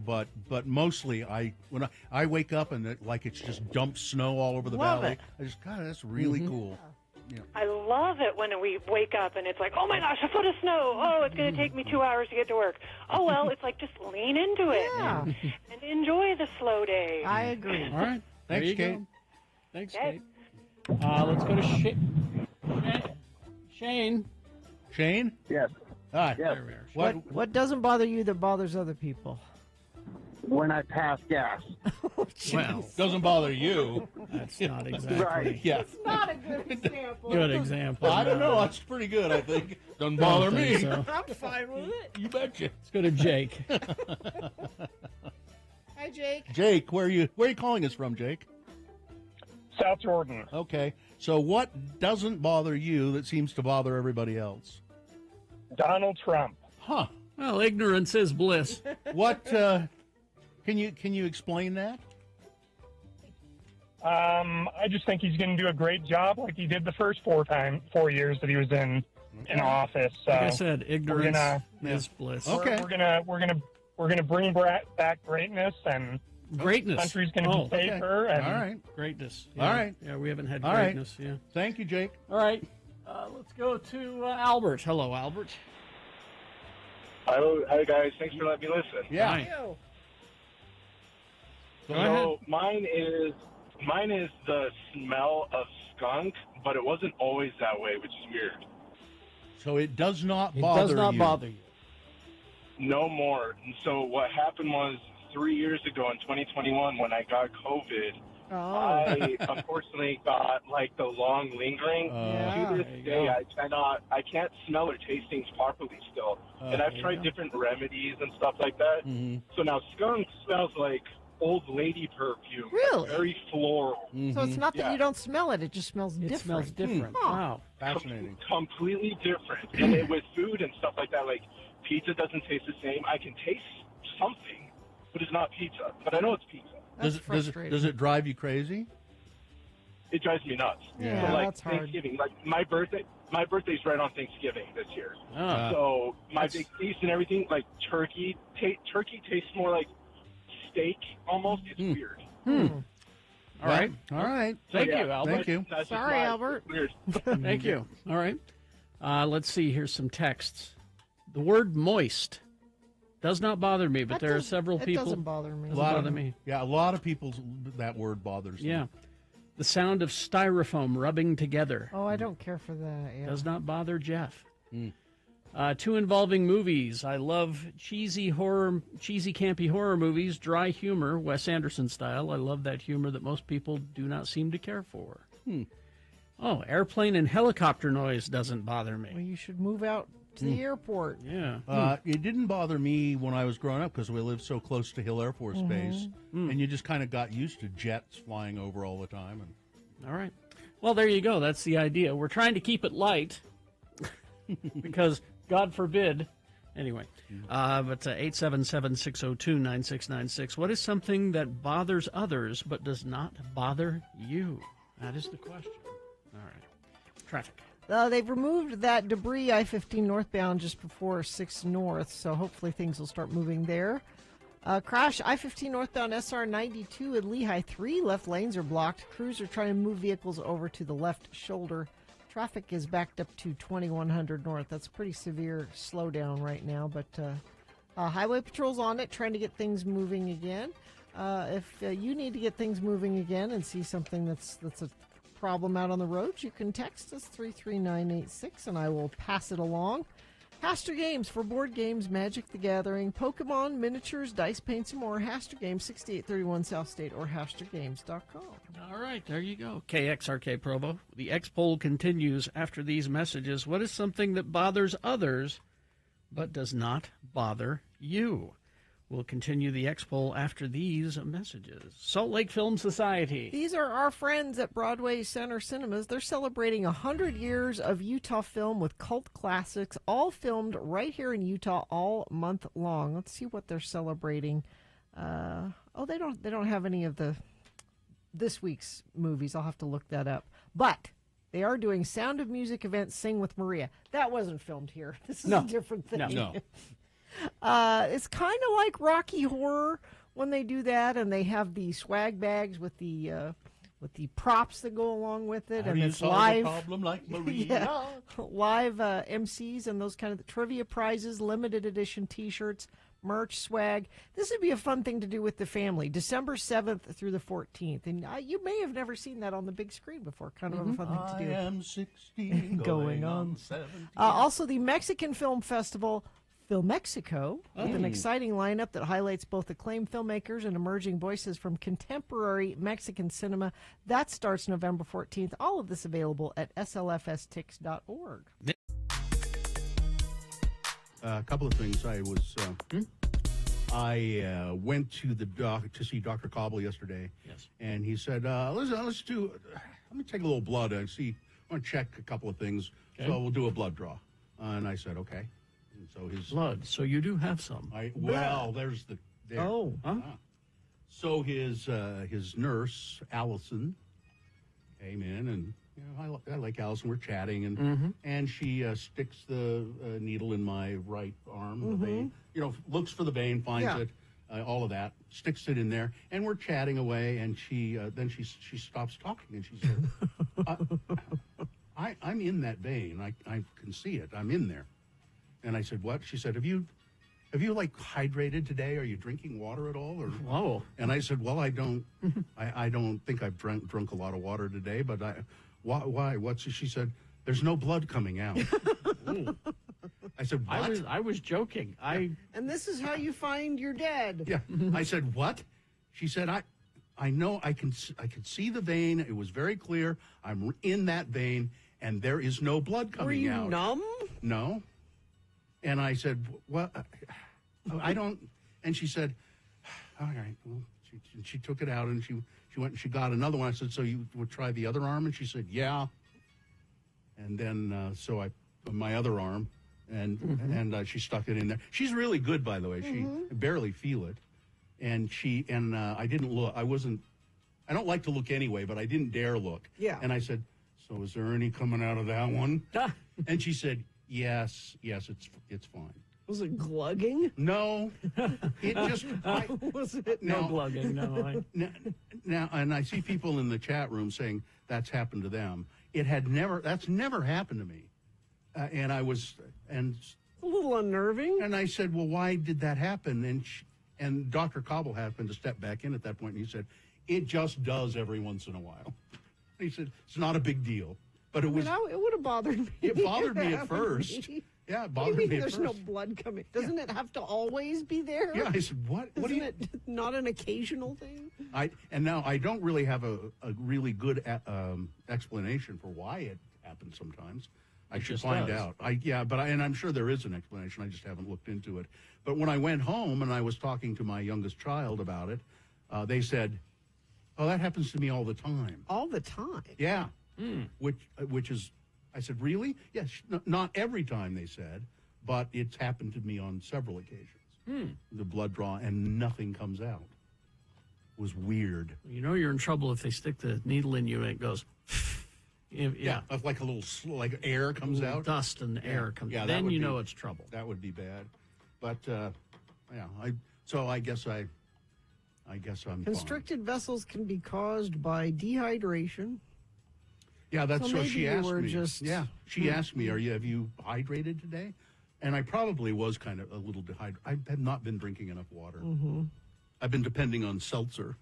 But mostly when I wake up and it's just dumped snow all over the valley. I just, God, that's really cool. Yeah. I love it when we wake up and it's like, oh my gosh, a foot of snow. Oh, it's going to take me 2 hours to get to work. Oh, well, it's like just lean into it and enjoy the slow day. I agree. All right. Thanks, Kate. Thanks, Okay. Kate. Let's go to Shane. Shane? Yes. Hi. Yes. What doesn't bother you that bothers other people? When I pass gas. Well, doesn't bother you. That's not exactly. Right. Yeah. It's not a good example. Good example. I don't know. That's pretty good, I think. Doesn't bother me. So. I'm fine with it. You betcha. Let's go to Jake. Hi, Jake. Jake, where are you calling us from, Jake? South Jordan. Okay. So what doesn't bother you that seems to bother everybody else? Donald Trump. Huh. Well, ignorance is bliss. What can you explain that? I just think he's going to do a great job like he did the first 4 years that he was in office. Like I said, ignorance is bliss. Okay. We're gonna bring back greatness, and greatness. The country's going to be safer. Okay. And all right. Greatness. All right. Yeah, we haven't had All greatness. right. Yeah. Thank you, Jake. All right. Let's go to Albert. Hello, Albert. Hi, guys. Thanks for letting me listen. Yeah. Hi. Go ahead. So mine is the smell of skunk, but it wasn't always that way, which is weird. So it does not bother you. It does not bother you. No more. And so what happened was 3 years ago in 2021 when I got COVID. Oh. I unfortunately got like the long lingering. To this day, I can't smell or taste things properly still. And I've tried different remedies and stuff like that. So now skunk smells like old lady perfume. Really? Very floral. So it's not that you don't smell it; it just smells different. It smells different. Huh. Wow, fascinating. Completely different. And then with food and stuff like that, like pizza doesn't taste the same. I can taste something, but it's not pizza. But I know it's pizza. Does it drive you crazy? It drives me nuts. Yeah, so like that's hard. Thanksgiving, like my birthday's right on Thanksgiving this year. Ah. So my big feast and everything, like turkey tastes more like steak almost. It's weird. All right. All right. Thank Yeah, you, Albert. Thank you. That's just Sorry, Albert. Weird. Thank you. All right. Let's see. Here's some texts. The word moist does not bother me, but there are several people. It doesn't bother me. Doesn't bother me. Yeah, a lot of people, that word bothers them. Yeah. The sound of styrofoam rubbing together Oh, I don't care for that. Yeah. does not bother Jeff. Two involving movies. I love cheesy, campy horror movies, dry humor, Wes Anderson style. I love that humor that most people do not seem to care for. Oh, airplane and helicopter noise doesn't bother Well, me. you should move out to the airport. Yeah. It didn't bother me when I was growing up because we lived so close to Hill Air Force Base, and you just kind of got used to jets flying over all the time. And All right. Well, there you go. That's the idea. We're trying to keep it light because, God forbid. Anyway, but 877-602-9696. What is something that bothers others but does not bother you? That is the question. All right. Traffic. They've removed that debris I-15 northbound just before 6 North, so hopefully things will start moving there. Crash I-15 northbound SR-92 at Lehigh. 3 left lanes are blocked. Crews are trying to move vehicles over to the left shoulder. Traffic is backed up to 2100 North. That's a pretty severe slowdown right now, but Highway Patrol's on it, trying to get things moving again. If you need to get things moving again and see something that's a problem out on the road, you can text us 33986 and I will pass it along. Haster Games for board games, Magic the Gathering, Pokemon, miniatures, dice, paints, and more. Haster Games, 6831 South State or HasterGames.com. All right, there you go. KXRK Provo. The X poll continues after these messages. What is something that bothers others but does not bother you? We'll continue the X poll after these messages. Salt Lake Film Society. These are our friends at Broadway Center Cinemas. They're celebrating 100 years of Utah film with cult classics, all filmed right here in Utah all month long. Let's see what they're celebrating. They don't have any of this week's movies. I'll have to look that up. But they are doing Sound of Music event, Sing with Maria. That wasn't filmed here. This is a different thing. No. It's kind of like Rocky Horror when they do that, and they have the swag bags with the props that go along with it, How and do you it's solve live. a problem like Maria? Yeah, live MCs and those kind of trivia prizes, limited edition T-shirts, merch, swag. This would be a fun thing to do with the family. December 7th through the 14th, and you may have never seen that on the big screen before. Kind of a fun thing to do. I am 16, going on 17. Also, the Mexican Film Festival. Filmexico, with an exciting lineup that highlights both acclaimed filmmakers and emerging voices from contemporary Mexican cinema. That starts November 14th. All of this available at slfstix.org. A couple of things. I went to the to see Dr. Cobble yesterday. Yes. And he said, let me take a little blood and see. I want to check a couple of things. Okay. So we'll do a blood draw. And I said, okay. And so his Blood. So you do have some. there's the there. Oh. Huh? So his nurse Allison came in, and I like Allison. We're chatting, and she sticks the needle in my right arm, the vein. Looks for the vein, finds it, all of that, sticks it in there, and we're chatting away. And she she stops talking, and she said, "I'm in that vein. I can see it. I'm in there." And I said, "What?" She said, Have you like hydrated today? Are you drinking water at all?" Or Whoa. And I said, "Well, I don't. I don't think I've drunk a lot of water today. But why? What's?" She said, "There's no blood coming out." I said, what? I was joking. And this is how you find your dad. Yeah. I said, what? She said, I know I can see the vein. It was very clear. I'm in that vein, and there is no blood coming out. Were you numb? No. And I said, well, I don't. And she said, all right. Well, she took it out, and she went and she got another one. I said, so you would try the other arm? And she said, yeah. And then so I my other arm, and she stuck it in there. She's really good, by the way. She barely feel it. And I didn't look. I don't like to look anyway, but I didn't dare look. Yeah. And I said, so is there any coming out of that one? And she said, yes, it's fine. Was it glugging? No. It just... was it? No glugging, no. Now, and I see people in the chat room saying that's happened to them. That's never happened to me. And I was... and a little unnerving. And I said, well, why did that happen? And Dr. Cobble happened to step back in at that point, and he said, it just does every once in a while. He said, it's not a big deal. But it was... it would have bothered me. It bothered me at first. Yeah, it bothered me at first. There's no blood coming. Doesn't it have to always be there? Yeah, I said, what? Isn't it not an occasional thing? And now I don't really have a really good explanation for why it happens sometimes. I should find out. And I'm sure there is an explanation. I just haven't looked into it. But when I went home and I was talking to my youngest child about it, they said, "Oh, that happens to me all the time." All the time. Yeah. Which is, I said, really? Yes. Not every time, they said, but it's happened to me on several occasions. The blood draw and nothing comes out. It was weird. You know you're in trouble if they stick the needle in you and it goes. Yeah, like a little like air comes out. Dust and air comes out. Yeah, then you know it's trouble. That would be bad. But I guess I'm Constricted vessels can be caused by dehydration. Yeah, that's so what she asked me. She Hmm. asked me, have you hydrated today? And I probably was kind of a little dehydrated. I have not been drinking enough water. I've been depending on seltzer,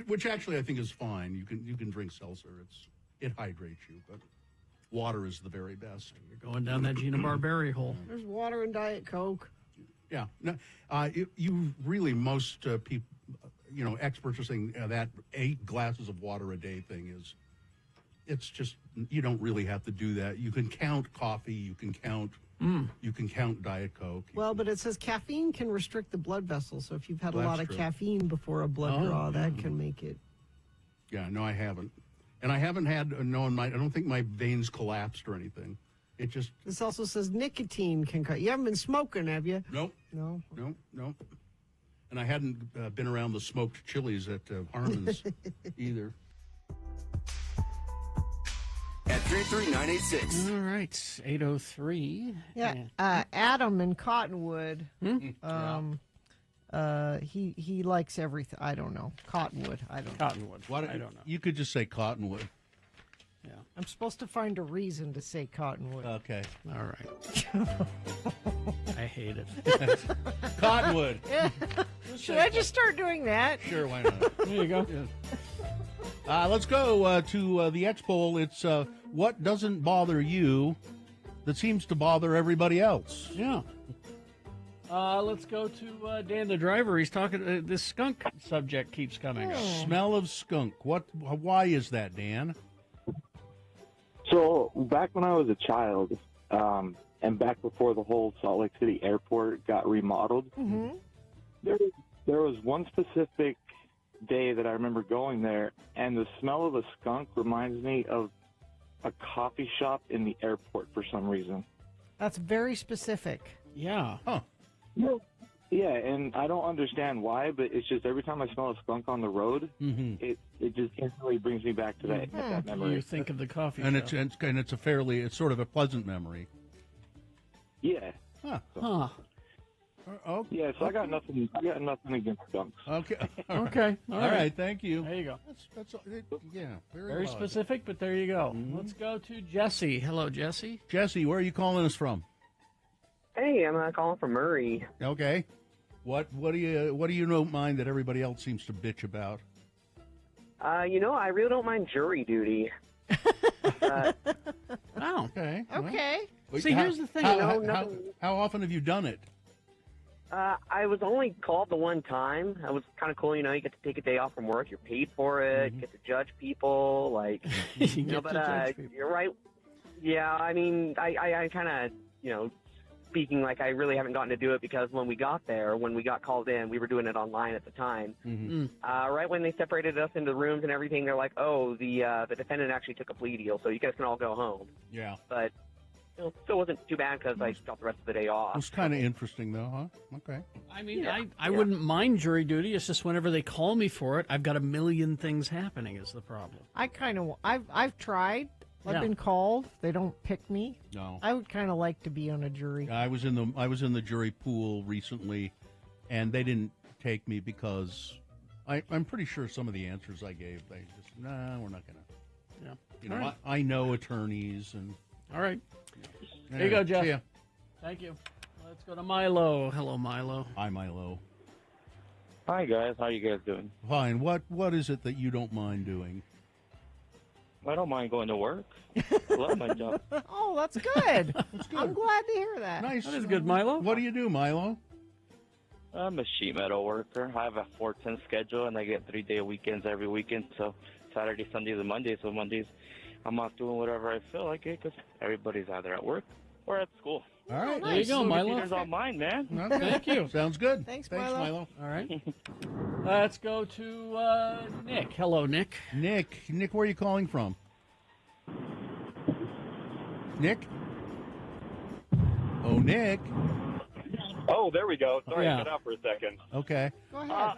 which actually I think is fine. You can drink seltzer. It hydrates you, but water is the very best. You're going down that Gina Barberi hole. There's water and Diet Coke. Yeah. No, you really, most people, experts are saying that 8 glasses of water a day thing it's just, you don't really have to do that. You can count coffee. You can count Diet Coke. But it says caffeine can restrict the blood vessels. So if you've had a lot of caffeine before a blood draw, that can make it. Yeah, no, I haven't. And I haven't had, I don't think my veins collapsed or anything. It just. This also says nicotine can cut. You haven't been smoking, have you? Nope. No. And I hadn't been around the smoked chilies at Harmon's either. At 33986. All right, 803. Yeah, Adam in Cottonwood. He likes everything. I don't know. Cottonwood. I don't know. Cottonwood. I don't know. You could just say Cottonwood. Yeah. I'm supposed to find a reason to say Cottonwood. Okay. All right. I hate it. Cottonwood. Yeah. Should I just start doing that? Sure, why not? There you go. Let's go to the X poll. It's what doesn't bother you that seems to bother everybody else. Yeah. Let's go to Dan the driver. He's talking. This skunk subject keeps coming up. Smell of skunk. Why is that, Dan? So back when I was a child, and back before the whole Salt Lake City airport got remodeled, there was one specific day that I remember going there, and the smell of a skunk reminds me of a coffee shop in the airport for some reason. That's very specific. Yeah. Huh. Yeah, and I don't understand why, but it's just every time I smell a skunk on the road, it just instantly brings me back to that memory. You think of the coffee and shop. it's sort of a pleasant memory. Yeah. Huh. Okay. Yeah, so I got nothing against skunks. Okay. Okay. All right. Thank you. There you go. That's very Very logical. specific, but there you go. Let's go to Jesse. Hello, Jesse. Jesse, where are you calling us from? Hey, I'm calling from Murray. Okay. What do you don't mind that everybody else seems to bitch about? I really don't mind jury duty. Oh. Okay. Okay. Well, See, here's the thing. How often have you done it? I was only called the one time. It was kind of cool, you get to take a day off from work. You're paid for it. Get to judge people, you're right. Yeah, I mean, I kind of, speaking like I really haven't gotten to do it because when we got called in, we were doing it online at the time. Right when they separated us into rooms and everything, they're like, "Oh, the defendant actually took a plea deal, so you guys can all go home." Yeah. But still wasn't too bad because I got the rest of the day off. It was kind of interesting, though, huh? Okay. I mean, I wouldn't mind jury duty. It's just whenever they call me for it, I've got a million things happening is the problem. I've tried. I've been called. They don't pick me. No. I would kind of like to be on a jury. I was in the jury pool recently, and they didn't take me because I'm pretty sure some of the answers I gave, they just, nah, we're not going to. Yeah. All right. I know attorneys and. All right. Anyway, There you go, Jeff. see ya. Thank you. Let's go to Milo. Hello, Milo. Hi, Milo. Hi, guys. How you guys doing? Fine. What is it that you don't mind doing? I don't mind going to work. I love my job. Oh, that's good. I'm glad to hear that. Nice. That is good, Milo. What do you do, Milo? I'm a sheet metal worker. I have a 4-10 schedule, and I get 3-day weekends every weekend. So Saturday, Sundays, and Mondays. So Mondays, I'm out doing whatever I feel like it because everybody's either at work or at school. All right. There you go, Milo. It's all mine, man. Okay. Thank you. Sounds good. Thanks, Milo. Milo. All right. Let's go to Nick. Hello, Nick. Nick, where are you calling from? Nick? Oh, Nick. Oh, there we go. Sorry, Yeah. I cut out for a second. Okay. Go ahead.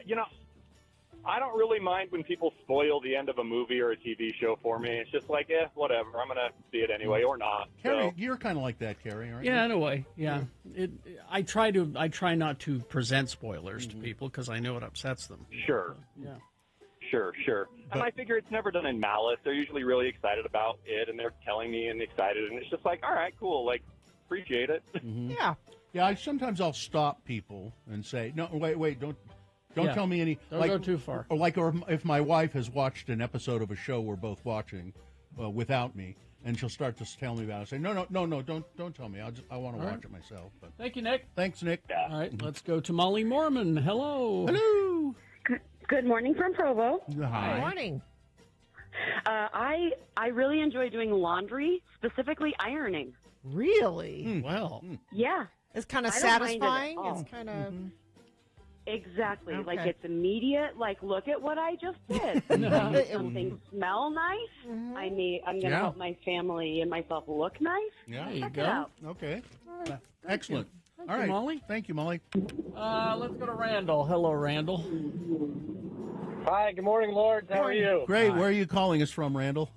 I don't really mind when people spoil the end of a movie or a TV show for me. It's just like, whatever. I'm going to see it anyway or not. Carrie, So, you're kind of like that, Carrie, aren't Yeah, you? in a way. Yeah. I try not to present spoilers to people because I know it upsets them. sure. Yeah. Sure. And But- I figure it's never done in malice. They're usually really excited about it, and they're telling me and excited, and it's just like, all right, cool. Like, appreciate it. Yeah. Yeah, sometimes I'll stop people and say, no, wait, don't Yeah. tell me any. Don't go too far. Or if my wife has watched an episode of a show we're both watching without me, and she'll start to tell me about it. I say, no, don't tell me. I want to watch it myself. But Thank you, Nick. thanks, Nick. All right, let's go to Molly Mormon. Hello. Hello. Good morning from Provo. Hi. Good morning. I really enjoy doing laundry, specifically ironing. Really? Well. Yeah. It's kind of I don't mind it at satisfying. all. It's kind of. Exactly. Okay. Like it's immediate. Like, look at what I just did. I made something smell nice. I'm going to help my family and myself look nice. Yeah. There you Check it go. out. Okay. Thank Excellent. Thank All you, right. Molly. Thank you, Molly. Let's go to Randall. Hello, Randall. Hi, good morning, Lords. How are you? Great. Where are you calling us from, Randall?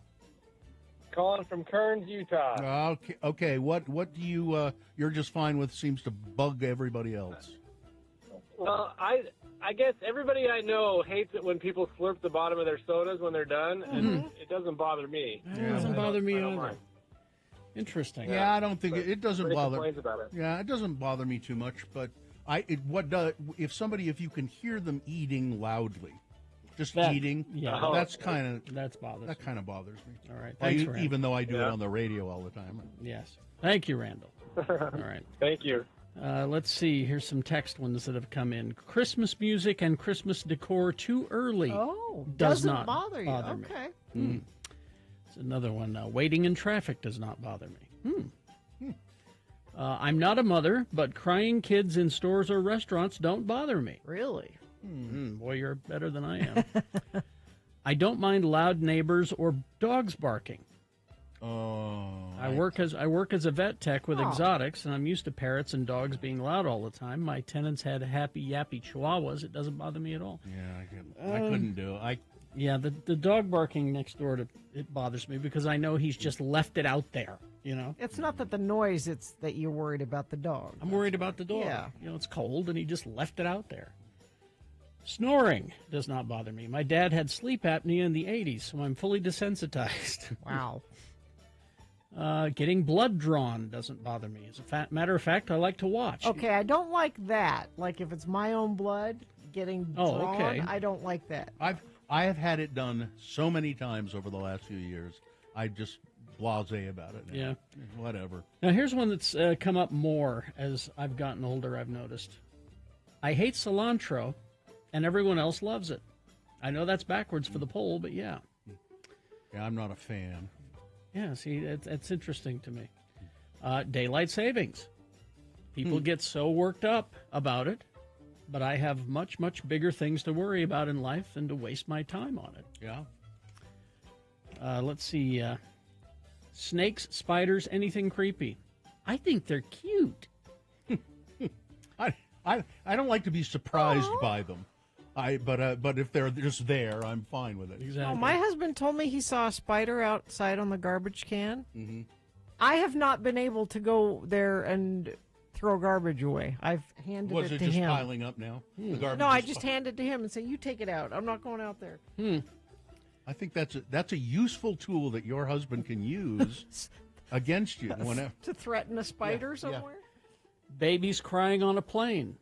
Calling from Kearns, Utah. Okay. What do you you're just fine with seems to bug everybody else? Well, I guess everybody I know hates it when people slurp the bottom of their sodas when they're done, and it doesn't bother me. It doesn't bother me I don't either. mind. Interesting. Yeah, I don't think it doesn't Nobody bother. complains about it. Yeah, it doesn't bother me too much, but if you can hear them eating loudly, just That- eating, yeah. that's kind bothers that kind of bothers me. All right. Well, Thanks, Randall. even though I do it Yeah. on the radio all the time. Yes. Thank you, Randall. All right. Thank you. Let's see. Here's some text ones that have come in. Christmas music and Christmas decor too early. Oh, does doesn't not bother you. me. Okay. It's another one. Waiting in traffic does not bother me. I'm not a mother, but crying kids in stores or restaurants don't bother me. Really? Boy, you're better than I am. I don't mind loud neighbors or dogs barking. Oh. I work as a vet tech with Oh. exotics, and I'm used to parrots and dogs being loud all the time. My tenants had happy yappy chihuahuas. It doesn't bother me at all. Yeah, I couldn't do it. Yeah, the dog barking next door it bothers me because I know he's just left it out there. You know, It's not that the noise; it's that you're worried about the dog. I'm worried about the dog. Yeah. You know, it's cold and he just left it out there. Snoring does not bother me. My dad had sleep apnea in the 80s, so I'm fully desensitized. Wow. Getting blood drawn doesn't bother me. As a matter of fact, I like to watch. Okay, I don't like that. Like if it's my own blood getting drawn, okay. I don't like that. I have had it done so many times over the last few years. I just blasé about it now. Yeah. Whatever. Now, here's one that's come up more as I've gotten older, I've noticed. I hate cilantro, and everyone else loves it. I know that's backwards for the poll, but yeah. Yeah, I'm not a fan. Yeah, see, it's interesting to me. Daylight savings. People get so worked up about it, but I have much, much bigger things to worry about in life than to waste my time on it. Yeah. Let's see. Snakes, spiders, anything creepy. I think they're cute. I don't like to be surprised by them. But if they're just there, I'm fine with it. Exactly. Oh, my husband told me he saw a spider outside on the garbage can. Mm-hmm. I have not been able to go there and throw garbage away. I've handed Was it it to just him. piling up now? The garbage No, I is just hand it to him and say, "You take it out. I'm not going out there." I think that's a useful tool that your husband can use against you whenever. To threaten a spider Yeah, yeah. somewhere. Babies crying on a plane.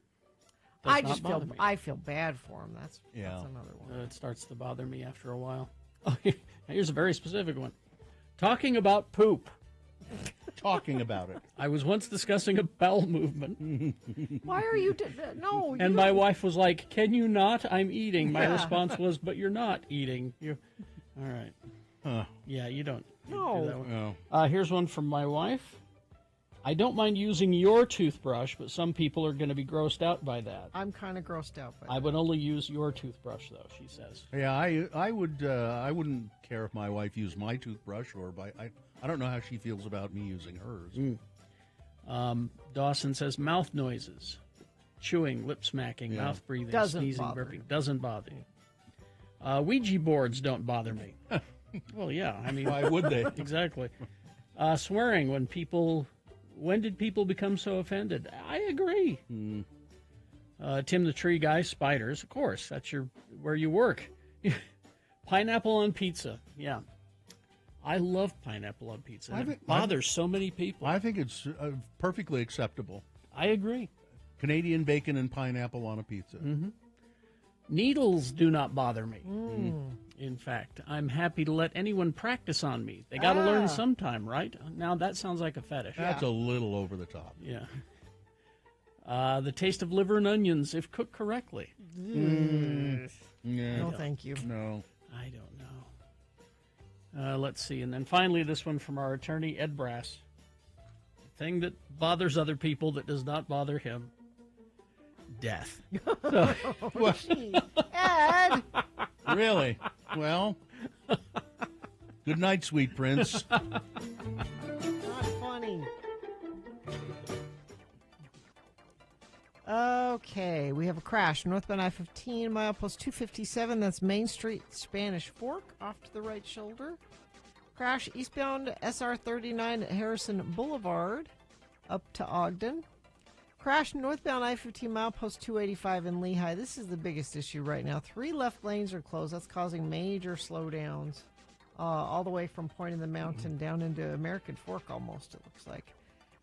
Does I not just bother me. I feel bad for him. That's Yeah. another one. It starts to bother me after a while. Oh, here's a very specific one. Talking about poop. Talking about it. I was once discussing a bowel movement. Why are you? No. You And my don't- wife was like, "Can you not? I'm eating." My Yeah. response was, "But you're not eating." You, all right? Huh. Yeah, you don't. No. Do that one. No. Here's one from my wife. I don't mind using your toothbrush, but some people are going to be grossed out by that. I'm kind of grossed out by I would only use your toothbrush, though. She says. Yeah, I wouldn't care if my wife used my toothbrush or I don't know how she feels about me using hers. Dawson says mouth noises, chewing, lip smacking, Yeah. mouth breathing, Doesn't sneezing, bother burping. you. Doesn't bother you. Ouija boards don't bother me. Well, yeah. I mean, Why would they? Exactly. Swearing when did people become so offended? I agree. Tim the Tree Guy, spiders, of course. That's where you work. Pineapple on pizza. Yeah. I love pineapple on pizza. It bothers so many people. I think it's perfectly acceptable. I agree. Canadian bacon and pineapple on a pizza. Mm-hmm. Needles do not bother me. In fact, I'm happy to let anyone practice on me. They got to learn sometime, right? Now, that sounds like a fetish. That's a little over the top. Yeah. The taste of liver and onions, if cooked correctly. Yeah. No, thank you. No. I don't know. Let's see. And then finally, this one from our attorney, Ed Brass. The thing that bothers other people that does not bother him. Death. So, Ed! Really? Well, good night, sweet prince. Not funny. Okay, we have a crash. Northbound I-15, milepost 257. That's Main Street, Spanish Fork, off to the right shoulder. Crash eastbound SR39 at Harrison Boulevard, up to Ogden. Crash northbound I-15, milepost 285 in Lehigh. This is the biggest issue right now. 3 left lanes are closed. That's causing major slowdowns all the way from Point in the Mountain down into American Fork almost, it looks like.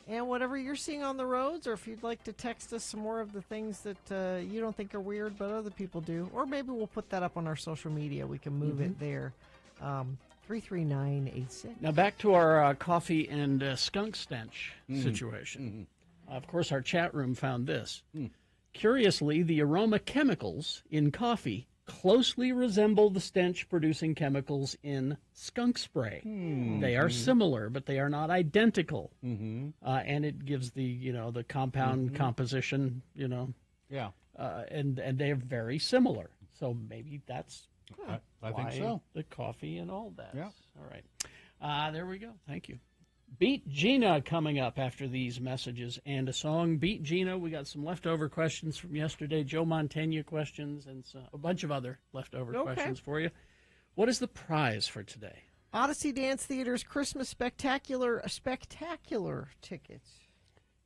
And whatever you're seeing on the roads, or if you'd like to text us some more of the things that you don't think are weird but other people do, or maybe we'll put that up on our social media. We can move it there. 33986. now back to our coffee and skunk stench situation. Of course, our chat room found this. Curiously, the aroma chemicals in coffee closely resemble the stench-producing chemicals in skunk spray. They are similar, but they are not identical. And it gives the compound composition, Yeah. and they are very similar. So maybe that's I think why so. the coffee and all that. Yeah. All right. There we go. Thank you. Beat Gina coming up after these messages and a song. Beat Gina. We got some leftover questions from yesterday, Joe Montana questions, and a bunch of other leftover questions for you. What is the prize for today? Odyssey Dance Theater's Christmas Spectacular tickets.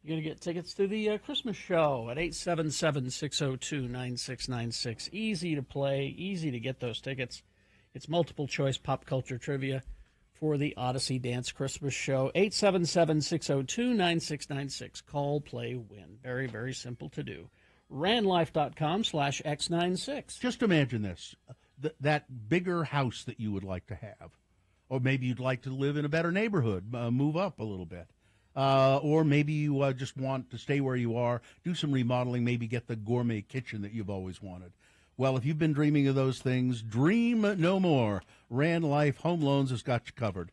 You're going to get tickets to the Christmas show at 877-602-9696. Easy to play, easy to get those tickets. It's multiple choice pop culture trivia for the Odyssey Dance Christmas show. 877-602-9696. Call, play, win. Very, very simple to do. Randlife.com/X96. Just imagine this. That bigger house that you would like to have. Or maybe you'd like to live in a better neighborhood, move up a little bit. Or maybe you just want to stay where you are, do some remodeling, maybe get the gourmet kitchen that you've always wanted. Well, if you've been dreaming of those things, dream no more. Rand Life Home Loans has got you covered.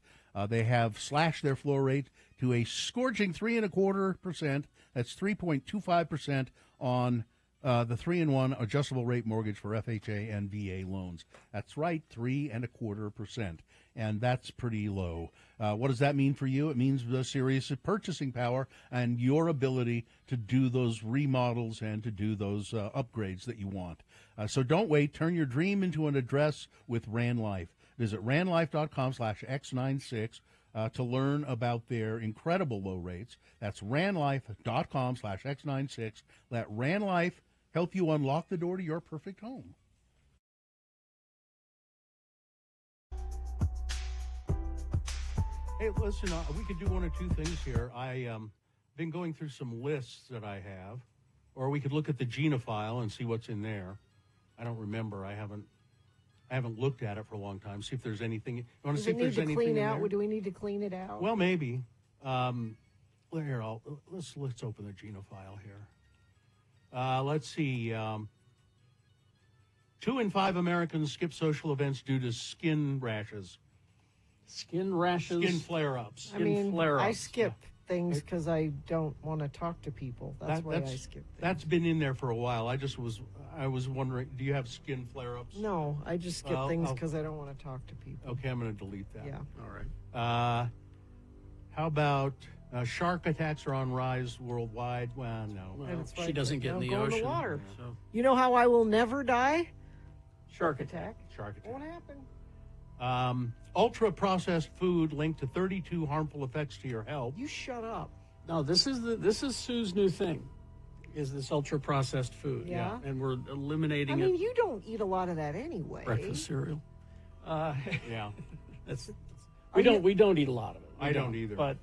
They have slashed their floor rate to a scorching 3.25%. That's 3.25% on the 3-in-1 adjustable rate mortgage for FHA and VA loans. That's right, 3.25%. And that's pretty low. What does that mean for you? It means the serious purchasing power and your ability to do those remodels and to do those upgrades that you want. So don't wait. Turn your dream into an address with Rand Life. Visit randlife.com/x96 to learn about their incredible low rates. That's randlife.com/x96. Let Rand Life help you unlock the door to your perfect home. Hey, listen, we could do one or two things here. I've been going through some lists that I have, or we could look at the Gina file and see what's in there. I don't remember. I haven't looked at it for a long time. See if there's anything. You want to see if there's anything clean in out? there? Do we need to clean it out? Well, maybe. Here, let's open the Gina file here. Let's see. 2 in 5 Americans skip social events due to skin rashes. Skin rashes? Skin flare-ups. I skip things because I don't want to talk to people. That's why I skip things. That's been in there for a while. I was wondering, do you have skin flare-ups? No, I just skip things because I don't want to talk to people. Okay, I'm going to delete that. Yeah. All right. How about shark attacks are on rise worldwide? Well, no. Well, she doesn't get in the ocean. In the water. So. You know how I will never die? Shark attack. Shark attack. Won't happen. Ultra-processed food linked to 32 harmful effects to your health. You shut up. No, this is Sue's new thing, is this ultra-processed food. Yeah. And we're eliminating it. You don't eat a lot of that anyway. Breakfast cereal. Yeah. We don't eat a lot of it. I don't either. But,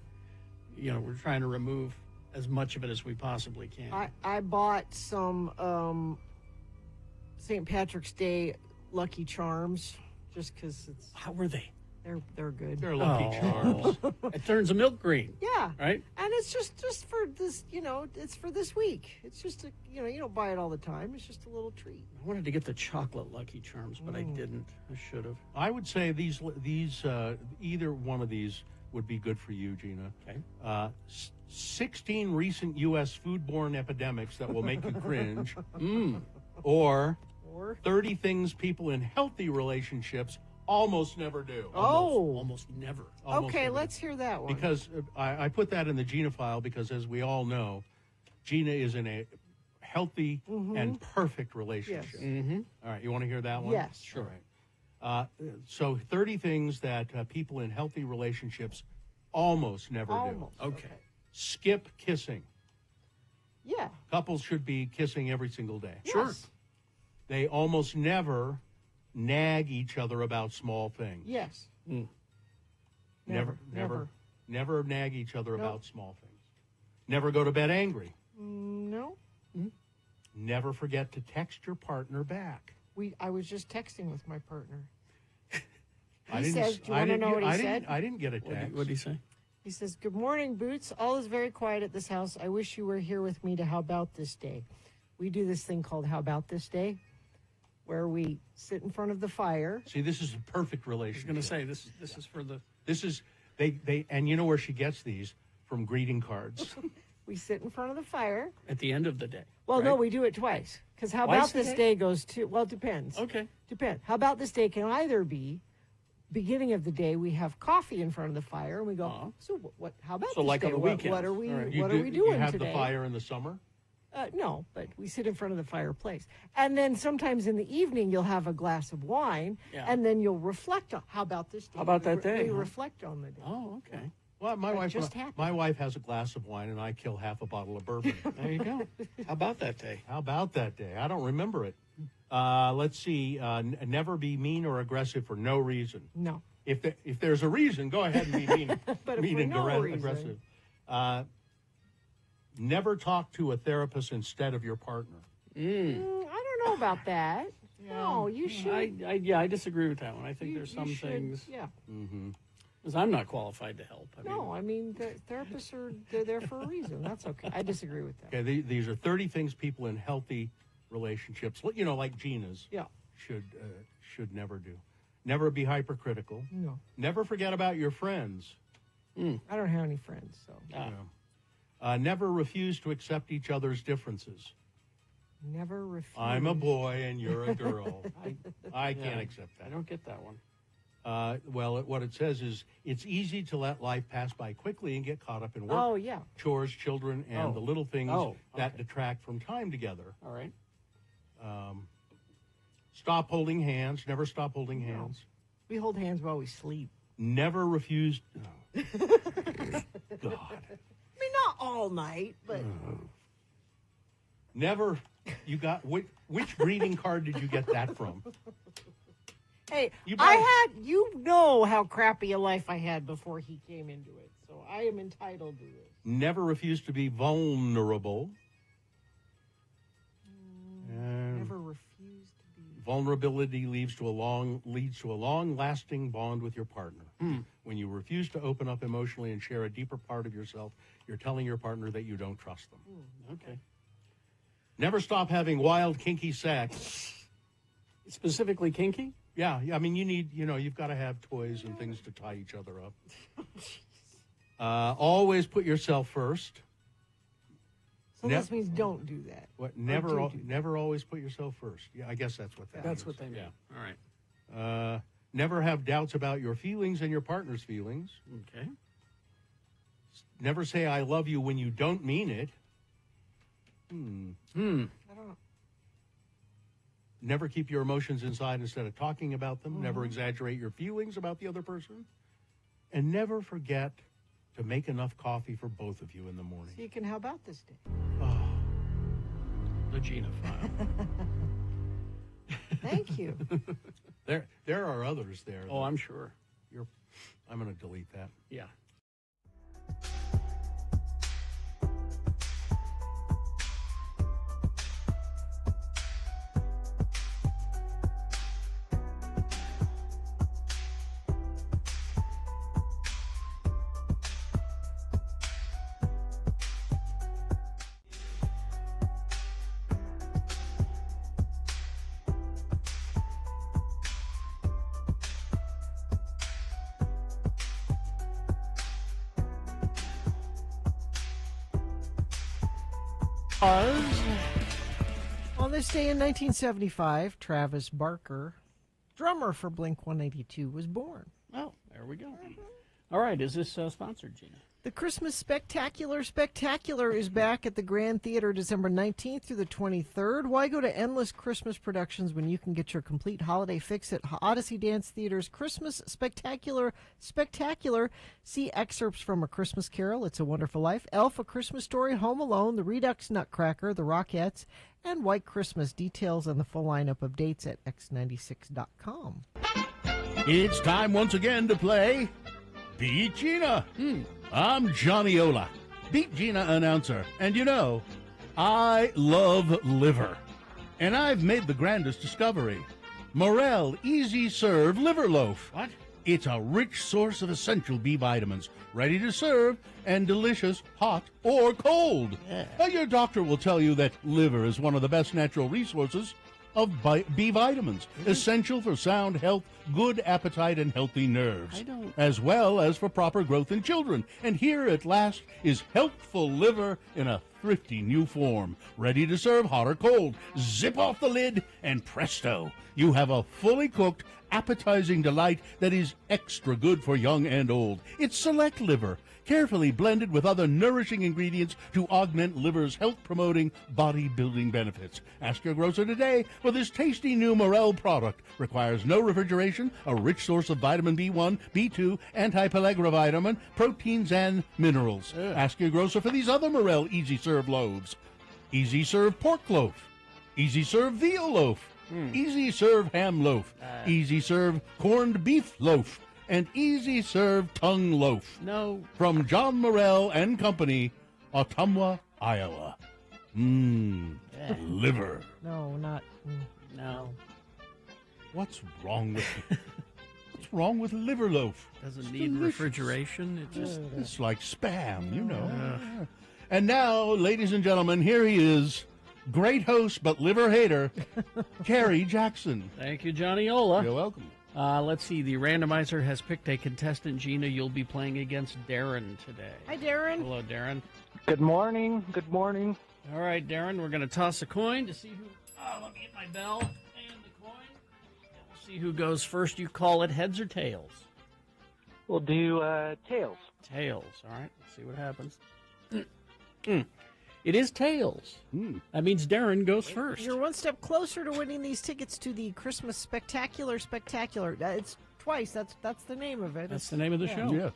we're trying to remove as much of it as we possibly can. I bought some St. Patrick's Day Lucky Charms just because it's... How were they? They're good. They're Lucky Charms. It turns a milk green. Yeah. Right? And it's just for this, it's for this week. It's just, you don't buy it all the time. It's just a little treat. I wanted to get the chocolate Lucky Charms, but I didn't. I should have. I would say these either one of these would be good for you, Gina. Okay. 16 recent U.S. foodborne epidemics that will make you cringe. Or 30 things people in healthy relationships almost never do. Almost never. Okay, let's hear that one. Because I put that in the Gina file because, as we all know, Gina is in a healthy and perfect relationship. Yes. Mm-hmm. All right, you want to hear that one? Yes. Sure. All right. So 30 things that people in healthy relationships almost never do. Okay. Skip kissing. Yeah. Couples should be kissing every single day. Yes. Sure. They almost never nag each other about small things. Yes. Never nag each other about small things. Never go to bed angry. No. Never forget to text your partner back. I was just texting with my partner. Do you want to know what he said? I didn't get a text. What did he say? He says, "Good morning, Boots. All is very quiet at this house. I wish you were here with me to How About This Day." We do this thing called How About This Day, where we sit in front of the fire. See, this is a perfect relationship. I was going to say, this is for the... This is, they and you know where she gets these? From greeting cards. We sit in front of the fire. At the end of the day. Well, right? no, we do it twice. Because How About This Day goes to, well, it depends. Okay. Depends. How About This Day can either be beginning of the day, we have coffee in front of the fire, and we go, so what, how about this like day? on the weekend. What are we, Right. what are we doing You have today? the fire in the summer? No, but we sit in front of the fireplace. And then sometimes in the evening, you'll have a glass of wine, and then you'll reflect on, how about this day? How about that day? We reflect on the day. Oh, okay. Well, my That wife has a glass of wine, and I kill half a bottle of bourbon. There you go. How about that day? How about that day? I don't remember it. Let's see. Never be mean or aggressive for no reason. No. If there's a reason, go ahead and be mean, But mean for and no aggressive. Never talk to a therapist instead of your partner. I don't know about that. No, you should. I disagree with that one. I think there's some you should, things. Yeah. Because I'm not qualified to help. I mean, the therapists they're there for a reason. That's okay. I disagree with that. Okay, these are 30 things people in healthy relationships, like Gina's, should never do. Never be hypercritical. No. Never forget about your friends. I don't have any friends, so. Never refuse to accept each other's differences. Never refuse. I'm a boy and you're a girl. I can't accept that. I don't get that one. What it says is it's easy to let life pass by quickly and get caught up in work, chores, children, and the little things that detract from time together. All right. Stop holding hands. Never stop holding hands. We hold hands while we sleep. Never refuse. God. I mean, not all night, but. Never. You got which greeting card did you get that from? Hey, you know how crappy a life I had before he came into it, so I am entitled to this. Never refuse to be vulnerable. Never refuse to be. Vulnerability leads to a long-lasting bond with your partner. When you refuse to open up emotionally and share a deeper part of yourself, you're telling your partner that you don't trust them. Okay. Never stop having wild, kinky sex. Specifically kinky? Yeah. I mean, you've got to have toys and things to tie each other up. Always put yourself first. So this means don't do that. What? Never always put yourself first. Yeah, I guess that's what that That's means. what they mean. Yeah. All right. Never have doubts about your feelings and your partner's feelings. Okay. Never say I love you when you don't mean it. I don't know. Never keep your emotions inside instead of talking about them. Never exaggerate your feelings about the other person. And never forget to make enough coffee for both of you in the morning. So you can help out this day. Oh. The Gina file. Thank you. There are others there. Oh, I'm sure. I'm going to delete that. Yeah. On this day in 1975, Travis Barker, drummer for Blink-182, was born. Oh, there we go. All right, is this sponsored, Gina? The Christmas Spectacular is back at the Grand Theater December 19th through the 23rd. Why go to endless Christmas productions when you can get your complete holiday fix at Odyssey Dance Theater's Christmas Spectacular? See excerpts from A Christmas Carol, It's a Wonderful Life, Elf, A Christmas Story, Home Alone, The Redux Nutcracker, The Rockettes, and White Christmas. Details on the full lineup of dates at x96.com. It's time once again to play Beat Gina. I'm Johnny Ola, Beat Gina announcer, and I love liver. And I've made the grandest discovery. Morel Easy Serve Liver Loaf. What? It's a rich source of essential B vitamins, ready to serve and delicious hot or cold. Yeah. Your doctor will tell you that liver is one of the best natural resources of B vitamins, essential for sound health, good appetite, and healthy nerves, as well as for proper growth in children. And here at last is healthful liver in a thrifty new form, ready to serve hot or cold. Zip off the lid, and presto, you have a fully cooked, appetizing delight that is extra good for young and old. It's select liver, carefully blended with other nourishing ingredients to augment liver's health-promoting, body-building benefits. Ask your grocer today for this tasty new Morel product. Requires no refrigeration, a rich source of vitamin B1, B2, anti-pellagra vitamin, proteins, and minerals. Ask your grocer for these other Morel Easy Serve loaves. Easy Serve pork loaf, Easy Serve veal loaf, Easy Serve ham loaf, Easy Serve corned beef loaf, and Easy Serve tongue loaf. No. From John Morel and Company, Ottumwa, Iowa. Liver. No, not. No. What's wrong with you? What's wrong with liver loaf? Doesn't It's need delicious. refrigeration. It just It's like spam, you know. And now, ladies and gentlemen, here he is, great host but liver hater, Kerry Jackson. Thank you, Johnny Ola. You're welcome. Let's see. The randomizer has picked a contestant. Gina, you'll be playing against Darren today. Hi, Darren. Hello, Darren. Good morning. Good morning. All right, Darren, we're going to toss a coin to see who... Oh, let me get my bell and the coin. And we'll see who goes first. You call it heads or tails? We'll do tails. Tails. All right, let's see what happens. It is tails. That means Darren goes first. You're one step closer to winning these tickets to the Christmas Spectacular. It's twice. That's the name of it. That's the name of the show. Yes.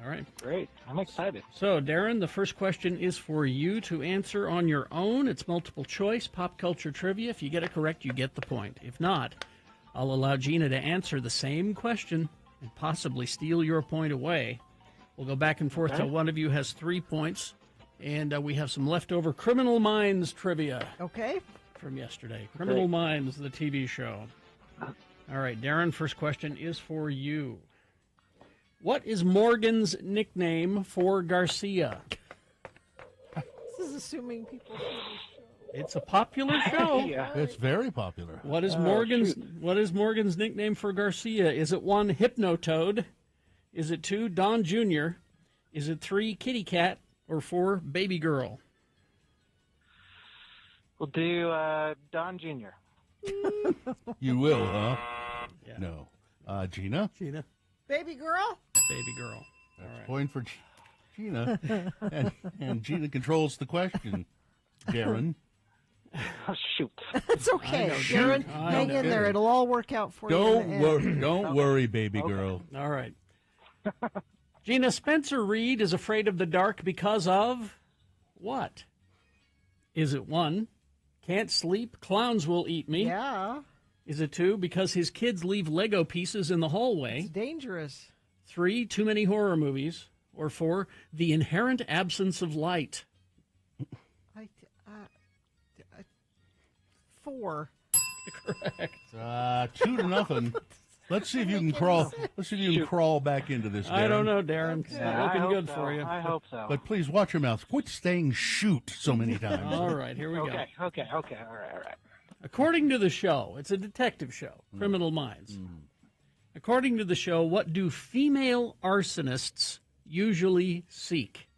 All right. Great. I'm excited. So, Darren, the first question is for you to answer on your own. It's multiple choice, pop culture trivia. If you get it correct, you get the point. If not, I'll allow Gina to answer the same question and possibly steal your point away. We'll go back and forth till one of you has 3 points. And we have some leftover Criminal Minds trivia. Okay. From yesterday. Criminal Minds, the TV show. All right, Darren, first question is for you. What is Morgan's nickname for Garcia? This is assuming people see this show. It's a popular show. It's very popular. What is Morgan's nickname for Garcia? Is it 1, Hypnotoad? Is it 2, Don Jr.? Is it 3, Kitty Cat? Or 4, Baby Girl? We'll do Don Jr. You will, huh? Yeah. No. Gina? Gina. Baby girl? Baby Girl. That's All right. point for Gina. and Gina controls the question. Darren? Oh, shoot. It's okay, Darren. Hang in there. It'll all work out for you. Don't worry, baby girl. All right. Gina, Spencer Reed is afraid of the dark because of what? Is it 1, can't sleep, clowns will eat me? Yeah. Is it 2, because his kids leave Lego pieces in the hallway? It's dangerous. 3, too many horror movies? Or 4, the inherent absence of light? 4. Correct. 2-0. Let's see if you can crawl. Let's see if you can crawl back into this. Darren. I don't know, Darren. It's Okay. not looking good so. for you. I hope so. But please watch your mouth. Quit saying "shoot" so many times. All right, here we go. Okay. All right. According to the show, it's a detective show, Criminal Minds. According to the show, what do female arsonists usually seek?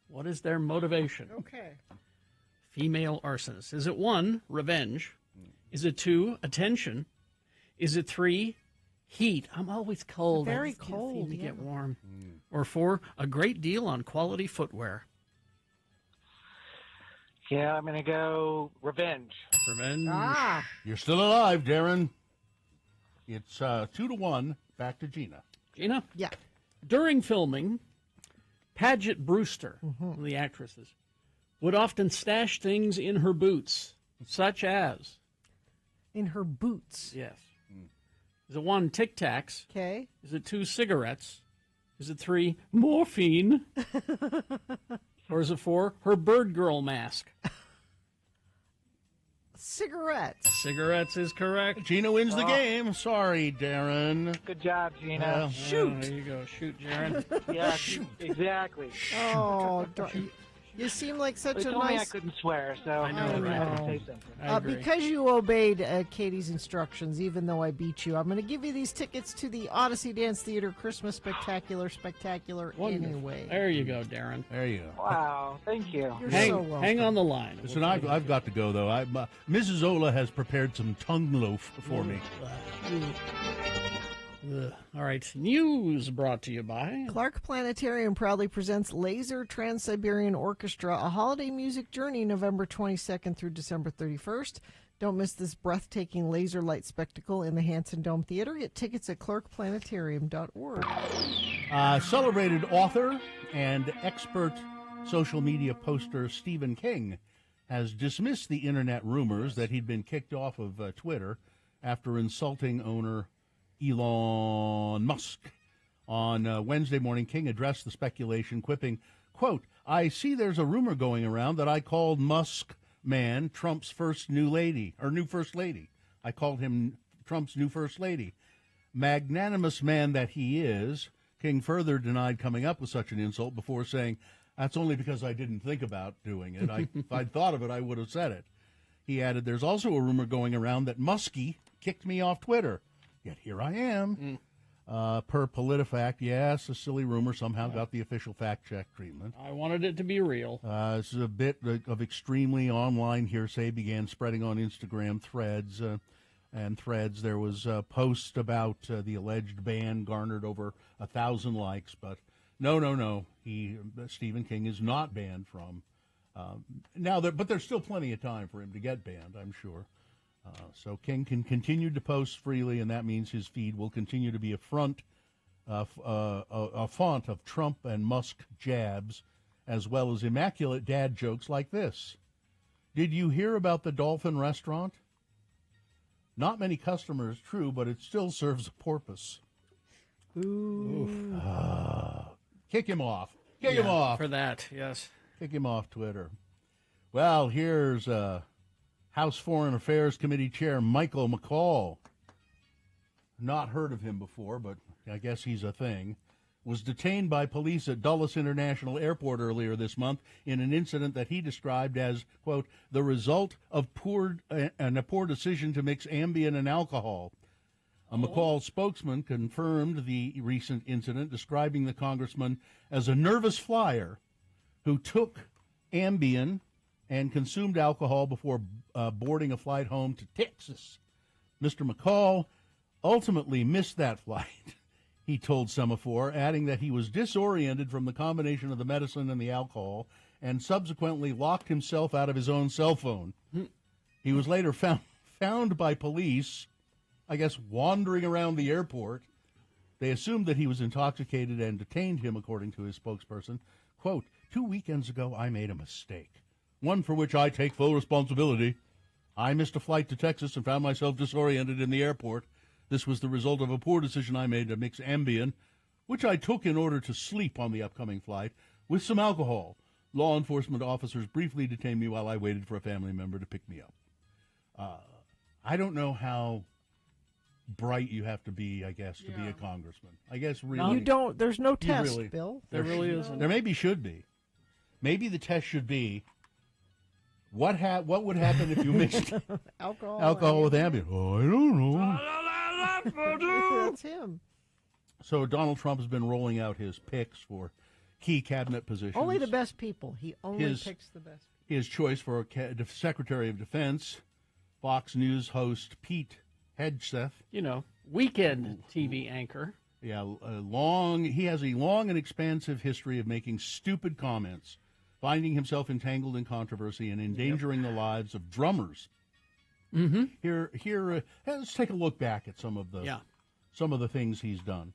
What is their motivation? Okay. Female arsonists. Is it 1, revenge? Is it 2, attention? Is it 3, heat? I'm always cold. Very I just can't cold, seem to yeah. get warm. Or 4, a great deal on quality footwear. Yeah, I'm going to go revenge. Revenge. Ah. You're still alive, Darren. It's 2-1. Back to Gina. Gina? Yeah. During filming, Paget Brewster, one of the actresses, would often stash things in her boots, such as... In her boots. Yes. Is it 1, Tic Tacs? Okay. Is it 2, cigarettes? Is it 3, morphine? Or is it 4, her bird girl mask? Cigarettes. Cigarettes is correct. Gina wins the game. Sorry, Darren. Good job, Gina. Shoot. There you go. Shoot, Jaron. Yeah, exactly. Oh, you seem like such They a told me I nice... couldn't swear, so I know, I right? had to say something. I agree. Because you obeyed Katie's instructions, even though I beat you, I'm going to give you these tickets to the Odyssey Dance Theater Christmas Spectacular Wonderful. anyway. There you go, Darren. There you go. Wow, thank you. You're Hang, so welcome. hang on the line. Listen, I've got to go, though. Mrs. Ola has prepared some tongue loaf for me. All right. News brought to you by... Clark Planetarium proudly presents Laser Trans-Siberian Orchestra, a holiday music journey November 22nd through December 31st. Don't miss this breathtaking laser light spectacle in the Hanson Dome Theater. Get tickets at clarkplanetarium.org. Celebrated author and expert social media poster Stephen King has dismissed the internet rumors that he'd been kicked off of Twitter after insulting owner Elon Musk. On Wednesday morning, King addressed the speculation, quipping, quote, "I see there's a rumor going around that I called Musk man Trump's new first lady. I called him Trump's new first lady. Magnanimous man that he is, King further denied coming up with such an insult before saying, "That's only because I didn't think about doing it. If I'd thought of it, I would have said it." He added, "There's also a rumor going around that Muskie kicked me off Twitter. Yet here I am." Per PolitiFact, yes, a silly rumor somehow got the official fact-check treatment. I wanted it to be real. This is a bit of extremely online hearsay began spreading on Instagram threads. There was a post about the alleged ban garnered over 1,000 likes, but no. Stephen King is not banned from but there's still plenty of time for him to get banned, I'm sure. So King can continue to post freely, and that means his feed will continue to be a font of Trump and Musk jabs, as well as immaculate dad jokes like this. Did you hear about the Dolphin restaurant? Not many customers, true, but it still serves a porpoise. Ooh. Kick him off. Kick him off. For that, yes. Kick him off Twitter. Well, here's House Foreign Affairs Committee Chair Michael McCaul. Not heard of him before, but I guess he's a thing. Was detained by police at Dulles International Airport earlier this month in an incident that he described as, quote, the result of a poor decision to mix Ambien and alcohol. A McCaul spokesman confirmed the recent incident, describing the congressman as a nervous flyer who took Ambien and consumed alcohol before boarding a flight home to Texas. Mr. McCaul ultimately missed that flight, he told Semaphore, adding that he was disoriented from the combination of the medicine and the alcohol and subsequently locked himself out of his own cell phone. He was later found by police, I guess, wandering around the airport. They assumed that he was intoxicated and detained him, according to his spokesperson. Quote, 2 weekends ago, I made a mistake, one for which I take full responsibility. I missed a flight to Texas and found myself disoriented in the airport. This was the result of a poor decision I made to mix Ambien, which I took in order to sleep on the upcoming flight, with some alcohol. Law enforcement officers briefly detained me while I waited for a family member to pick me up. I don't know how bright you have to be, I guess, to be a congressman. I guess really. You don't. There's no test, really, Bill. There really isn't. There maybe should be. Maybe the test should be, what would happen if you mixed alcohol with Ambien? Oh, I don't know. That's him. So Donald Trump has been rolling out his picks for key cabinet positions. Only the best people. He only picks the best. His choice for Secretary of Defense, Fox News host Pete Hegseth. Weekend TV anchor. Yeah, he has a long and expansive history of making stupid comments, finding himself entangled in controversy and endangering the lives of drummers. Mm-hmm. Here, let's take a look back at some of the things he's done.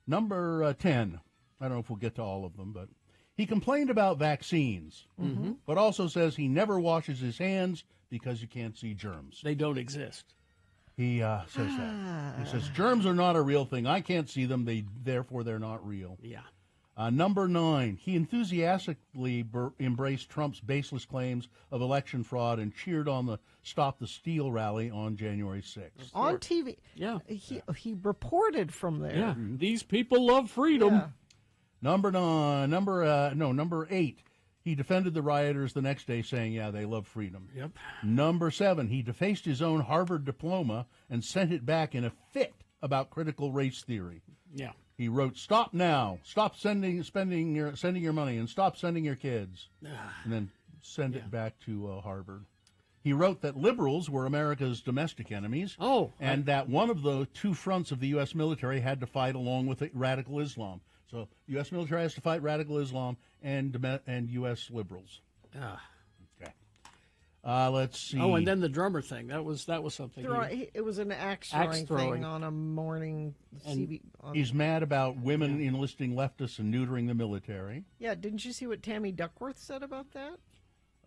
Number 10. I don't know if we'll get to all of them, but he complained about vaccines, but also says he never washes his hands because you can't see germs. They don't exist. He says that. He says germs are not a real thing. I can't see them. Therefore they're not real. Yeah. Number 9, he enthusiastically embraced Trump's baseless claims of election fraud and cheered on the Stop the Steal rally on January 6th. On TV. Yeah. He reported from there. Yeah. These people love freedom. Yeah. Number 8, he defended the rioters the next day, saying, yeah, they love freedom. Yep. Number 7, he defaced his own Harvard diploma and sent it back in a fit about critical race theory. Yeah. He wrote, "Stop now! Stop sending your money, and stop sending your kids," and then send it back to Harvard. He wrote that liberals were America's domestic enemies, and that one of the two fronts of the U.S. military had to fight along with radical Islam. So the U.S. military has to fight radical Islam and U.S. liberals. Okay. Let's see. Oh, and then the drummer thing. That was something. It was an axe throwing thing on a morning CB. He's mad about women enlisting leftists and neutering the military. Yeah, didn't you see what Tammy Duckworth said about that?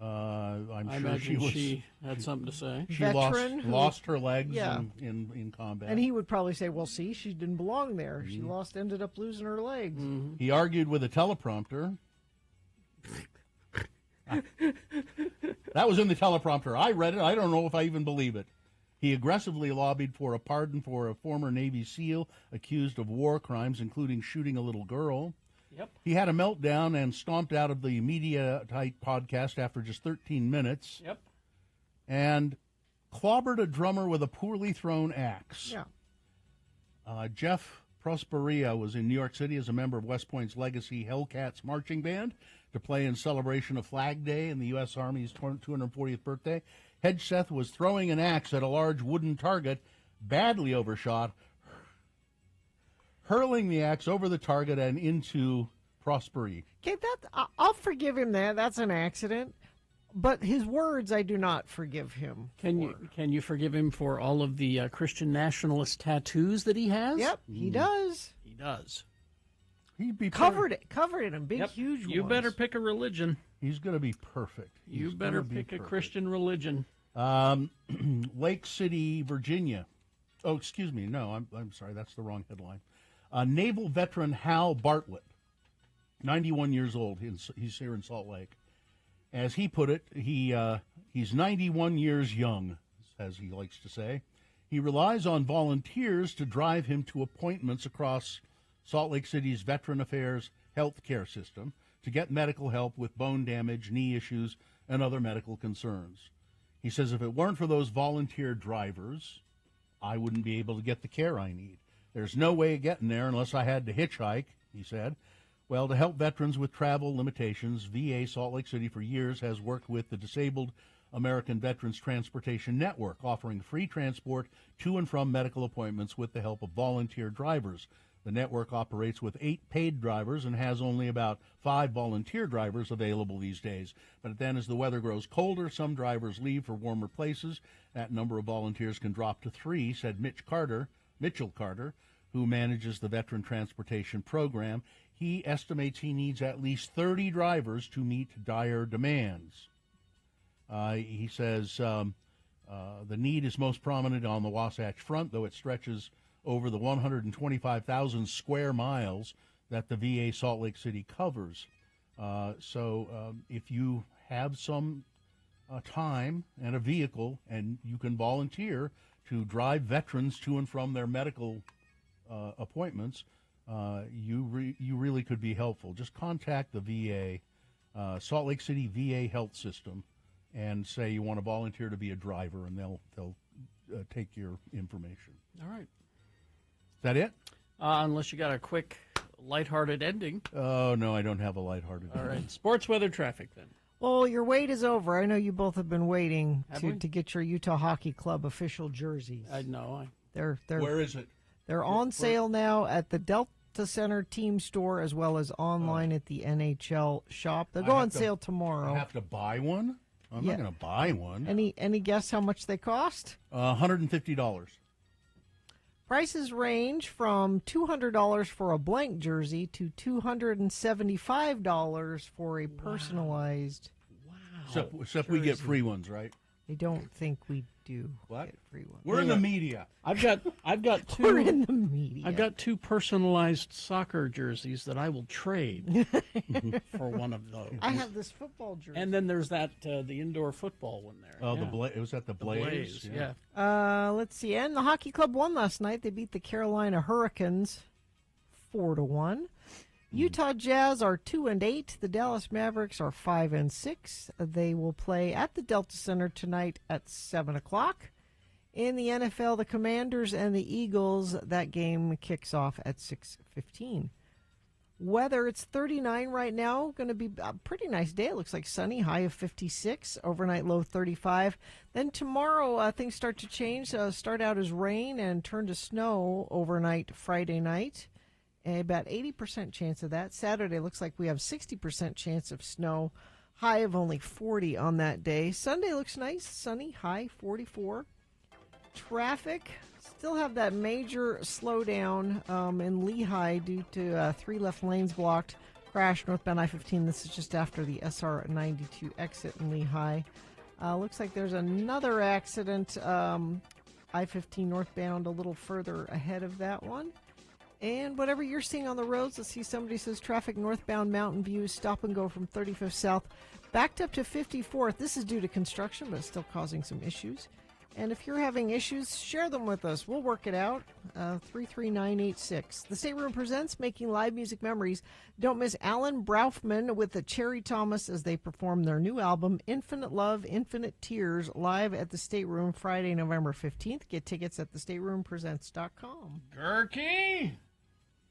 I imagine she had something to say. She lost her legs in combat. And he would probably say, well, see, she didn't belong there. She ended up losing her legs. Mm-hmm. He argued with a teleprompter. That was in the teleprompter. I read it. I don't know if I even believe it. He aggressively lobbied for a pardon for a former Navy SEAL accused of war crimes, including shooting a little girl. Yep. He had a meltdown and stomped out of the Mediaite podcast after just 13 minutes. Yep. And clobbered a drummer with a poorly thrown axe. Yeah. Jeff Prosperia was in New York City as a member of West Point's Legacy Hellcats marching band to play in celebration of Flag Day and the U.S. Army's 240th birthday. Hedgeseth was throwing an axe at a large wooden target, badly overshot, hurling the axe over the target and into Prosperi. Okay, I'll forgive him that. That's an accident. But his words, I do not forgive him. Can you forgive him for all of the Christian nationalist tattoos that he has? Yep, he does. He does. He'd be covered in them, big, Yep. huge You ones. better pick a religion. He's going to be perfect. You better pick a Christian religion. Lake City, Virginia. Oh, excuse me. No, I'm sorry. That's the wrong headline. Naval veteran Hal Bartlett, 91 years old. He's here in Salt Lake. As he put it, he's 91 years young, as he likes to say. He relies on volunteers to drive him to appointments across Salt Lake City's Veteran Affairs health care system to get medical help with bone damage, knee issues, and other medical concerns. He says, if it weren't for those volunteer drivers, I wouldn't be able to get the care I need. There's no way of getting there unless I had to hitchhike, he said. Well, to help veterans with travel limitations, VA Salt Lake City for years has worked with the Disabled American Veterans Transportation Network, offering free transport to and from medical appointments with the help of volunteer drivers. The network operates with 8 paid drivers and has only about 5 volunteer drivers available these days. But then as the weather grows colder, some drivers leave for warmer places. That number of volunteers can drop to 3, said Mitchell Carter, who manages the Veteran Transportation Program. He estimates he needs at least 30 drivers to meet dire demands. He says the need is most prominent on the Wasatch Front, though it stretches over the 125,000 square miles that the VA Salt Lake City covers. So if you have some time and a vehicle and you can volunteer to drive veterans to and from their medical appointments, you really could be helpful. Just contact the VA, Salt Lake City VA Health System, and say you want to volunteer to be a driver, and they'll take your information. All right. Is that it? Unless you got a quick, lighthearted ending. Oh, no, I don't have a lighthearted ending. All right. Sports weather traffic, then. Well, your wait is over. I know you both have been waiting Have to we? get your Utah Hockey Club official jerseys. I know. They're Where is it? They're on sale now at the Delta Center team store as well as online at the NHL shop. They'll go on sale tomorrow. I have to buy one? I'm Yeah. not going to buy one. Any guess how much they cost? $150. Prices range from $200 for a blank jersey to $275 for a personalized. Except we get free ones, right? I don't think we do What? get free ones. We're in the media. I've got 2. We're in the media. I've got 2 personalized soccer jerseys that I will trade for one of those. I have this football jersey. And then there's that the indoor football one there. Oh, yeah. it was at the Blaze? Yeah. Let's see. And the hockey club won last night. They beat the Carolina Hurricanes 4-1. Utah Jazz are 2-8. The Dallas Mavericks are 5-6. They will play at the Delta Center tonight at 7:00. In the NFL, the Commanders and the Eagles, that game kicks off at 6:15. Weather, it's 39 right now. Going to be a pretty nice day. It looks like sunny, high of 56, overnight low 35. Then tomorrow, things start to change. Start out as rain and turn to snow overnight Friday night. About 80% chance of that. Saturday looks like we have 60% chance of snow. High of only 40 on that day. Sunday looks nice, sunny, high 44. Traffic, still have that major slowdown in Lehigh due to 3 left lanes blocked. Crash northbound I-15. This is just after the SR-92 exit in Lehigh. Looks like there's another accident, I-15 northbound a little further ahead of that one. And whatever you're seeing on the roads, let's see, somebody says traffic northbound Mountain View, stop and go from 35th South, backed up to 54th. This is due to construction, but it's still causing some issues. And if you're having issues, share them with us. We'll work it out. 33986. The Stateroom presents Making Live Music Memories. Don't miss Alan Braufman with the Cherry Thomas as they perform their new album, Infinite Love, Infinite Tears, live at the Stateroom Friday, November 15th. Get tickets at thestateroompresents.com. Gurky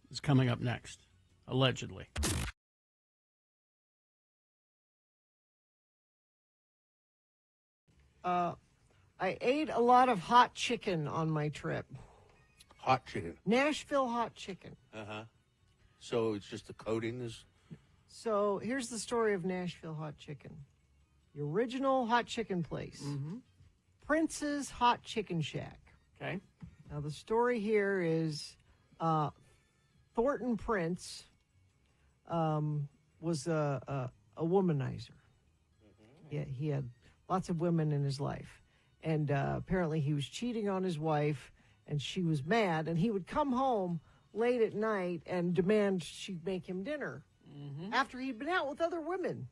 is coming up next, allegedly. I ate a lot of hot chicken on my trip. Hot chicken. Nashville hot chicken. Uh-huh. So it's just the coating is... So here's the story of Nashville hot chicken. The original hot chicken place. Prince's Hot Chicken Shack. Okay. Now the story here is Thornton Prince was a womanizer. Yeah, he had lots of women in his life. And apparently he was cheating on his wife, and she was mad. And he would come home late at night and demand she'd make him dinner after he'd been out with other women.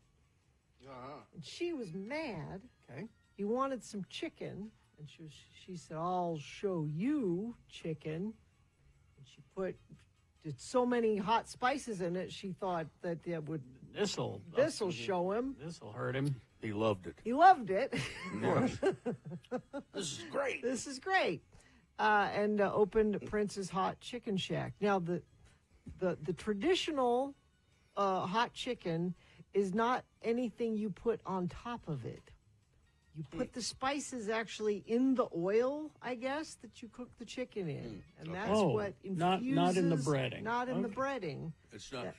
And she was mad. Okay. He wanted some chicken, and she said, "I'll show you chicken." And she did so many hot spices in it, she thought that it would. This'll show him. This'll hurt him. He loved it. He loved it. This is great. This is great. And opened Prince's Hot Chicken Shack. Now, the traditional hot chicken is not anything you put on top of it. You put the spices actually in the oil, I guess, that you cook the chicken in. And that's what infuses. Not in the breading. Not in the breading. It's not,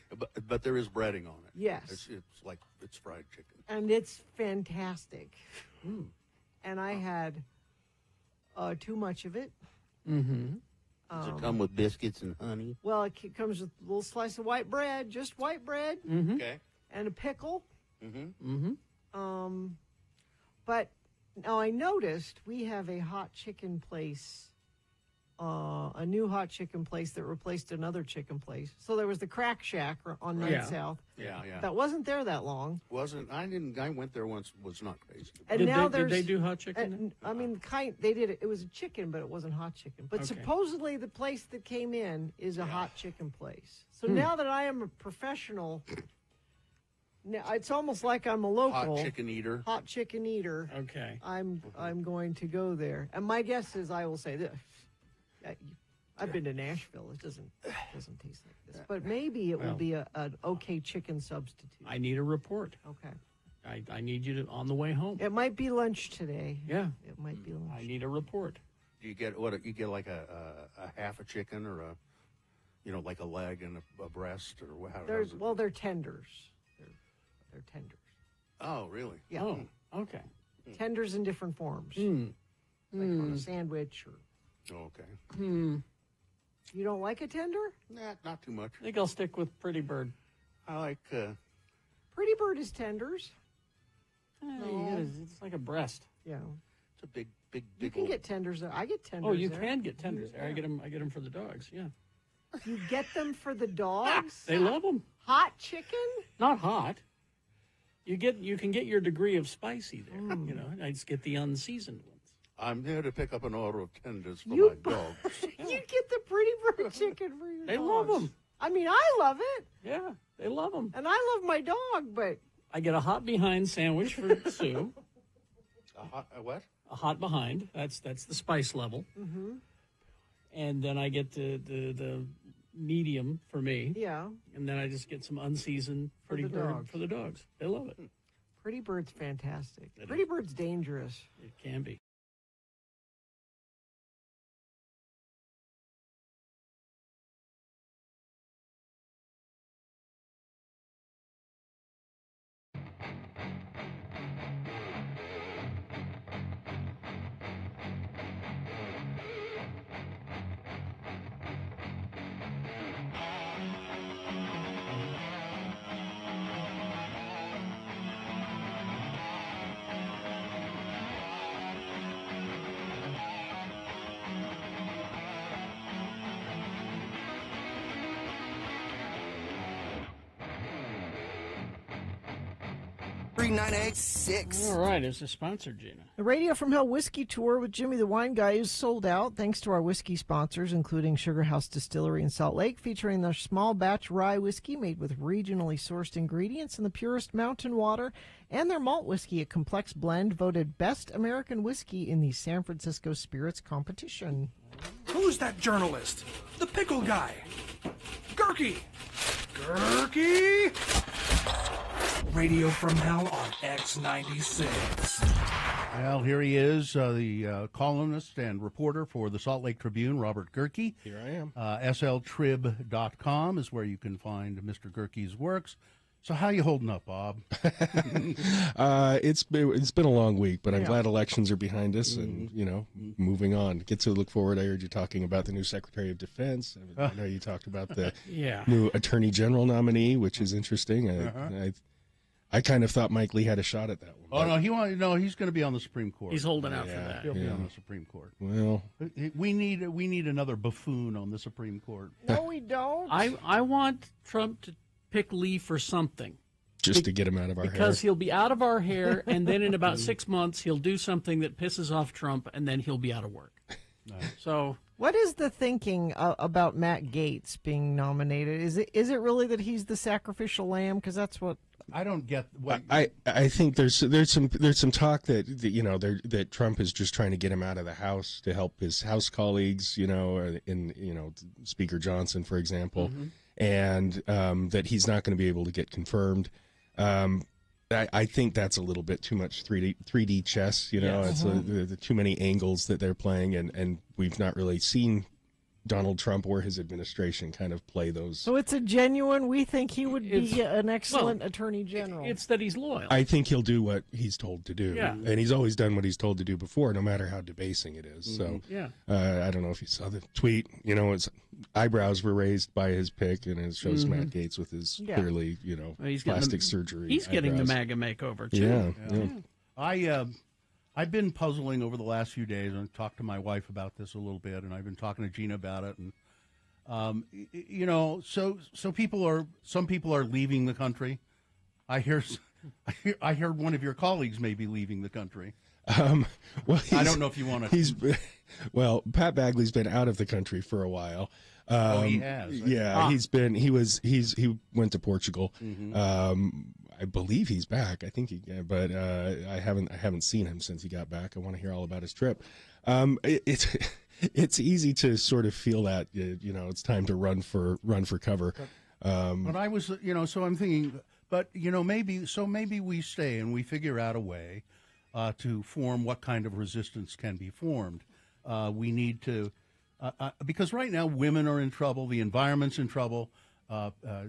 but there is breading on it. Yes. It's like it's fried chicken. And it's fantastic. And I had too much of it. Does it come with biscuits and honey? Well, it comes with a little slice of white bread, just white bread. Okay. And a pickle. But now I noticed we have a hot chicken place, a new hot chicken place that replaced another chicken place. So there was the Crack Shack on 9th South. Yeah. That wasn't there that long. I went there once, was not crazy. And did they do hot chicken? I mean, they did it. It was a chicken, but it wasn't hot chicken. But supposedly the place that came in is a hot chicken place. So now that I am a professional, now it's almost like I'm a local Hot chicken eater. Hot chicken eater. Okay. I'm going to go there, and my guess is I will say this. I've been to Nashville. It doesn't taste like this, but maybe it will be an okay chicken substitute. I need a report. Okay. I need you to on the way home. It might be lunch today. Yeah. It might be lunch. I need a report. Do you get like a half a chicken or like a leg and a breast or how? They're tenders. They're tenders. Oh, really? Yeah. Oh, okay. Tenders in different forms. Like on a sandwich or. Oh, okay. You don't like a tender? Not too much. I think I'll stick with Pretty Bird. I like. Pretty Bird is tenders. It's like a breast. Yeah. It's a big. You can get tenders there. I get tenders. Oh, you there. can get tenders there. I get them for the dogs. Yeah. You get them for the dogs? They love them. Hot chicken? Not hot. You can get your degree of spicy there. I just get the unseasoned ones. I'm here to pick up an order of tenders for You- my dogs. You get the Pretty Bird chicken for your They dogs. love them. I mean, I love it. Yeah, they love them. And I love my dog, but I get a hot behind sandwich for Sue. A what? A hot behind. That's the spice level. And then I get the medium for me. yeah, And then I just get some unseasoned Pretty the Bird dogs. for the dogs. They love it. Pretty Bird's fantastic. Pretty Bird's dangerous. It can be. 33986. All right, it's a sponsor, Gina. The Radio from Hell Whiskey Tour with Jimmy the Wine Guy is sold out thanks to our whiskey sponsors, including Sugar House Distillery in Salt Lake, featuring their small batch rye whiskey made with regionally sourced ingredients and the purest mountain water, and their malt whiskey, a complex blend voted Best American Whiskey in the San Francisco Spirits Competition. Who's that journalist? The pickle guy. Gurky! Gurky! Radio from Hell on X96. Well, here he is, the columnist and reporter for the Salt Lake Tribune, Robert Gurky. Here I am. sltrib.com is where you can find Mr. Gurky's works. So how you holding up, Bob? It's been a long week, but I'm glad elections are behind us and, moving on. Get to look forward. I heard you talking about the new Secretary of Defense. I know you talked about the new Attorney General nominee, which is interesting. I kind of thought Mike Lee had a shot at that one. Oh, he's going to be on the Supreme Court. He's holding out for that. He'll be on the Supreme Court. Well, we need another buffoon on the Supreme Court. No, we don't. I want Trump to pick Lee for something. Just to get him out of our hair. Because he'll be out of our hair, and then in about 6 months, he'll do something that pisses off Trump, and then he'll be out of work. So, what is the thinking about Matt Gaetz being nominated? Is it really that he's the sacrificial lamb? Because that's what I don't get. What I think there's some talk that Trump is just trying to get him out of the House to help his House colleagues, in Speaker Johnson, for example. Mm-hmm. And that he's not going to be able to get confirmed. I think that's a little bit too much 3D chess. It's the too many angles that they're playing, and we've not really seen Donald Trump or his administration kind of play those. So it's a genuine, we think he would be an excellent attorney general. It's that he's loyal. I think he'll do what he's told to do. Yeah. And he's always done what he's told to do before, no matter how debasing it is. So I don't know if you saw the tweet. His eyebrows were raised by his pick, and it shows Matt Gaetz with his clearly, plastic surgery. He's getting the MAGA makeover, too. Yeah. I've been puzzling over the last few days, and talked to my wife about this a little bit, and I've been talking to Gina about it, and some people are leaving the country. I heard one of your colleagues may be leaving the country. Well, I don't know if you want to. Pat Bagley's been out of the country for a while. He has. Yeah, he went to Portugal. Mm-hmm. I believe he's back. I think but I haven't seen him since he got back. I want to hear all about his trip. It's easy to sort of feel that it's time to run for cover. But I was so I'm thinking, but maybe we stay and we figure out a way to form what kind of resistance can be formed. We need to because right now women are in trouble, the environment's in trouble.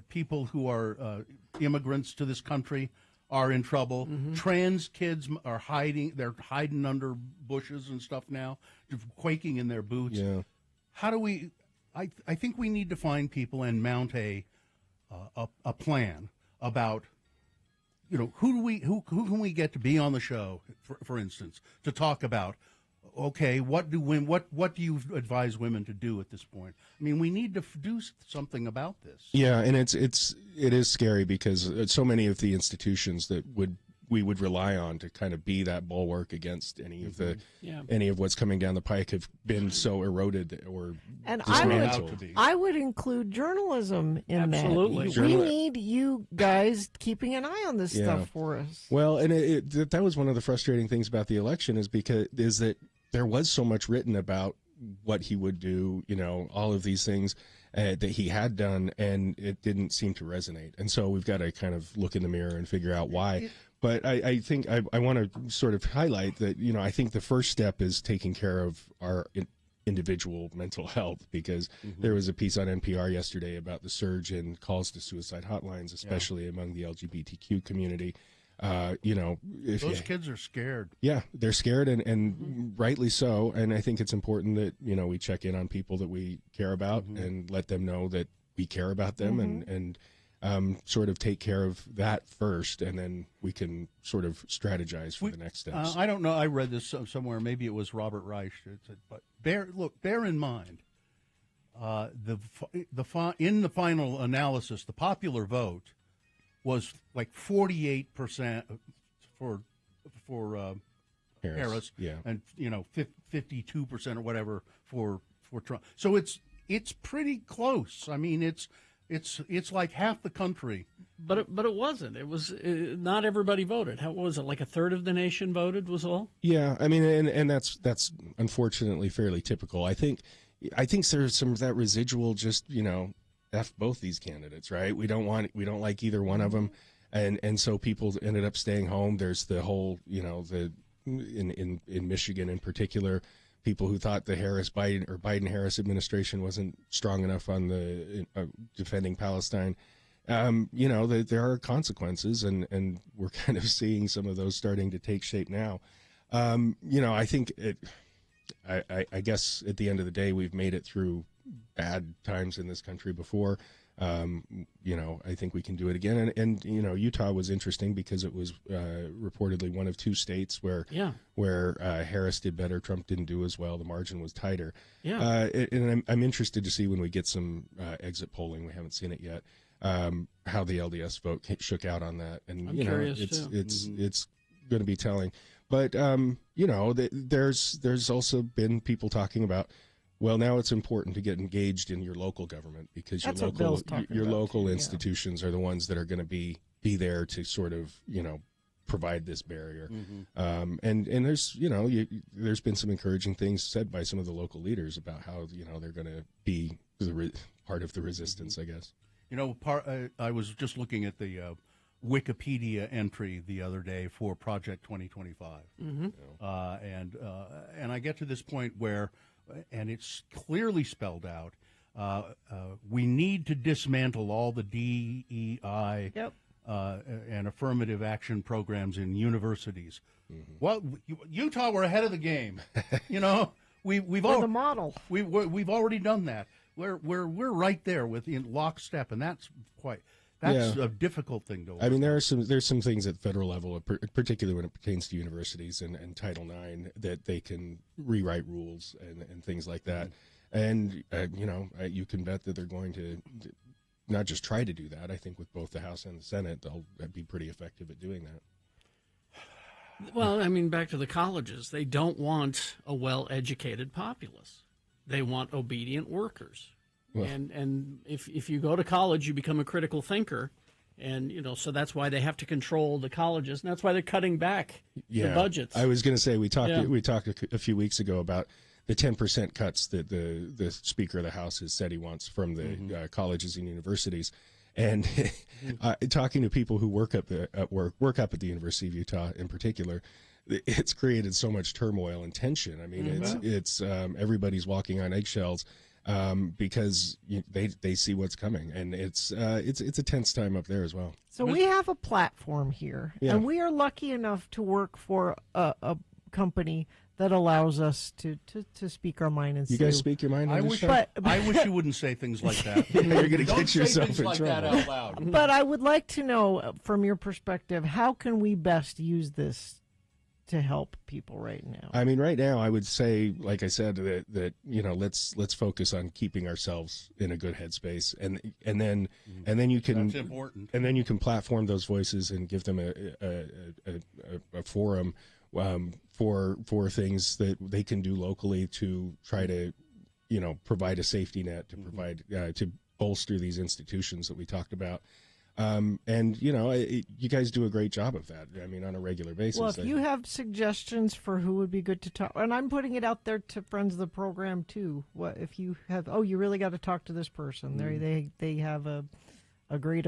People who are immigrants to this country are in trouble. Mm-hmm. Trans kids are hiding. They're hiding under bushes and stuff now, quaking in their boots. Yeah. How do we? I think we need to find people and mount a plan about, who can we get to be on the show, for instance, to talk about. Okay, what do you advise women to do at this point? I mean, we need to do something about this. Yeah, and it is scary because so many of the institutions that we would rely on to kind of be that bulwark against any of any of what's coming down the pike have been so eroded or dismantled. I would include journalism in Absolutely. that. We need you guys keeping an eye on this stuff for us. Well, and that was one of the frustrating things about the election is that there was so much written about what he would do, all of these things that he had done, and it didn't seem to resonate. And so we've got to kind of look in the mirror and figure out why. But I think I want to sort of highlight that, I think the first step is taking care of our individual mental health, because there was a piece on NPR yesterday about the surge in calls to suicide hotlines, especially among the LGBTQ community. Those kids are scared. Yeah, they're scared, and rightly so. And I think it's important that we check in on people that we care about and let them know that we care about them, and sort of take care of that first, and then we can sort of strategize for the next steps. I don't know. I read this somewhere. Maybe it was Robert Reich. But bear in mind, in the final analysis, the popular vote was like 48%, Harris, yeah. and 52% or whatever for Trump. So it's pretty close. I mean, it's like half the country. But it wasn't. It was not everybody voted. How was it? Like a third of the nation voted was all? Yeah, I mean, and that's unfortunately fairly typical. I think there's some of that residual, just F both these candidates, right? We don't like either one of them, and so people ended up staying home. There's the whole in Michigan in particular, people who thought the Biden-Harris administration wasn't strong enough on the defending Palestine. There are consequences, and we're kind of seeing some of those starting to take shape now. I think I guess at the end of the day, we've made it through bad times in this country before. I think we can do it again. And Utah was interesting because it was reportedly one of two states where Harris did better, Trump didn't do as well. The margin was tighter. Yeah. And I'm interested to see when we get some exit polling. We haven't seen it yet. How the LDS vote shook out on that. And I'm curious it's going to be telling. But there's also been people talking about, well, now it's important to get engaged in your local government because your local institutions are the ones that are going to be there to sort of provide this barrier. Mm-hmm. And there's there's been some encouraging things said by some of the local leaders about how they're going to be part of the resistance, I guess. I was just looking at the Wikipedia entry the other day for Project 2025, and I get to this point where. And it's clearly spelled out. We need to dismantle all the DEI and affirmative action programs in universities. Mm-hmm. Well, Utah, we're ahead of the game. We're the model. We've already done that. We're right there in lockstep, and that's a difficult thing to. I mean, there's some things at the federal level, particularly when it pertains to universities and Title IX, that they can rewrite rules and things like that. And you can bet that they're going to not just try to do that. I think with both the House and the Senate, they'll be pretty effective at doing that. Well, I mean, back to the colleges, they don't want a well-educated populace. They want obedient workers. Well, and if you go to college, you become a critical thinker, and so that's why they have to control the colleges, and that's why they're cutting back the budgets. I was going to say we talked a few weeks ago about the 10% cuts that the Speaker of the House has said he wants from the colleges and universities, and talking to people who work up at the University of Utah in particular. It's created so much turmoil and tension. I mean, it's everybody's walking on eggshells. Because they see what's coming, and it's a tense time up there as well. So we have a platform here, and we are lucky enough to work for a company that allows us to speak our mind and you guys speak your mind. I wish you wouldn't say things like that. You're going to get yourself in like trouble. That out loud. But I would like to know, from your perspective, how can we best use this to help people right now? I mean, right now, I would say, like I said, that let's focus on keeping ourselves in a good headspace, and then you can that's important. And then you can platform those voices and give them a forum for things that they can do locally to try to provide a safety net, to provide to bolster these institutions that we talked about. And you guys do a great job of that. I mean, on a regular basis. Well, if you have suggestions for who would be good to talk, and I'm putting it out there to friends of the program too. What if you have? Oh, you really got to talk to this person. They have a great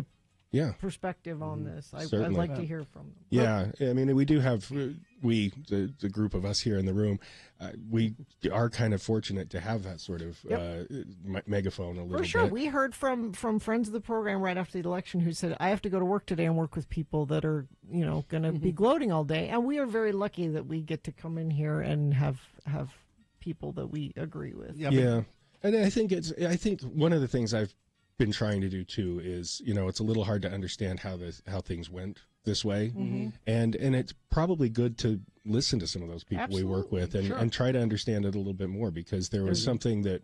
perspective on this. I'd like to hear from them. Yeah, I mean, we do have the group of us here in the room. We are kind of fortunate to have that sort of megaphone a little bit. For sure. We heard from friends of the program right after the election who said, I have to go to work today and work with people that are, going to be gloating all day. And we are very lucky that we get to come in here and have people that we agree with. Yeah. And I think one of the things I've been trying to do too is, it's a little hard to understand how things went this way, and it's probably good to listen to some of those people we work with and try to understand it a little bit more, because there was something that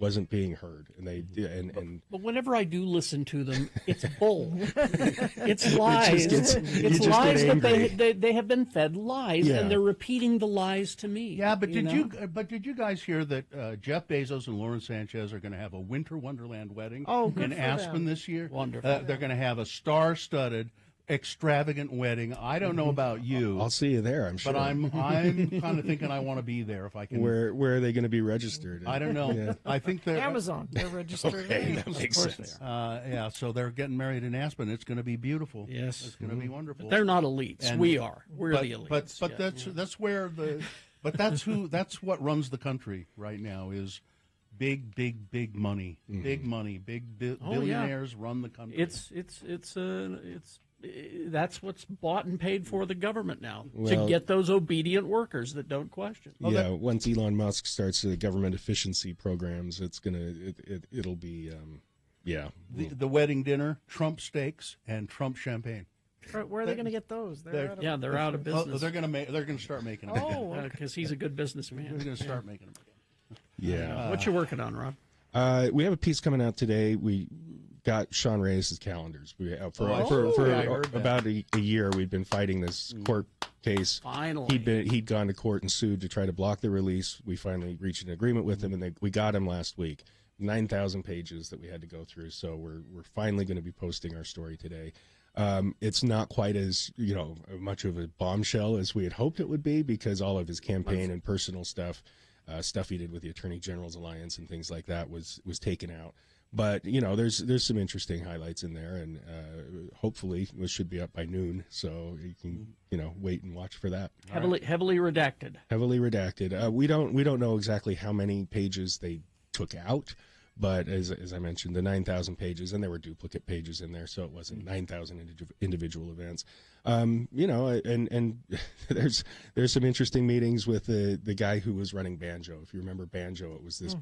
wasn't being heard, and they and But whenever I do listen to them, it's bull. It's lies. It's lies that they have been fed lies, and they're repeating the lies to me. Yeah, but did you guys hear that Jeff Bezos and Lauren Sanchez are going to have a winter wonderland wedding in Aspen this year? Wonderful. They're going to have a star-studded, extravagant wedding. I don't know about you. I'll see you there, I'm sure. But I'm kind of thinking I want to be there if I can. Where are they going to be registered? I don't know. Yeah. I think they're Amazon. They're registered. Okay, that makes of course sense. Yeah, so they're getting married in Aspen. It's going to be beautiful. Yes, it's going to be wonderful. But they're not elites. And, we are. We're the elites. But that's where that's what runs the country right now is big money. Big money. Billionaires run the country. That's what's bought and paid for the government now to Well- get those obedient workers that don't question. Yeah, once Elon Musk starts the government efficiency programs, it'll be the wedding dinner, Trump steaks, and Trump champagne. Where are they going to get those? They're out of business. They're going to start making them. Oh, because he's a good businessman. They're going to start making them. Yeah. What you working on, Rob? We have a piece coming out today. We got Sean Reyes' calendars. For about a year, we'd been fighting this court case. Finally. He'd gone to court and sued to try to block the release. We finally reached an agreement with him, and we got him last week. 9,000 pages that we had to go through, so we're finally going to be posting our story today. It's not quite as much of a bombshell as we had hoped it would be, because all of his campaign and personal stuff he did with the Attorney General's Alliance and things like that was taken out. But there's some interesting highlights in there, and hopefully it should be up by noon, so you can wait and watch for that. Heavily redacted. Heavily redacted. We don't know exactly how many pages they took out. But as I mentioned, the 9,000 pages, and there were duplicate pages in there, so it wasn't 9,000 individual events. And there's some interesting meetings with the guy who was running Banjo. If you remember Banjo, it was this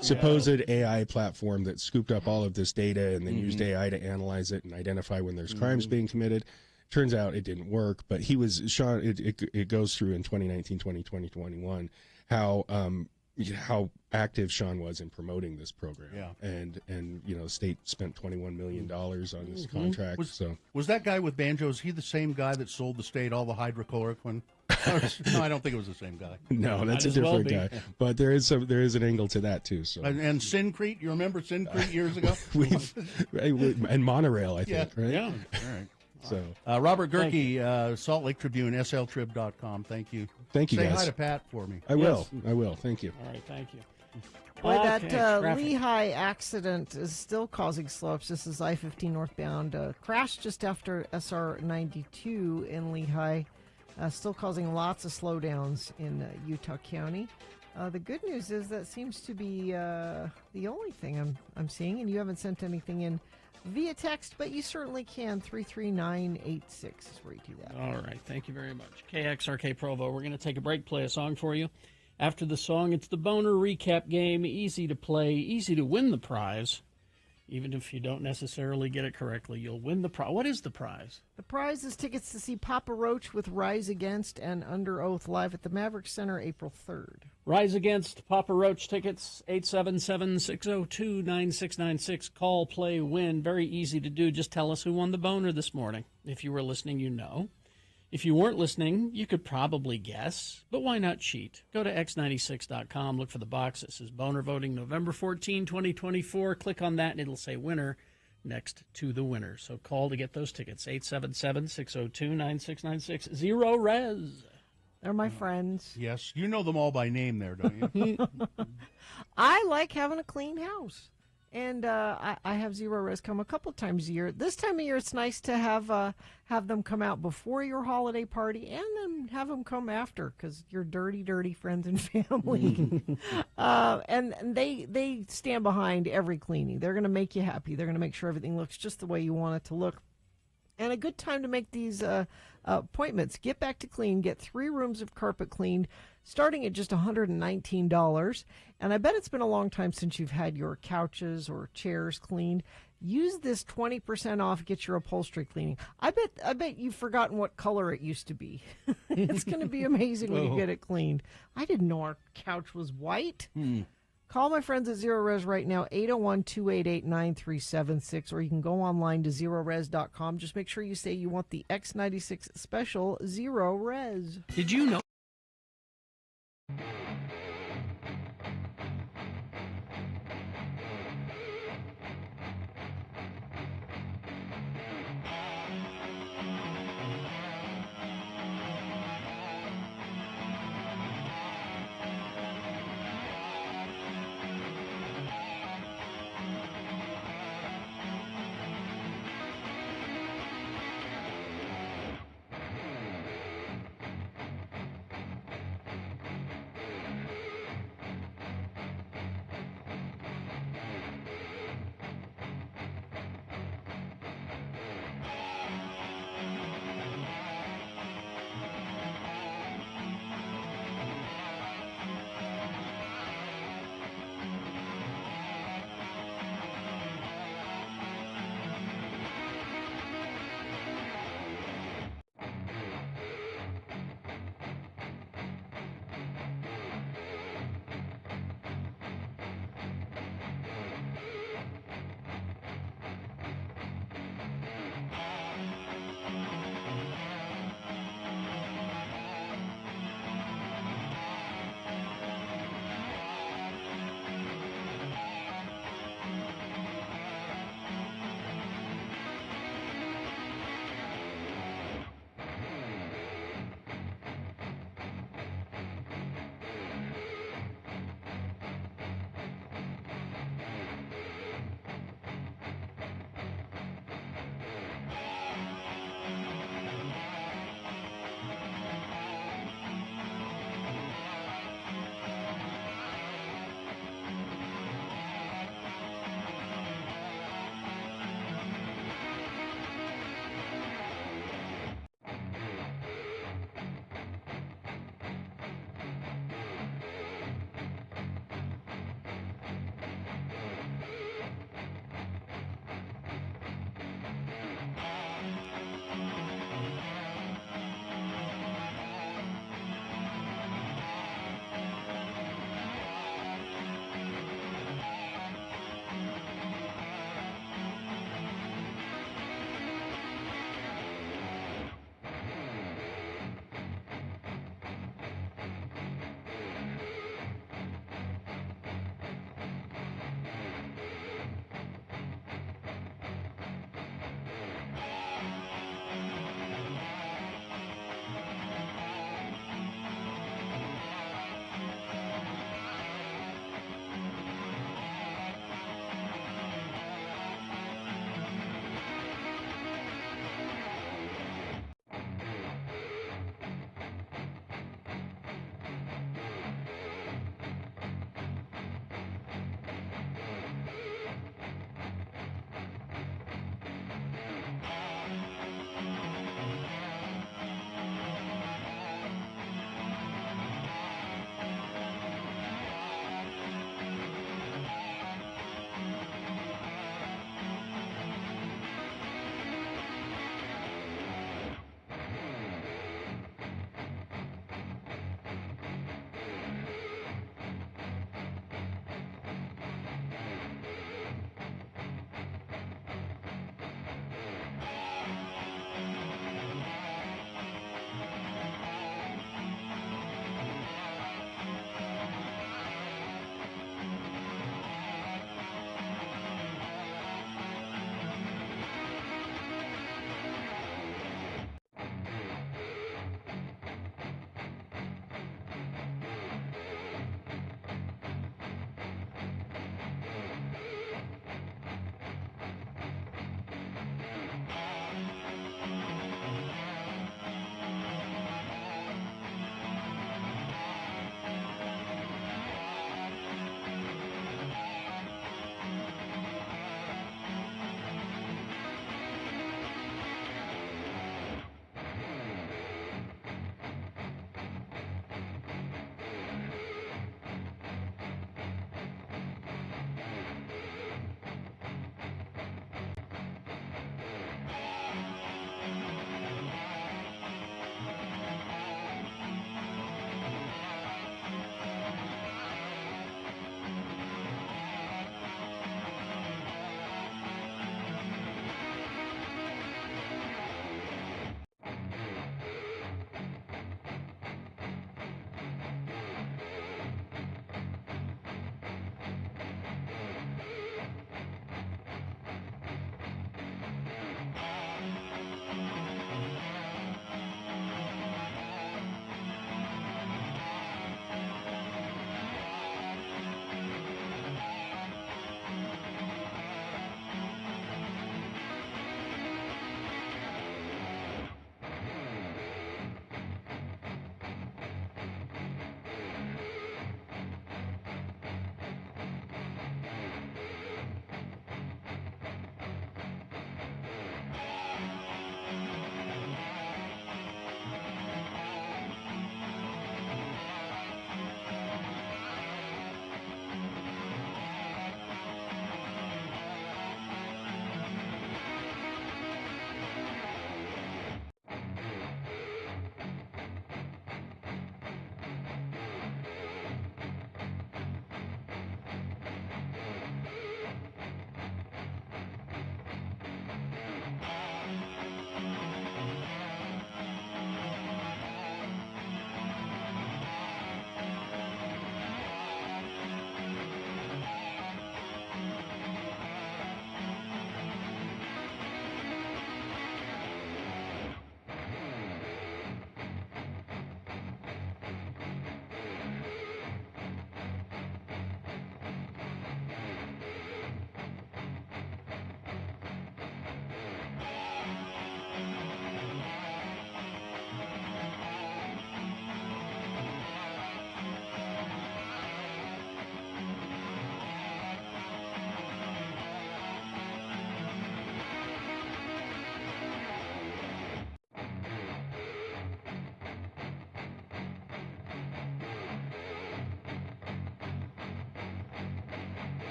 supposed AI platform that scooped up all of this data and then used AI to analyze it and identify when there's crimes being committed. Turns out it didn't work, but Sean. It goes through in 2019, 2020, 2021 how active Sean was in promoting this program. Yeah. And the state spent $21 million on this contract. Was that guy with Banjo, is he the same guy that sold the state all the hydrochloroquine? No, I don't think it was the same guy. No, that's a different guy. But there is an angle to that too. So and Syncrete, you remember Syncrete years ago? and Monorail, I think, right? Yeah. All right. So Robert Gerke, Salt Lake Tribune, sltrib.com. Thank you. Thank you, Say guys. hi to Pat for me. I will. Thank you. All right, thank you. Boy, that traffic. Lehigh accident is still causing slowups. This is I-15 northbound. Crashed just after SR 92 in Lehigh, still causing lots of slowdowns in Utah County. The good news is that seems to be the only thing I'm seeing, and you haven't sent anything in via text, but you certainly can. 33986 is where you do that. All right, thank you very much. KXRK Provo, we're going to take a break, play a song for you. After the song, it's the Boner Recap Game. Easy to play, easy to win the prize. Even if you don't necessarily get it correctly, you'll win the prize. What is the prize? The prize is tickets to see Papa Roach with Rise Against and Under Oath live at the Maverick Center April 3rd. Rise Against, Papa Roach tickets, 877-602-9696. Call, play, win. Very easy to do. Just tell us who won the boner this morning. If you were listening, you know. If you weren't listening, you could probably guess, but why not cheat? Go to x96.com, look for the box that says Boner Voting November 14, 2024. Click on that, and it'll say winner next to the winner. So call to get those tickets, 877-602-9696. Zero Res. They're my friends. Yes, you know them all by name there, don't you? I like having a clean house. And I have Zero Res come a couple times a year. This time of year, it's nice to have them come out before your holiday party and then have them come after, because you're dirty, dirty friends and family. And they stand behind every cleaning. They're going to make you happy. They're going to make sure everything looks just the way you want it to look. And a good time to make these appointments. Get Back to Clean. Get 3 rooms of carpet cleaned, starting at just $119. And I bet it's been a long time since you've had your couches or chairs cleaned. Use this 20% off, get your upholstery cleaning. I bet you've forgotten what color it used to be. It's going to be amazing when you get it cleaned. I didn't know our couch was white. Call my friends at Zero Res right now, 801-288-9376, or you can go online to zerores.com. Just make sure you say you want the X96 Special Zero Res. Did you know?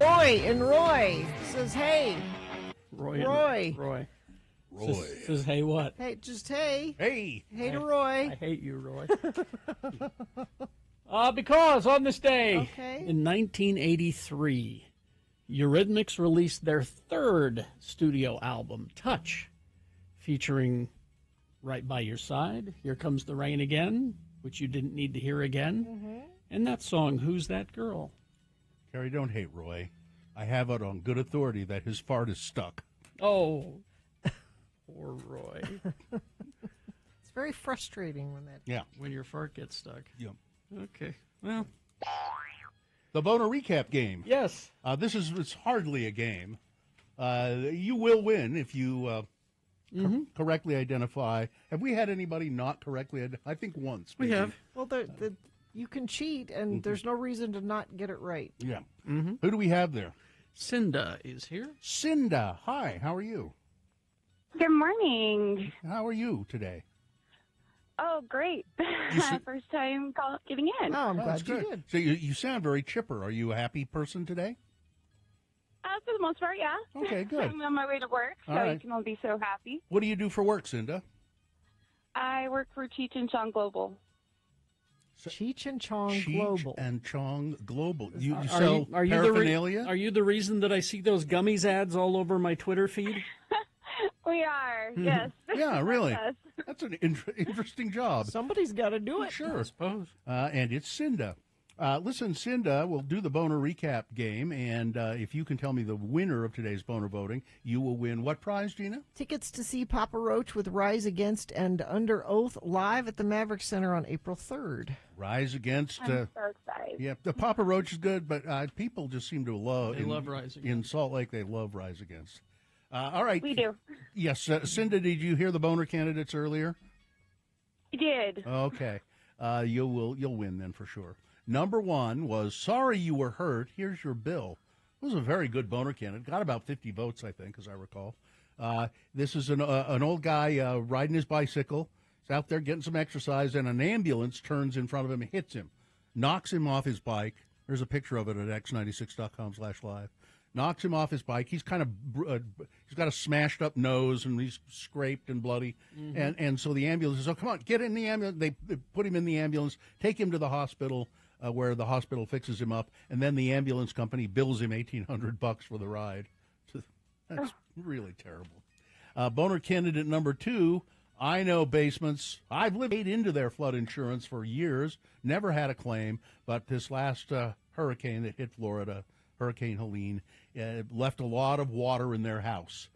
Roy says, hey. Roy. Says, hey, what? Hey, just hey. Hey. Hey to Roy. I hate you, Roy. Because on this day, in 1983, Eurythmics released their third studio album, Touch, featuring Right By Your Side, Here Comes the Rain Again, which you didn't need to hear again, and that song, Who's That Girl? Carrie, don't hate Roy. I have it on good authority that his fart is stuck. Oh, poor Roy. It's very frustrating when your fart gets stuck. Yeah. Okay. Well, the Boner recap game. Yes. It's hardly a game. You will win if you correctly identify. Have we had anybody not correctly? I think once. We have. Well, you can cheat, and there's no reason to not get it right. Yeah. Who do we have there? Cinda is here. Cinda, hi. How are you? Good morning. How are you today? Oh, great. First time getting in. Oh, I'm glad you did. So you sound very chipper. Are you a happy person today? For the most part, yeah. Okay, good. I'm on my way to work, so All right. you can all be so happy. What do you do for work, Cinda? I work for Cheech and Chong Global. Cheech and Chong Global. Cheech and Chong Global. You Are sell you paraphernalia? Are you the reason that I see those gummies ads all over my Twitter feed? We are, yes. Yeah, really. Yes. That's an interesting job. Somebody's got to do it. Sure. I suppose. And it's Cinda. Listen, Cinda, we'll do the Boner recap game, and if you can tell me the winner of today's Boner voting, you will win what prize, Gina? Tickets to see Papa Roach with Rise Against and Under Oath live at the Maverick Center on April 3rd. Rise Against. I'm so excited. Yeah, the Papa Roach is good, but people just seem to love. They love Rise Against. In Salt Lake, they love Rise Against. All right. We do. Yes, Cinda, did you hear the Boner candidates earlier? We did. Okay. You'll win then for sure. Number one was Sorry You Were Hurt. Here's Your Bill. It was a very good Boner candidate. Got about 50 votes, I think, as I recall. This is an old guy riding his bicycle. He's out there getting some exercise, and an ambulance turns in front of him and hits him, knocks him off his bike. There's a picture of it at x96.com/live. Knocks him off his bike. He's kind of he's got a smashed up nose and he's scraped and bloody. And so the ambulance says, "Oh, come on, get in the ambulance." They put him in the ambulance, take him to the hospital, where the hospital fixes him up, and then the ambulance company bills him $1,800 for the ride. That's really terrible. Boner candidate number two. I know basements. I've lived into their flood insurance for years. Never had a claim, but this last hurricane that hit Florida, Hurricane Helene, left a lot of water in their house.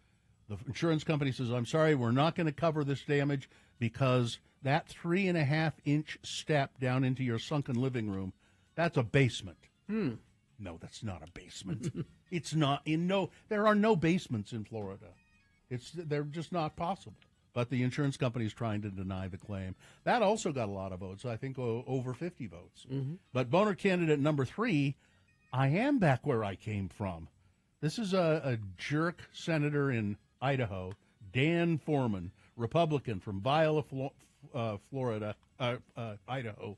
The insurance company says, "I'm sorry, we're not going to cover this damage because that 3.5-inch step down into your sunken living room, that's a basement." No, that's not a basement. It's not there are no basements in Florida. They're just not possible. But the insurance company is trying to deny the claim. That also got a lot of votes, I think over 50 votes. But Boner candidate number three, I am back where I came from. This is a jerk senator in Idaho, Dan Foreman, Republican from Viola, Florida, Idaho.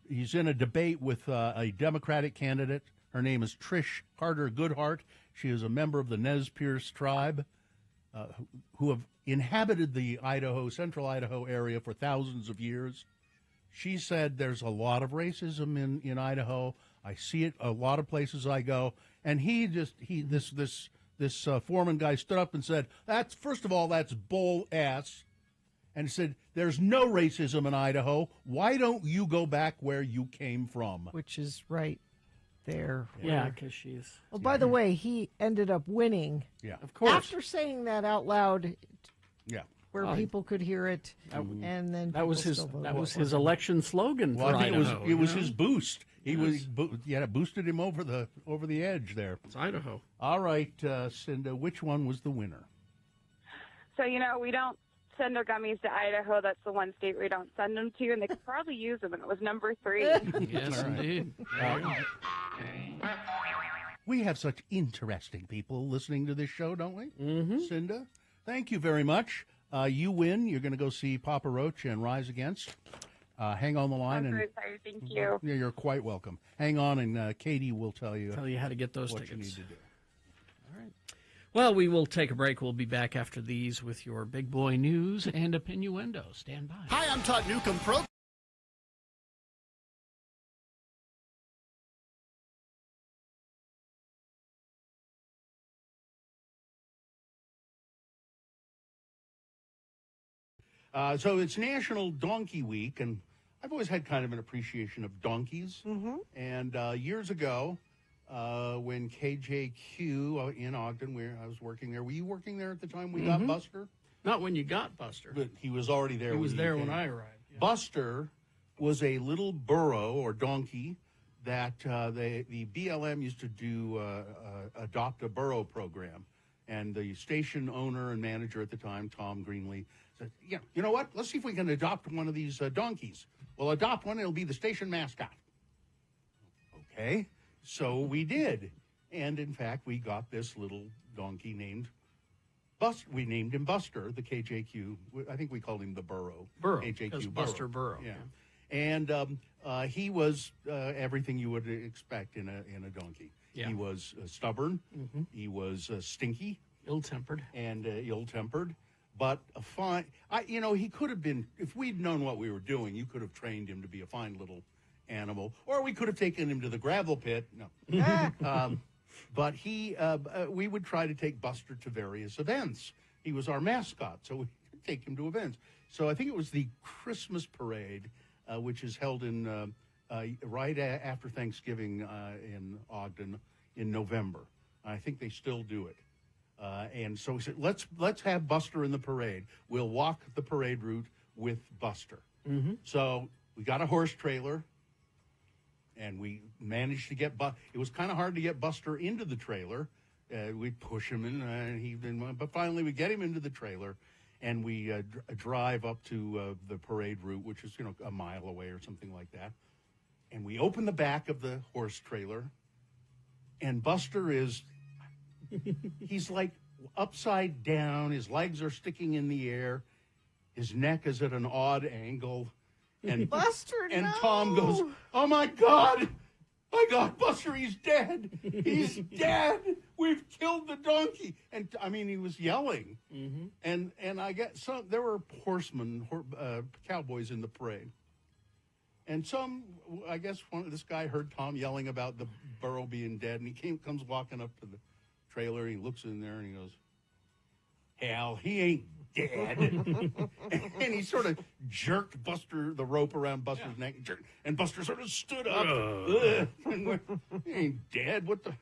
He's in a debate with a Democratic candidate. Her name is Trish Carter Goodhart. She is a member of the Nez Perce tribe who have inhabited the central Idaho area for thousands of years. She said there's a lot of racism in Idaho. I see it a lot of places I go. And this Foreman guy stood up and said, first of all, that's bull ass. And said, there's no racism in Idaho. Why don't you go back where you came from? Which is right there. Yeah, because she's... Well, by the way, he ended up winning. Yeah, of course. After saying that out loud. Yeah. Where people could hear it, and then that was his election slogan. Well, for I think Idaho, it was his boost. It boosted him over the edge there. It's Idaho. All right, Cinda, which one was the winner? So we don't send our gummies to Idaho. That's the one state we don't send them to, and they could probably use them. And it was number 3. Yes, indeed. We have such interesting people listening to this show, don't we? Cinda, thank you very much. You win. You're going to go see Papa Roach and Rise Against. Hang on the line. I'm and very excited. Thank you. Yeah, you're quite welcome. Hang on, and Katie will tell you how to get those what tickets. you need to do. All right. Well, we will take a break. We'll be back after these with your big boy news and opinioendo. Stand by. Hi, I'm Todd Newcomb. So it's National Donkey Week, and I've always had kind of an appreciation of donkeys. Mm-hmm. And years ago, when KJQ in Ogden, where I was working there, were you working there at the time we got Buster? Not when you got Buster. But he was already there. He was there when came. I arrived. Yeah. Buster was a little burro or donkey that the BLM used to do adopt a burro program. And the station owner and manager at the time, Tom Greenlee, said, yeah, you know what? Let's see if we can adopt one of these donkeys. We'll adopt one. It'll be the station mascot. Okay. So we did. And, in fact, we got this little donkey named Buster. We named him Buster, the KJQ. I think we called him the Burro. Burro. KJQ Buster Burro. Yeah. And he was everything you would expect in a donkey. Yeah. He was stubborn. Mm-hmm. He was stinky. Ill-tempered. And ill-tempered. But a fine, he could have been, if we'd known what we were doing, you could have trained him to be a fine little animal. Or we could have taken him to the gravel pit. No. But we would try to take Buster to various events. He was our mascot, so we would take him to events. So I think it was the Christmas parade, which is held in right after Thanksgiving in Ogden in November. I think they still do it. And so we said, let's have Buster in the parade. We'll walk the parade route with Buster. Mm-hmm. So we got a horse trailer, and we managed to get it was kind of hard to get Buster into the trailer. We'd push him in, but finally we get him into the trailer, and we drive up to the parade route, which is a mile away or something like that. And we open the back of the horse trailer, and Buster is, he's like upside down. His legs are sticking in the air. His neck is at an odd angle. And Buster, and no! Tom goes, "Oh my God! I got Buster. He's dead. He's dead. We've killed the donkey." And I mean, he was yelling. Mm-hmm. And I get there were horsemen, cowboys in the parade. And I guess this guy heard Tom yelling about the burro being dead, and he comes walking up to the trailer, and he looks in there, and he goes, "Hell, he ain't dead." And he sort of jerked the rope around Buster's neck, and Buster sort of stood up. He ain't dead. What the?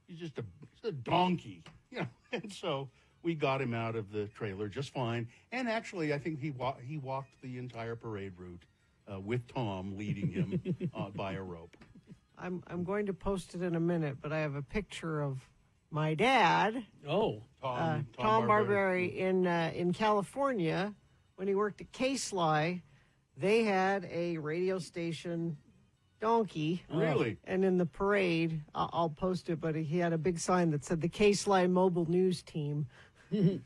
He's just a donkey, And so we got him out of the trailer just fine. And actually, I think he walked the entire parade route with Tom leading him by a rope. I'm going to post it in a minute, but I have a picture of my dad. Oh, Tom Barberi in California when he worked at K-Sly. They had a radio station donkey. Really? And in the parade, I'll post it, but he had a big sign that said the K-Sly Mobile News Team. All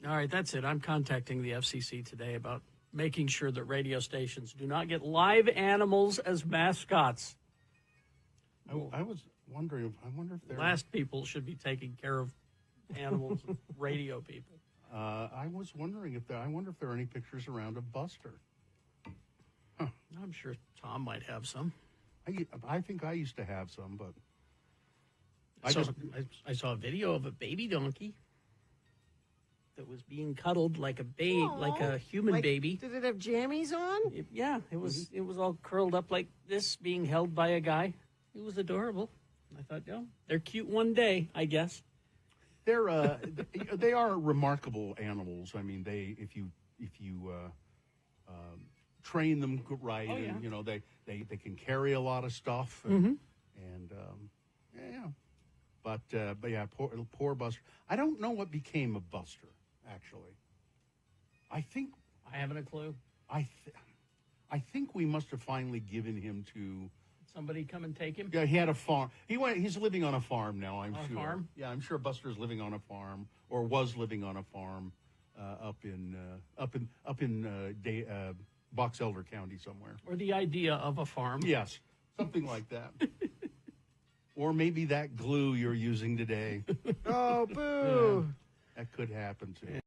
right, that's it. I'm contacting the FCC today about making sure that radio stations do not get live animals as mascots. I was wondering. I wonder if last people should be taking care of animals, radio people. I was wondering if there are any pictures around of Buster. Huh. I'm sure Tom might have some. I think I used to have some, but I saw a video of a baby donkey that was being cuddled like a babe, like a human baby. Did it have jammies on? It was. It was all curled up like this, being held by a guy. It was adorable. I thought, they're cute one day, I guess. They are remarkable animals. I mean, if you train them right, and they can carry a lot of stuff, and But yeah, poor Buster. I don't know what became of Buster. Actually, I haven't a clue. I think we must have finally given him to somebody. Come and take him. Yeah, he had a farm. He's living on a farm now. I'm sure. Farm? Yeah, I'm sure Buster's living on a farm or was living on a farm. up in Box Elder County somewhere. Or the idea of a farm. Yes, something like that. Or maybe that glue you're using today. Oh, boo! That could happen too.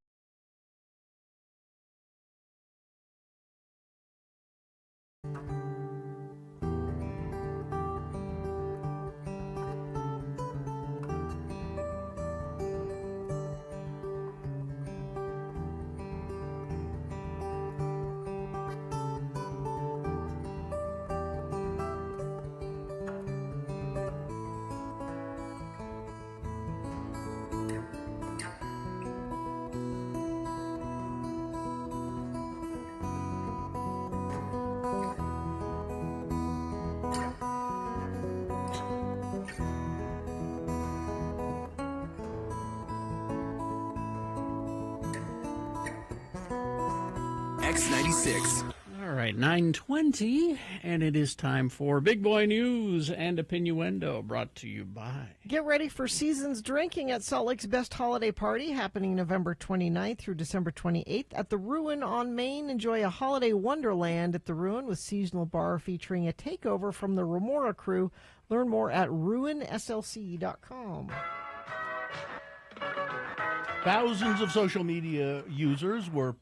X96. All right, 9:20, and it is time for Big Boy News and Opinioendo, brought to you by... Get ready for Seasons Drinking at Salt Lake's Best Holiday Party, happening November 29th through December 28th at the Ruin on Main. Enjoy a holiday wonderland at the Ruin with seasonal bar featuring a takeover from the Remora crew. Learn more at ruinslc.com. Thousands of social media users were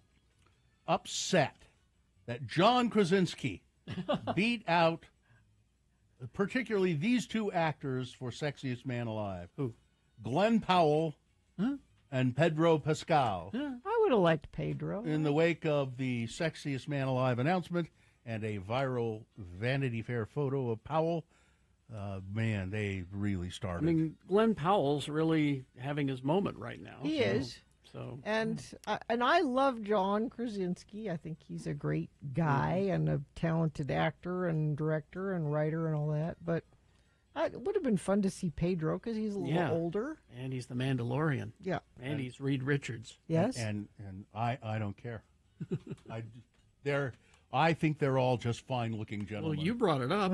upset that John Krasinski beat out particularly these two actors for Sexiest Man Alive. Who? Glenn Powell and Pedro Pascal. I would have liked Pedro. In the wake of the Sexiest Man Alive announcement and a viral Vanity Fair photo of Powell, man, they really started. I mean, Glenn Powell's really having his moment right now. He is. So, and I love John Krasinski. I think he's a great guy and a talented actor and director and writer and all that. But it would have been fun to see Pedro because he's a little older. And he's the Mandalorian. Yeah. And he's Reed Richards. Yes. And I don't care. I think they're all just fine-looking gentlemen. Well, you brought it up.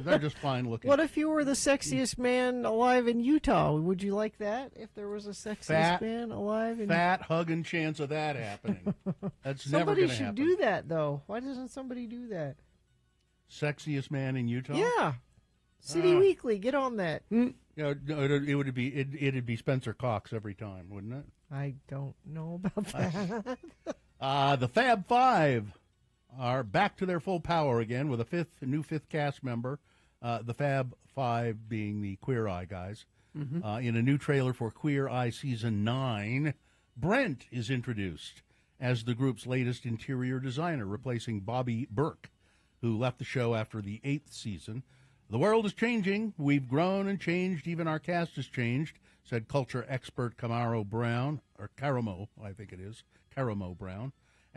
They're just fine-looking. What if you were the sexiest man alive in Utah? Would you like that if there was a sexiest man alive in Fat hugging chance of that happening. That's never going to happen. Somebody should do that, though. Why doesn't somebody do that? Sexiest man in Utah? Yeah. City Weekly, get on that. You know, it'd be Spencer Cox every time, wouldn't it? I don't know about that. The Fab Five are back to their full power again with a new fifth cast member, the Fab Five being the Queer Eye guys. In a new trailer for Queer Eye Season 9, Brent is introduced as the group's latest interior designer, replacing Bobby Burke, who left the show after the 8th season. The world is changing. We've grown and changed. Even our cast has changed, said culture expert Caramo Brown,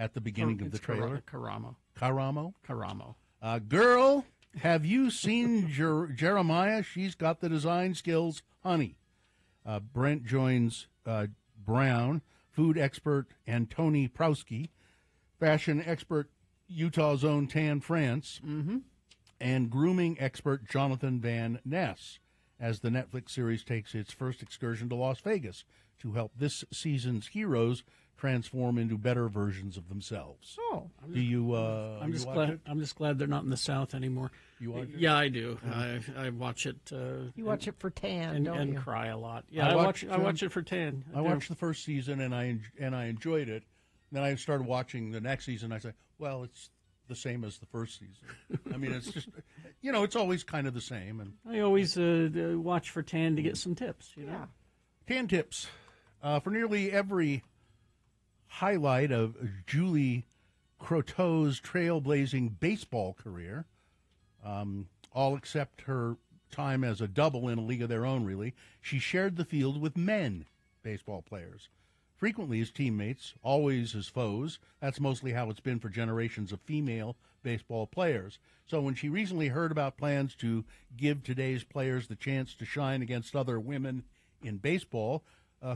at the beginning of the trailer. Caramo. Girl, have you seen Jeremiah? She's got the design skills, honey. Brent joins Brown, food expert Antoni Prowski, fashion expert Utah's own Tan France, and grooming expert Jonathan Van Ness, as the Netflix series takes its first excursion to Las Vegas to help this season's heroes transform into better versions of themselves. Oh, I'm just glad they're not in the South anymore. You watch it? Yeah, I do. I watch it. You watch it for tan, don't and you? cry a lot. Yeah, I watch it for tan. I watched the first season and I enjoyed it. Then I started watching the next season. I said, well, it's the same as the first season. I mean, it's just, it's always kind of the same. And I always watch for tan to get some tips. Yeah. Tan tips for nearly every highlight of Julie Croteau's trailblazing baseball career, all except her time as a double in a league of their own, really. She shared the field with men baseball players, frequently as teammates, always as foes. That's mostly how it's been for generations of female baseball players. So when she recently heard about plans to give today's players the chance to shine against other women in baseball,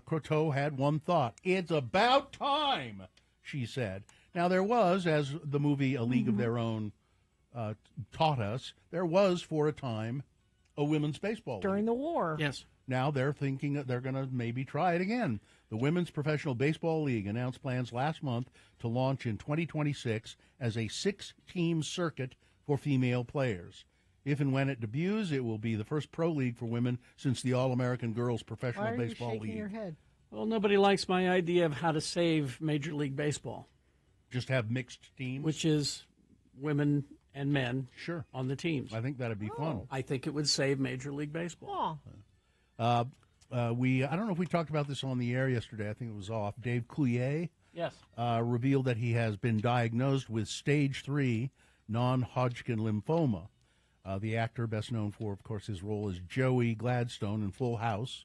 Croteau had one thought. It's about time, she said. Now, there was, as the movie A League of Their Own taught us, there was, for a time, a women's baseball During league. the war. Yes. now they're thinking that they're going to maybe try it again. The Women's Professional Baseball League announced plans last month to launch in 2026 as a 6-team circuit for female players. If and when it debuts, it will be the first pro league for women since the All-American Girls Professional Why are Baseball you shaking League. your head? Well, nobody likes my idea of how to save Major League Baseball. Just have mixed teams? Which is women and men sure on the teams. I think that'd be fun. I think it would save Major League Baseball. Oh. I don't know if we talked about this on the air yesterday. I think it was off. Dave Coulier Yes. revealed that he has been diagnosed with stage 3 non-Hodgkin lymphoma. The actor, best known for, of course, his role as Joey Gladstone in Full House,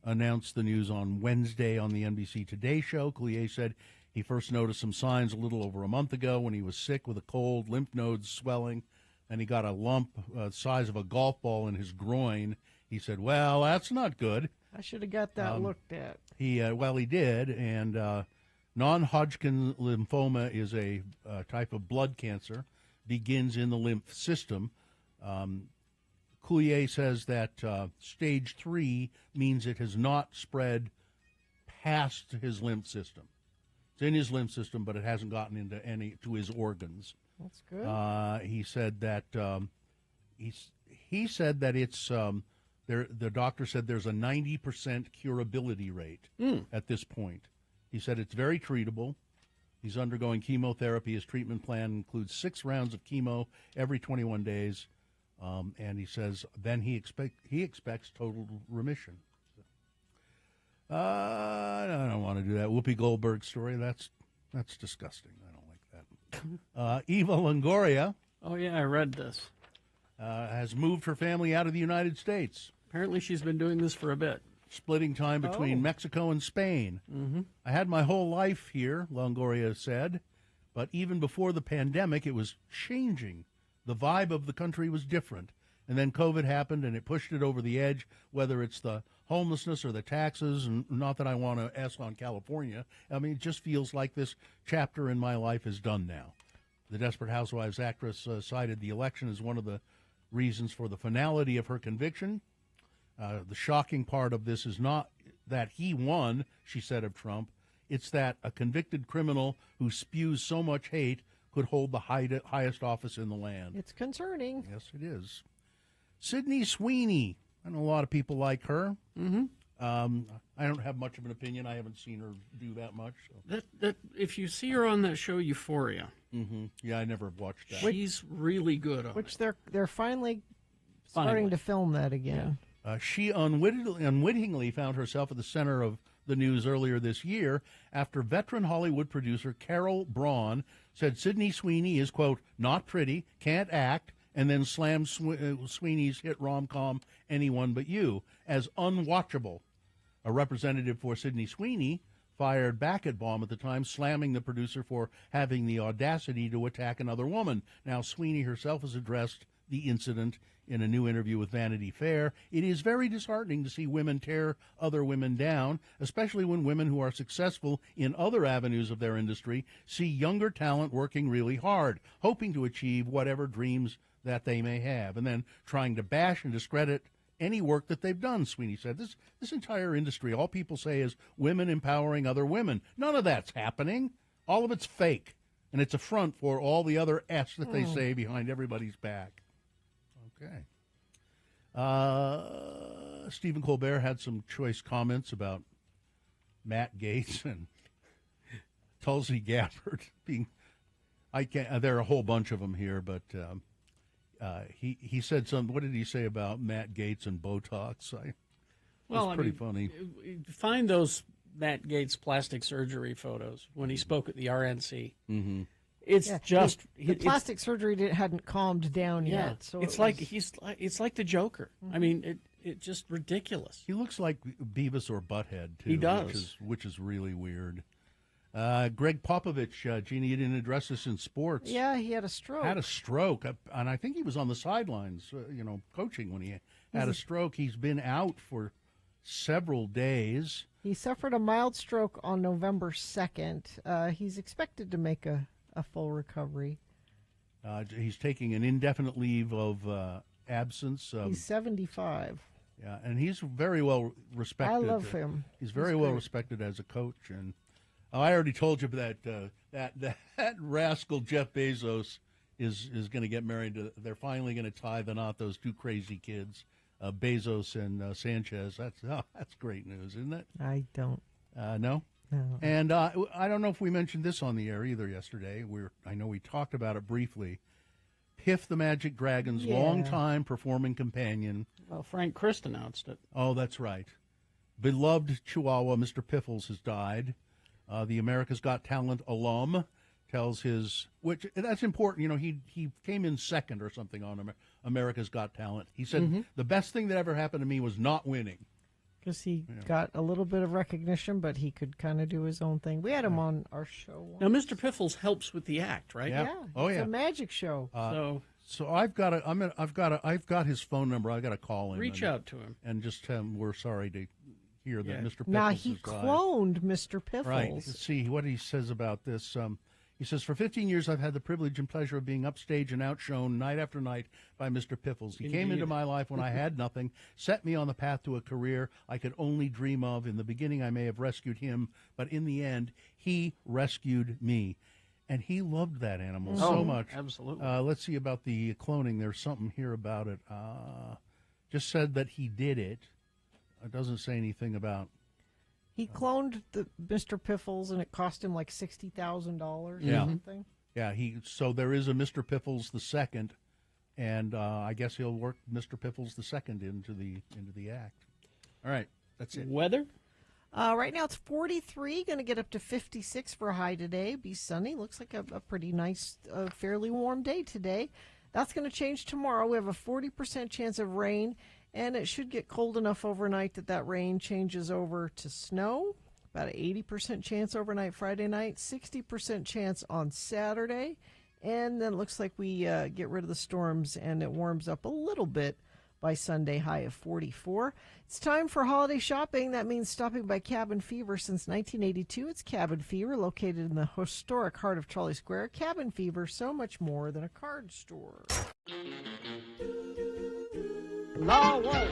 announced the news on Wednesday on the NBC Today show. Coulier said he first noticed some signs a little over a month ago when he was sick with a cold, lymph nodes swelling, and he got a lump the size of a golf ball in his groin. He said, well, that's not good. I should have got that looked at. He did, and non-Hodgkin lymphoma is a type of blood cancer, begins in the lymph system. Coulier says that stage 3 means it has not spread past his lymph system. It's in his lymph system, but it hasn't gotten into to his organs. That's good. He said that he said that it's the doctor said there's a 90% curability rate at this point. He said it's very treatable. He's undergoing chemotherapy. His treatment plan includes 6 rounds of chemo every 21 days. And he says then he expects total remission. I don't want to do that Whoopi Goldberg story. That's disgusting. I don't like that. Eva Longoria. Oh, yeah, I read this. Has moved her family out of the United States. Apparently she's been doing this for a bit. Splitting time between Mexico and Spain. Mm-hmm. I had my whole life here, Longoria said, but even before the pandemic, it was changing. The vibe of the country was different. And then COVID happened, and it pushed it over the edge, whether it's the homelessness or the taxes. And not that I want to ask on California. I mean, it just feels like this chapter in my life is done now. The Desperate Housewives actress cited the election as one of the reasons for the finality of her conviction. The shocking part of this is not that he won, she said of Trump. It's that a convicted criminal who spews so much hate could hold the highest office in the land. It's concerning. Yes, it is. Sydney Sweeney. I know a lot of people like her. Mm-hmm. I don't have much of an opinion. I haven't seen her do that much. So. That if you see her on that show Euphoria. Mm-hmm. Yeah, I never watched that. She's really good on Which they're finally starting to film that again. Yeah. She unwittingly found herself at the center of the news earlier this year after veteran Hollywood producer Carol Braun said Sydney Sweeney is, quote, not pretty, can't act, and then slammed Sweeney's hit rom-com Anyone But You as unwatchable. A representative for Sydney Sweeney fired back at Baum at the time, slamming the producer for having the audacity to attack another woman. Now, Sweeney herself has addressed the incident in a new interview with Vanity Fair. It is very disheartening to see women tear other women down, especially when women who are successful in other avenues of their industry see younger talent working really hard, hoping to achieve whatever dreams that they may have, and then trying to bash and discredit any work that they've done, Sweeney said. This entire industry, all people say is women empowering other women. None of that's happening. All of it's fake, and it's a front for all the other S that they say behind everybody's back. Okay. Stephen Colbert had some choice comments about Matt Gaetz and Tulsi Gabbard being. There are a whole bunch of them here, but he said some. What did he say about Matt Gaetz and Botox? It's pretty funny. Find those Matt Gaetz plastic surgery photos when he spoke at the RNC. Mm-hmm. It's just the plastic surgery hadn't calmed down yet. So it's like the Joker. Mm-hmm. I mean, it's just ridiculous. He looks like Beavis or Butthead too. He does, which is really weird. Greg Popovich, Jeannie, you didn't address this in sports. Yeah, he had a stroke. And I think he was on the sidelines, coaching when he had a stroke. He's been out for several days. He suffered a mild stroke on November 2nd. He's expected to make a full recovery. He's taking an indefinite leave of absence. He's 75. Yeah, and he's very well respected. I love him. He's very well respected as a coach. And I already told you that that rascal Jeff Bezos is going to get married to. They're finally going to tie the knot. Those two crazy kids, Bezos and Sanchez. That's great news, isn't it? I don't. No. No. And I don't know if we mentioned this on the air either yesterday. I know we talked about it briefly. Piff the Magic Dragon's longtime performing companion. Well, Frank Christ announced it. Oh, that's right. Beloved Chihuahua, Mr. Piffles, has died. The America's Got Talent alum tells which that's important. You know, he came in second or something on America's Got Talent. He said, the best thing that ever happened to me was not winning. Because he got a little bit of recognition, but he could kind of do his own thing. We had him on our show once. Now, Mr. Piffles helps with the act, right? Yeah. It's a magic show. So I've got his phone number. I've got to call him. Reach out to him and just tell him we're sorry to hear that Mr. Piffles now he has died. cloned Mr. Piffles. Right. Let's see what he says about this. He says, for 15 years, I've had the privilege and pleasure of being upstage and outshone night after night by Mr. Piffles. He came into my life when I had nothing, set me on the path to a career I could only dream of. In the beginning, I may have rescued him, but in the end, he rescued me. And he loved that animal so much. Absolutely. Let's see about the cloning. There's something here about it. Just said that he did it. It doesn't say anything about... He cloned Mr. Piffles, and it cost him like $60,000 or something. Yeah, so there is a Mr. Piffles the second, and I guess he'll work Mr. Piffles the second into the act. All right, that's it. Weather? Right now it's 43, going to get up to 56 for a high today. Be sunny. Looks like a pretty nice, fairly warm day today. That's going to change tomorrow. We have a 40% chance of rain. And it should get cold enough overnight that rain changes over to snow. About an 80% chance overnight Friday night, 60% chance on Saturday. And then it looks like we get rid of the storms and it warms up a little bit by Sunday, high of 44. It's time for holiday shopping. That means stopping by Cabin Fever since 1982. It's Cabin Fever, located in the historic heart of Trolley Square. Cabin Fever, so much more than a card store. Law 1.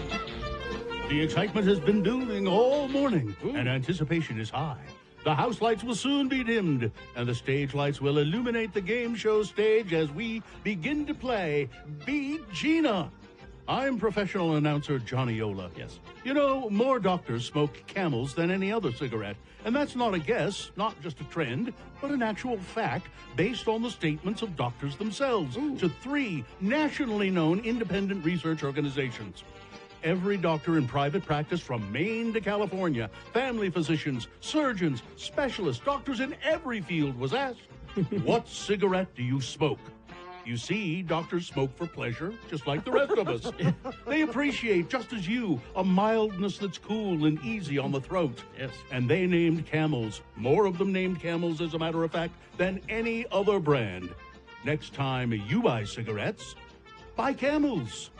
The excitement has been building all morning, and anticipation is high. The house lights will soon be dimmed, and the stage lights will illuminate the game show stage as we begin to play Beat Gina. I'm professional announcer Johnny Ola. Yes. You know, more doctors smoke Camels than any other cigarette. And that's not a guess, not just a trend, but an actual fact based on the statements of doctors themselves to 3 nationally known independent research organizations. Every doctor in private practice from Maine to California, family physicians, surgeons, specialists, doctors in every field was asked, what cigarette do you smoke? You see, doctors smoke for pleasure, just like the rest of us. They appreciate, just as you, a mildness that's cool and easy on the throat. Yes. And they named Camels, more of them named Camels, as a matter of fact, than any other brand. Next time you buy cigarettes, buy Camels.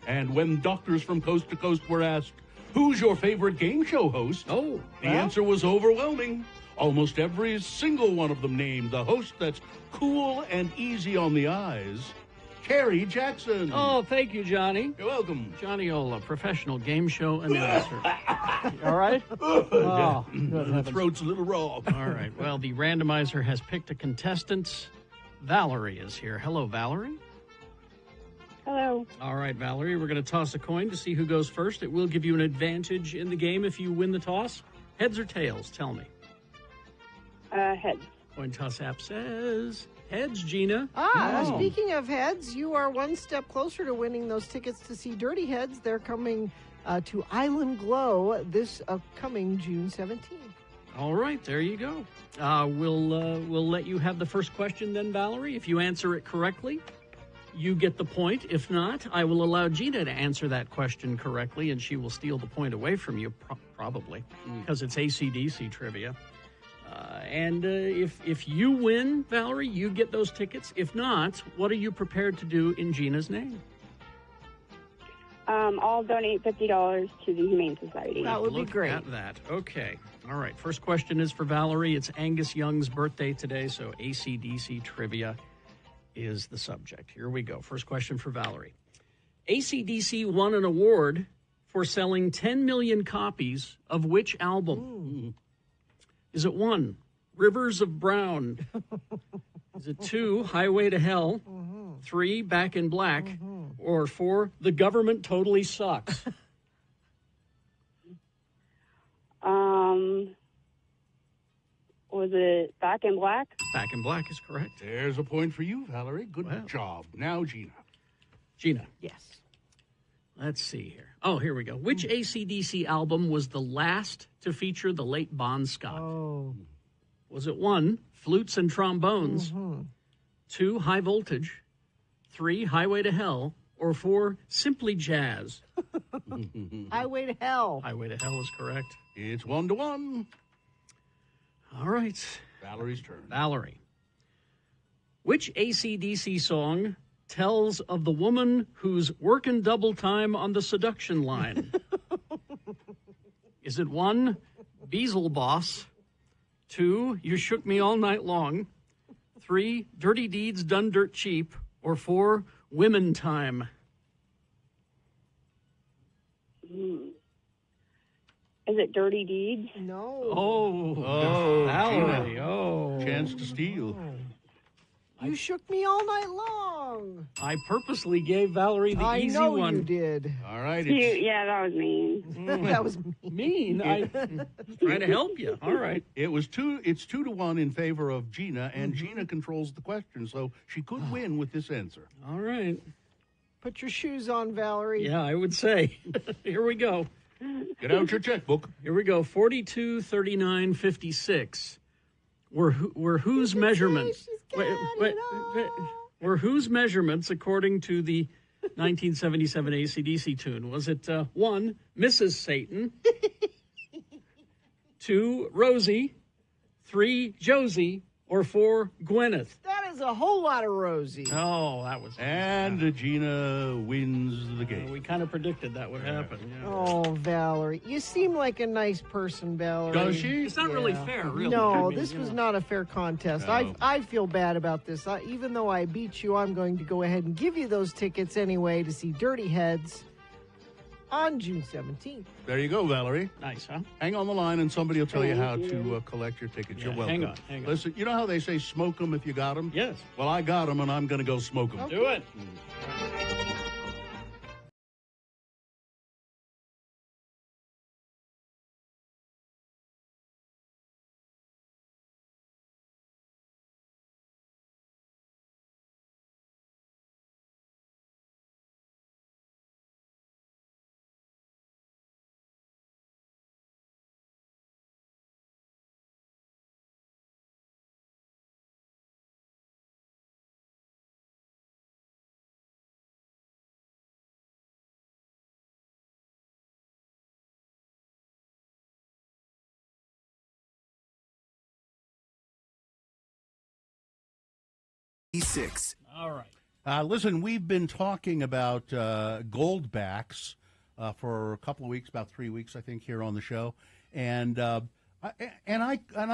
And when doctors from coast to coast were asked, who's your favorite game show host? The answer was overwhelming. Almost every single one of them named the host that's cool and easy on the eyes, Carrie Jackson. Oh, thank you, Johnny. You're welcome. Johnny Ola, professional game show announcer. All right? Oh, the throat's a little raw. All right. Well, the randomizer has picked a contestant. Valerie is here. Hello, Valerie. Hello. All right, Valerie, we're going to toss a coin to see who goes first. It will give you an advantage in the game if you win the toss. Heads or tails? Tell me. Heads. Coin toss app says heads, Gina. Speaking of heads, you are one step closer to winning those tickets to see Dirty Heads. They're coming to Island Glow this upcoming June 17th. All right, there you go. We'll let you have the first question then, Valerie. If you answer it correctly, you get the point. If not, I will allow Gina to answer that question correctly, and she will steal the point away from you, probably, because it's AC/DC trivia. And if you win, Valerie, you get those tickets. If not, what are you prepared to do in Gina's name? I'll donate $50 to the Humane Society. That would be great. Look at that. Okay. All right. First question is for Valerie. It's Angus Young's birthday today, so AC/DC trivia is the subject. Here we go. First question for Valerie. AC/DC won an award for selling 10 million copies of which album? Is it 1, Rivers of Brown? Is it 2, Highway to Hell? 3, Back in Black? Or 4, The Government Totally Sucks? Was it Back in Black? Back in Black is correct. There's a point for you, Valerie. Good job. Now, Gina. Gina. Yes. Let's see here. Oh, here we go. Which AC/DC album was the last to feature the late Bon Scott? Oh. Was it 1, Flutes and Trombones, 2, High Voltage, 3, Highway to Hell, or 4, Simply Jazz? Highway to Hell. Highway to Hell is correct. It's 1-1. All right. Valerie's turn. Valerie. Which AC/DC song tells of the woman who's working double time on the seduction line? Is it 1, Beelzebub Boss, 2, You Shook Me All Night Long, 3, Dirty Deeds Done Dirt Cheap, or 4, Women Time? Is it Dirty Deeds? No. Oh, Valerie. Gina. Oh. Chance to steal. You shook me all night long. I purposely gave Valerie the easy I know one. you did. All right. Yeah, that was mean. That was mean. I trying to help you. All right. It's 2-1 in favor of Gina, and Gina controls the question, so she could win with this answer. All right. Put your shoes on, Valerie. Yeah, I would say. Here we go. Get out your checkbook. Here we go. 42, 39, 56. Were whose measurements? Were whose measurements according to the 1977 AC/DC tune? Was it 1, Mrs. Satan, 2, Rosie, 3, Josie, or 4, Gwyneth? That is a whole lot of Rosie. Oh, that was... And Gina wins the game. We kind of predicted that would happen. Yeah. Oh, Valerie. You seem like a nice person, Valerie. Does she? It's not really fair, really. No, I mean, this was know. not a fair contest. No. I feel bad about this. Even though I beat you, I'm going to go ahead and give you those tickets anyway to see Dirty Heads on June 17th. There you go, Valerie. Nice, huh? Hang on the line, and somebody will tell you how to collect your tickets. Yeah, You're welcome. hang on. Listen, you know how they say smoke them if you got them? Yes. Well, I got them, and I'm going to go smoke them. Do it. E6. All right. Listen, we've been talking about Goldbacks for a couple of weeks, about 3 weeks, I think, here on the show, and I've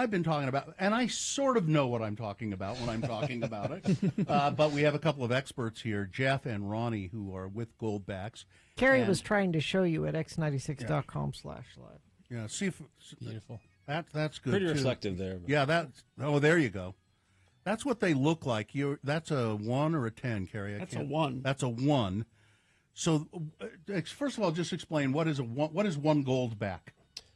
been talking about, and I sort of know what I'm talking about when I'm talking about it. But we have a couple of experts here, Jeff and Ronnie, who are with Goldbacks. Carrie was trying to show you at x96.com/live. Yeah, see if beautiful. That's good. Pretty too. reflective there. But. Yeah, there you go. That's what they look like. That's a 1 or a 10, Carrie? That's a 1. That's a 1. So, first of all, just explain what is one Goldback?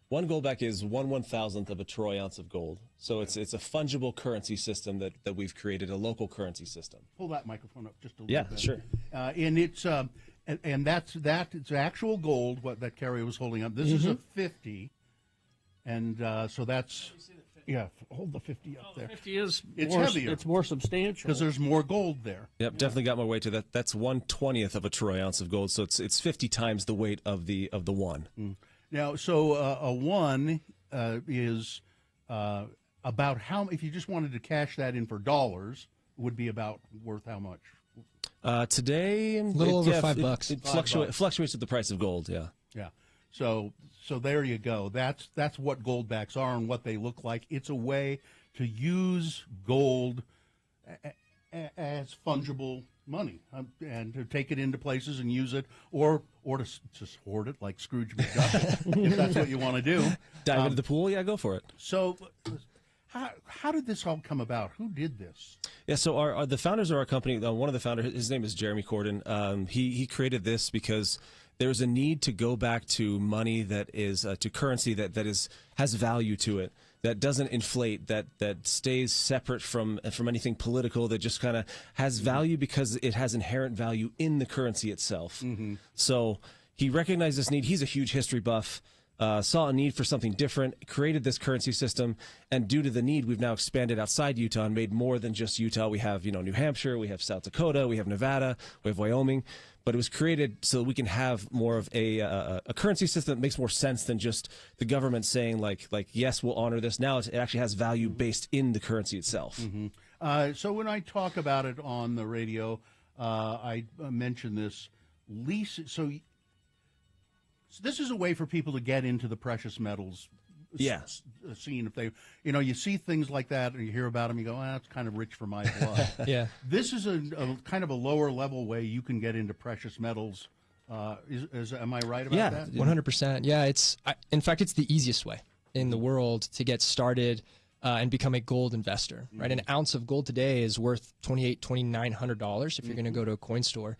One Goldback is 1/1000th of a troy ounce of gold. So it's a fungible currency system that we've created, a local currency system. Pull that microphone up just a little bit. Yeah, sure. And it's it's actual gold. What that Carrie was holding up. This is a 50, and so that's. Yeah, hold the 50 up there. 50 is it's more, heavier. It's more substantial. Because there's more gold there. Yep, definitely got more weight to that. That's 1/20th of a troy ounce of gold, so it's 50 times the weight of the 1. Now, so a 1 is about how, if you just wanted to cash that in for dollars, would be about worth how much? Today, a little over $5. It fluctuates with the price of gold, yeah. Yeah. So there you go. That's what Goldbacks are and what they look like. It's a way to use gold as fungible money and to take it into places and use it, or to just hoard it like Scrooge McDuck, if that's what you want to do. Dive into the pool, yeah, go for it. So, how did this all come about? Who did this? Yeah, so the founders of our company, one of the founders, his name is Jeremy Corden. He created this because there's a need to go back to money that is to currency that has value to it, that doesn't inflate, that stays separate from anything political, that just kind of has value because it has inherent value in the currency itself. So he recognized this need. He's a huge history buff. Saw a need for something different, created this currency system, and due to the need, we've now expanded outside Utah and made more than just Utah. We have, New Hampshire, we have South Dakota, we have Nevada, we have Wyoming, but it was created so that we can have more of a currency system that makes more sense than just the government saying like yes, we'll honor this. Now it actually has value based in the currency itself. So when I talk about it on the radio, I mention this lease. So this is a way for people to get into the precious metals scene. If they, you see things like that and you hear about them, you go, that's kind of rich for my blood. Yeah. This is a kind of a lower level way you can get into precious metals. Am I right about that? 100%. Yeah, in fact, it's the easiest way in the world to get started and become a gold investor, right? An ounce of gold today is worth $2,900. If you're going to go to a coin store,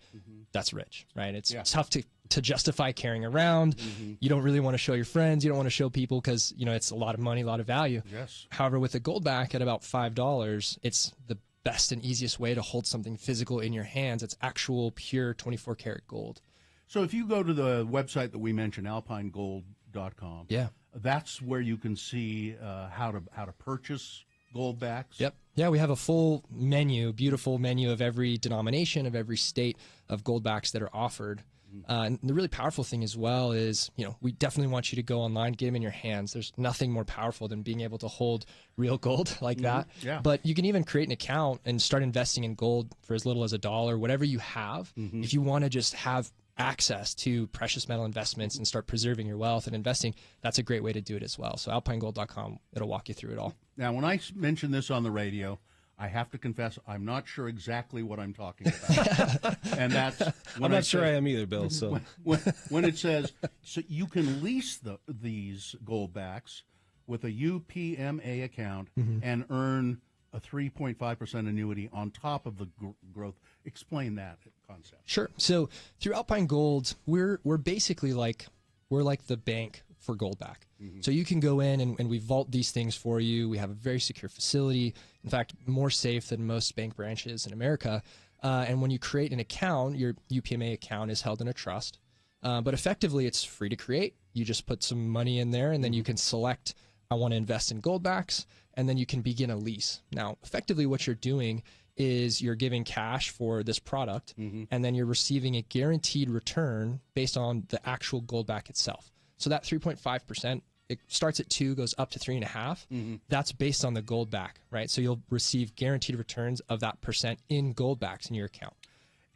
that's rich, right? It's tough to justify carrying around. You don't really want to show your friends. You don't want to show people because, it's a lot of money, a lot of value. Yes. However, with a gold back at about $5, it's the best and easiest way to hold something physical in your hands. It's actual, pure 24-karat gold. So if you go to the website that we mentioned, alpinegold.com, that's where you can see how to purchase gold backs. Yep. Yeah, we have a full menu, beautiful menu of every denomination, of every state of gold backs that are offered. And the really powerful thing as well is, we definitely want you to go online, get them in your hands. There's nothing more powerful than being able to hold real gold like that. Yeah. But you can even create an account and start investing in gold for as little as $1, whatever you have. If you want to just have access to precious metal investments and start preserving your wealth and investing, that's a great way to do it as well. So alpinegold.com, it'll walk you through it all. Now, when I mention this on the radio, I have to confess I'm not sure exactly what I'm talking about. And that's when I'm not sure I am either, Bill. So when it says so you can lease these gold backs with a UPMA account and earn a 3.5% annuity on top of the growth. Explain that concept. Sure. So through Alpine Gold, we're basically we're like the bank for gold back. So you can go in and we vault these things for you. We have a very secure facility. In fact, more safe than most bank branches in America. And when you create an account, your UPMA account is held in a trust. But effectively, it's free to create. You just put some money in there, and then you can select, I want to invest in gold backs, and then you can begin a lease. Now, effectively, what you're doing is you're giving cash for this product, and then you're receiving a guaranteed return based on the actual gold back itself. So that 3.5%, it starts at 2, goes up to 3.5. That's based on the gold back, right? So you'll receive guaranteed returns of that percent in gold backs in your account.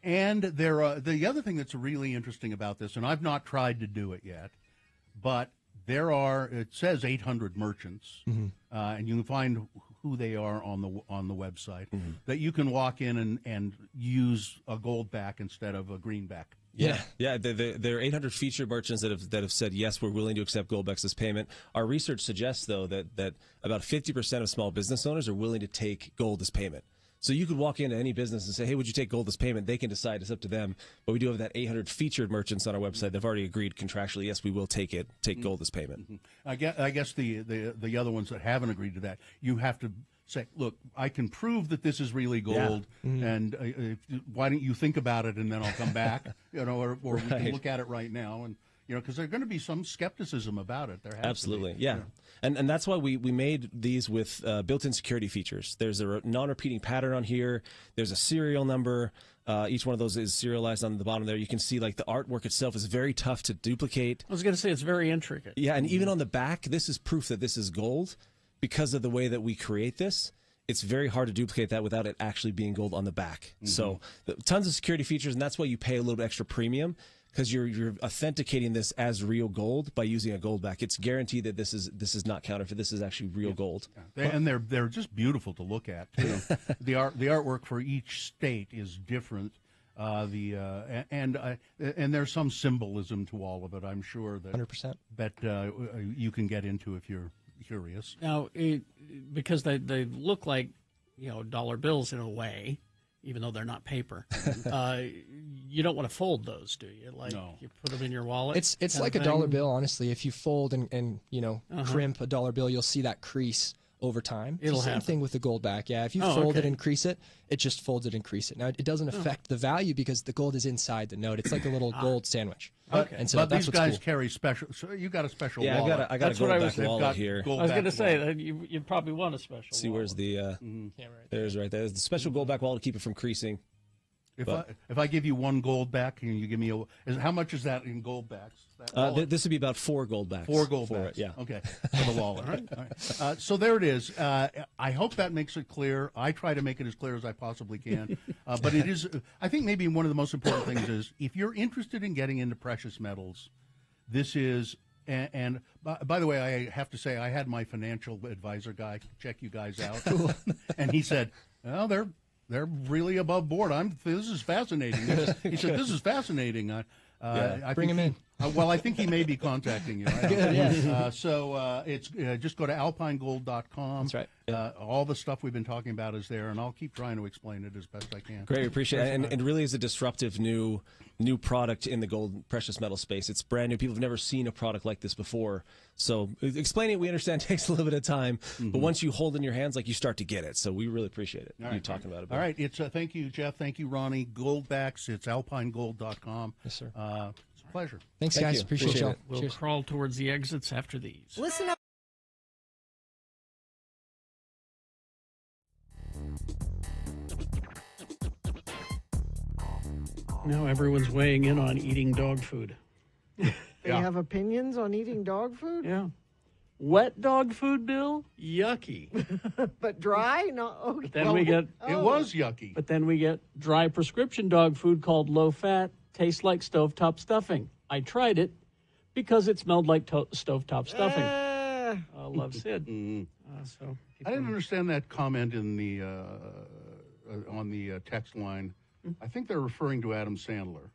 And the other thing that's really interesting about this, and I've not tried to do it yet, but it says 800 merchants, and you can find who they are on the website, that you can walk in and use a gold back instead of a greenback. Yeah. There are 800 featured merchants that have said, yes, we're willing to accept gold backs as payment. Our research suggests, though, that about 50% of small business owners are willing to take gold as payment. So you could walk into any business and say, hey, would you take gold as payment? They can decide. It's up to them. But we do have that 800 featured merchants on our website. They've already agreed contractually, yes, we will take gold as payment. I guess the other ones that haven't agreed to that, you have to say, look, I can prove that this is really gold, and why don't you think about it, and then I'll come back, or we can look at it right now, and because there's going to be some skepticism about it. There has Absolutely, to be. yeah. And that's why we made these with built-in security features. There's a non-repeating pattern on here. There's a serial number. Each one of those is serialized on the bottom there. You can see the artwork itself is very tough to duplicate. I was going to say it's very intricate. Yeah, and even on the back, this is proof that this is gold. Because of the way that we create this, it's very hard to duplicate that without it actually being gold on the back. So tons of security features, and that's why you pay a little bit extra premium, because you're authenticating this as real gold by using a gold back. It's guaranteed that this is not counterfeit. This is actually real gold. And they're just beautiful to look at too. The artwork for each state is different. And there's some symbolism to all of it. I'm sure that 100%. that you can get into if you're curious. Now, because they look like dollar bills in a way, even though they're not paper. You don't want to fold those, do you? Like you put them in your wallet. It's like a dollar bill, honestly. If you fold and crimp a dollar bill, you'll see that crease over time. It's It'll the same happen. thing with the gold back. Yeah, if you fold it and crease it, it just folds it and crease it. Now, it doesn't affect the value because the gold is inside the note. It's like a little gold sandwich. Okay. And so but that's these what's guys cool. carry special. So you got a special Yeah, wallet. I got a gold back wallet here. I was going to say that you'd probably want a special. See, where's the there's right there. There's the special gold back wallet to keep it from creasing. If I give you one gold back and you give me how much is that in gold backs? This would be about 4 gold backs. 4 gold for backs. it, yeah. Okay. For the wallet. All right. So there it is. I hope that makes it clear. I try to make it as clear as I possibly can. But it is. I think maybe one of the most important things is if you're interested in getting into precious metals, this is. And by the way, I have to say I had my financial advisor guy check you guys out, and he said, "Well, they're really above board. This is fascinating." He said, "This is fascinating." I bring him in. Well, I think he may be contacting you. Good. So it's just go to alpinegold.com. That's right. All the stuff we've been talking about is there, and I'll keep trying to explain it as best I can. Great, we appreciate it. And it really is a disruptive new product in the gold precious metal space. It's brand new. People have never seen a product like this before. So explaining it, we understand, takes a little bit of time. But once you hold it in your hands, you start to get it. So we really appreciate it. You talking about it. All right. It's thank you, Jeff. Thank you, Ronnie. Goldbacks. It's alpinegold.com. Yes, sir. It's a pleasure. Thanks, guys. Appreciate y'all. We'll crawl towards the exits after these. Listen up. Now everyone's weighing in on eating dog food. They have opinions on eating dog food? Yeah. Wet dog food, Bill? Yucky. But dry? No. Okay. Then we get It was yucky. But then we get dry prescription dog food called low fat, tastes like stovetop stuffing. I tried it because it smelled like stovetop stuffing. Love Sid. So I didn't understand that comment in the on the text line. I think they're referring to Adam Sandler.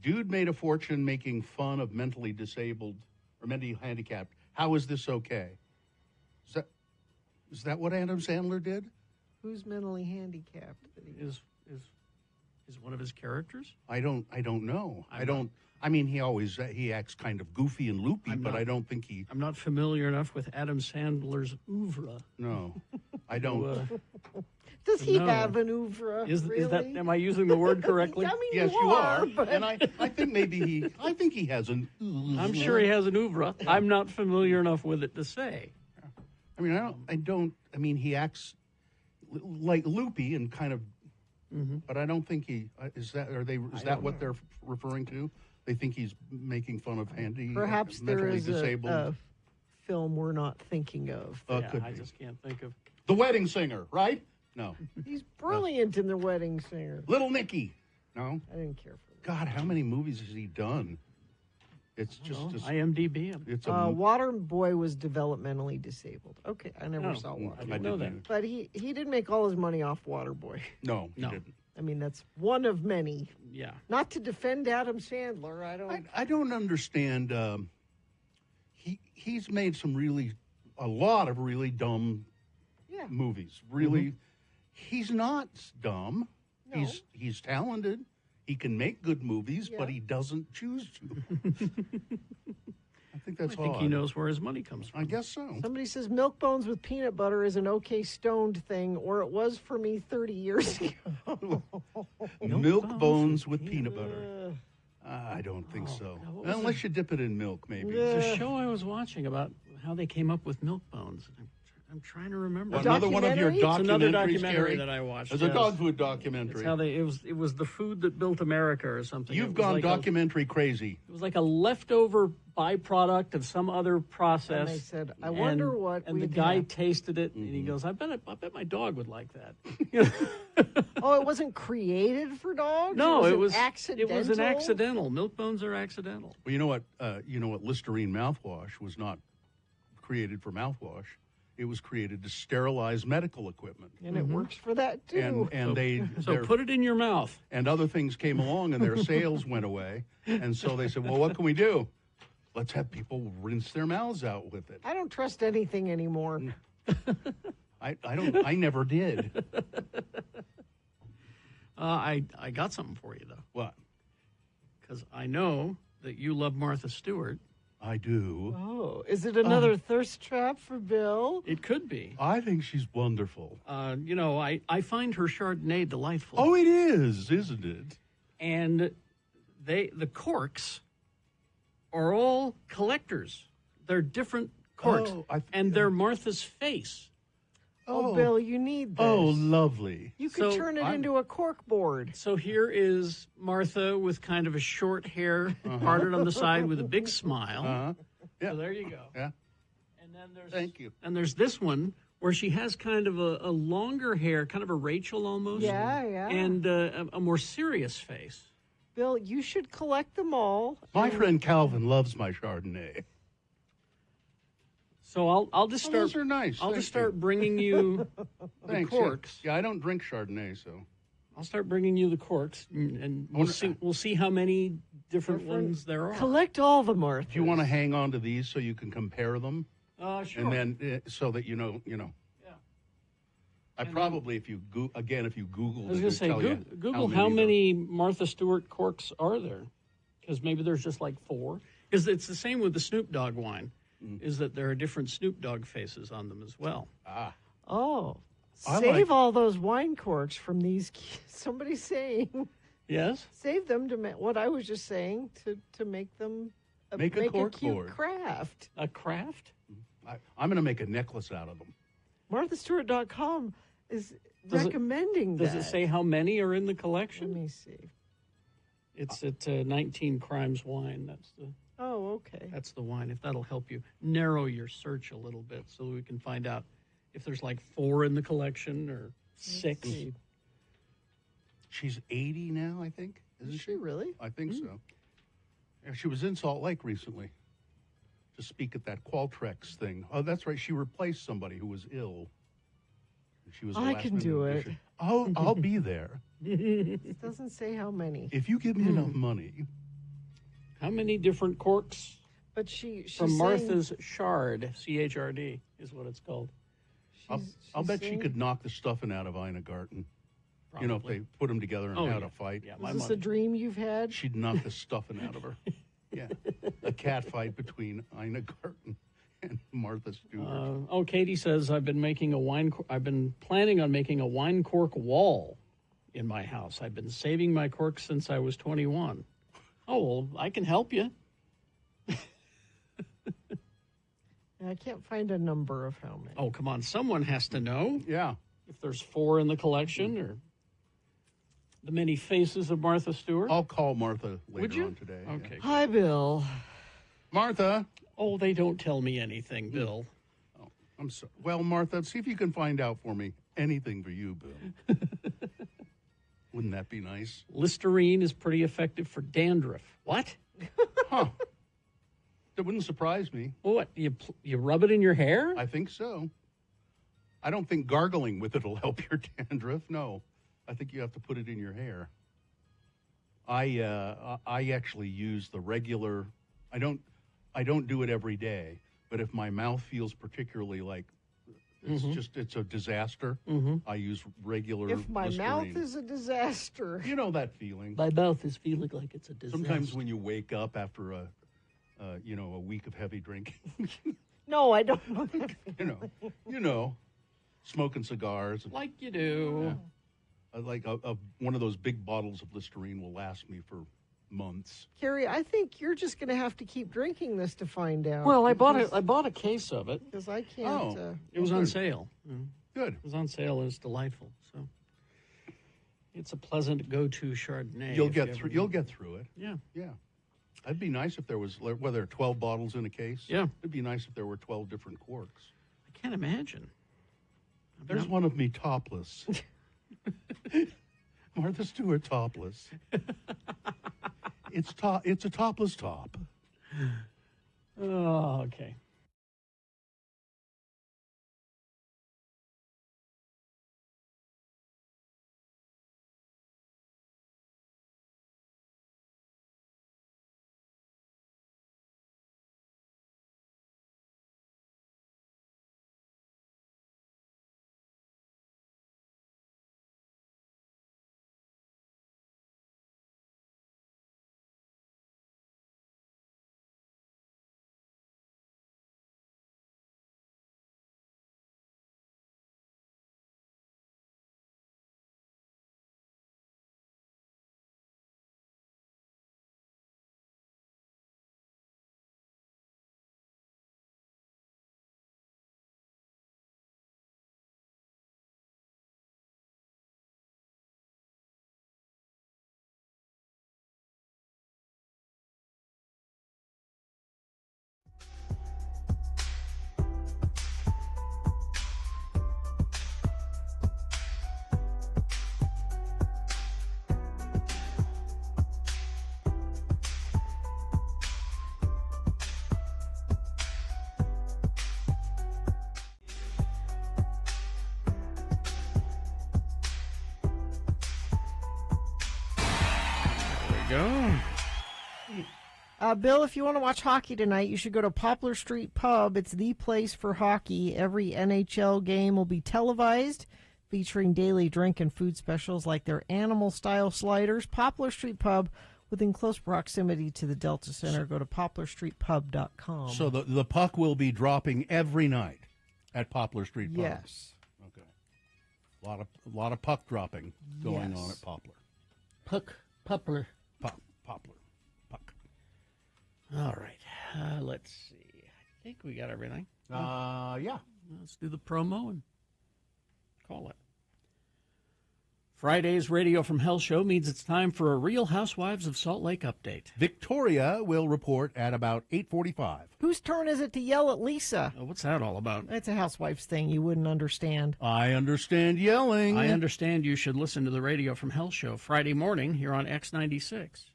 Dude made a fortune making fun of mentally disabled or mentally handicapped. How is this okay? Is that what Adam Sandler did? Who's mentally handicapped? Is one of his characters? I don't know. He acts kind of goofy and loopy, but I don't think he. I'm not familiar enough with Adam Sandler's oeuvre. No, I don't. Does he have an oeuvre? Is really? that? Am I using the word correctly? I mean, Yes, you are. but... And I think maybe he. I think he has an. I'm sure he has an oeuvre. I'm not familiar enough with it to say. I mean, he acts like loopy and kind of. But I don't think he is that. Is that what they're referring to? They think he's making fun of Perhaps there mentally is disabled. a film we're not thinking of. I just can't think of. The Wedding Singer, right? No. He's brilliant in The Wedding Singer. Little Nicky. No. I didn't care for him. God, how many movies has he done? It's just IMDb him. It's Waterboy was developmentally disabled. Okay, I never saw Waterboy. I didn't know that. But he didn't make all his money off Waterboy. No, he didn't. I mean, that's one of many. Yeah. Not to defend Adam Sandler. I don't understand. He's made a lot of really dumb movies. Really, he's not dumb. No. He's talented. He can make good movies, but he doesn't choose to. I think that's I think odd. he knows where his money comes from. I guess so. Somebody says milk bones with peanut butter is an okay stoned thing, or it was for me 30 years ago. Milk bones with peanut butter. I don't think so. Unless you dip it in milk, maybe. There's a show I was watching about how they came up with milk bones. I'm trying to remember. Another one of your documentaries, It's another documentary Gary? that I watched. It's a dog food documentary. It's how it was the food that built America or something. You've gone documentary crazy. It was like a leftover byproduct of some other process. And they said, I wonder what And the we'd guy have. tasted it, and he goes, I bet my dog would like that. Oh, it wasn't created for dogs? No, it was accidental. It was an accidental. Milk bones are accidental. Well, you know what? Listerine mouthwash was not created for mouthwash. It was created to sterilize medical equipment. And it works for that, too. So put it in your mouth. And other things came along, and their sales went away. And so they said, well, what can we do? Let's have people rinse their mouths out with it. I don't trust anything anymore. I never did. I got something for you, though. What? Because I know that you love Martha Stewart. I do. Oh, is it another thirst trap for Bill? It could be. I think she's wonderful. I find her Chardonnay delightful. Oh, it is, isn't it? And the corks are all collectors. They're different corks. And they're Martha's face. Oh, Bill, you need this. Oh, lovely. You could turn it into a cork board. So here is Martha with kind of a short hair parted on the side with a big smile. Yeah. So there you go. Yeah. And then there's Thank you. And there's this one where she has kind of a longer hair, kind of a Rachel almost. Yeah. And a more serious face. Bill, you should collect them all. My friend Calvin loves my Chardonnay. So I'll just start. Those are nice. I'll Thank just start you. bringing you the Thanks, corks. Yeah, I don't drink Chardonnay, so I'll start bringing you the corks, and we'll see how many different ones there are. Collect all the Marthas. do you want to hang on to these so you can compare them? Sure. And then so that you know. Yeah. I probably, if you Google, I was going going to say, Google how many Martha Stewart corks are there? Because maybe there's just like 4. Because it's the same with the Snoop Dogg wine, is that there are different Snoop Dogg faces on them as well. Oh, I save all those wine corks from these. Somebody's saying. Yes. Save them to what I was just saying to make them Make a cork cute board. craft. A craft? I'm going to make a necklace out of them. MarthaStewart.com is recommending that. Does it say how many are in the collection? Let me see. It's at 19 Crimes Wine. Oh, okay. That's the wine. If that'll help you narrow your search a little bit, so we can find out if there's like 4 in the collection or 6. She's 80 now, I think. Isn't she? Really? I think so. Yeah, she was in Salt Lake recently to speak at that Qualtrics thing. Oh, that's right. She replaced somebody who was ill. She was. I can do it. I'll be there. It doesn't say how many. If you give me enough money. How many different corks? But she's from saying, Martha's Chard, CHRD is what it's called. I'll bet she could knock the stuffing out of Ina Garten. Probably. You know, if they put them together and had a fight. Yeah, Is this a dream you've had? She'd knock the stuffing out of her. Yeah, a cat fight between Ina Garten and Martha Stewart. Katie says I've been planning on making a wine cork wall in my house. I've been saving my corks since I was 21. Oh well, I can help you. I can't find a number of how many. Oh come on, someone has to know. Yeah, if there's 4 in the collection or the many faces of Martha Stewart. I'll call Martha Would later you? on today. Okay. Yeah. Hi, Bill. Martha. Oh, they don't tell me anything, Bill. Oh, I'm sorry. Well, Martha, see if you can find out for me anything for you, Bill. Wouldn't that be nice? Listerine is pretty effective for dandruff. What? Huh. That wouldn't surprise me. Well, what? You rub it in your hair? I think so. I don't think gargling with it will help your dandruff. No. I think you have to put it in your hair. I actually use the regular. I don't do it every day, but if my mouth feels particularly like it's a disaster, I use regular. If my Listerine. mouth is a disaster. You know that feeling. My mouth is feeling like it's a disaster. Sometimes when you wake up after a week of heavy drinking. No, I don't know that. You know, smoking cigars. Like you do. Yeah. Like one of those big bottles of Listerine will last me for months. Carrie, I think you're just going to have to keep drinking this to find out. Well, I bought a case of it because I can't. It was on sale. Good. It was on sale and it's delightful. So it's a pleasant go-to Chardonnay. You'll get through it. Yeah. Yeah. It'd be nice if there was, whether there are 12 bottles in a case. Yeah. It'd be nice if there were 12 different corks. I can't imagine. There's one of me topless. Martha Stewart topless. It's a topless top. Oh, okay. go. Bill, if you want to watch hockey tonight, you should go to Poplar Street Pub. It's the place for hockey. Every NHL game will be televised, featuring daily drink and food specials like their animal-style sliders. Poplar Street Pub, within close proximity to the Delta Center. Go to poplarstreetpub.com. So the puck will be dropping every night at Poplar Street Pub? Yes. Okay. A lot of puck dropping going on at Poplar. Poplar. Poplar. All right. Let's see. I think we got everything. Yeah. Let's do the promo and call it. Friday's Radio from Hell show means it's time for a Real Housewives of Salt Lake update. Victoria will report at about 8:45. Whose turn is it to yell at Lisa? Oh, what's that all about? It's a housewives thing you wouldn't understand. I understand yelling. I understand you should listen to the Radio from Hell show Friday morning here on X96.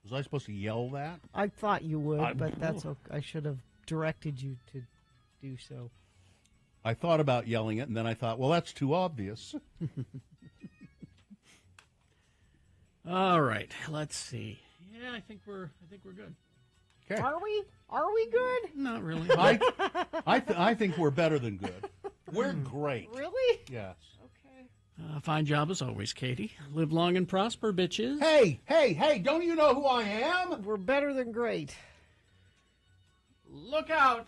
Was I supposed to yell that? I thought you would, but that's okay. I should have directed you to do so. I thought about yelling it, and then I thought, well, that's too obvious. All right, let's see. Yeah, I think we're good. Okay. Are we good? Not really. I think we're better than good. We're great. Really? Yes. Fine job as always, Katie. Live long and prosper, bitches. Hey, don't you know who I am? We're better than great. Look out.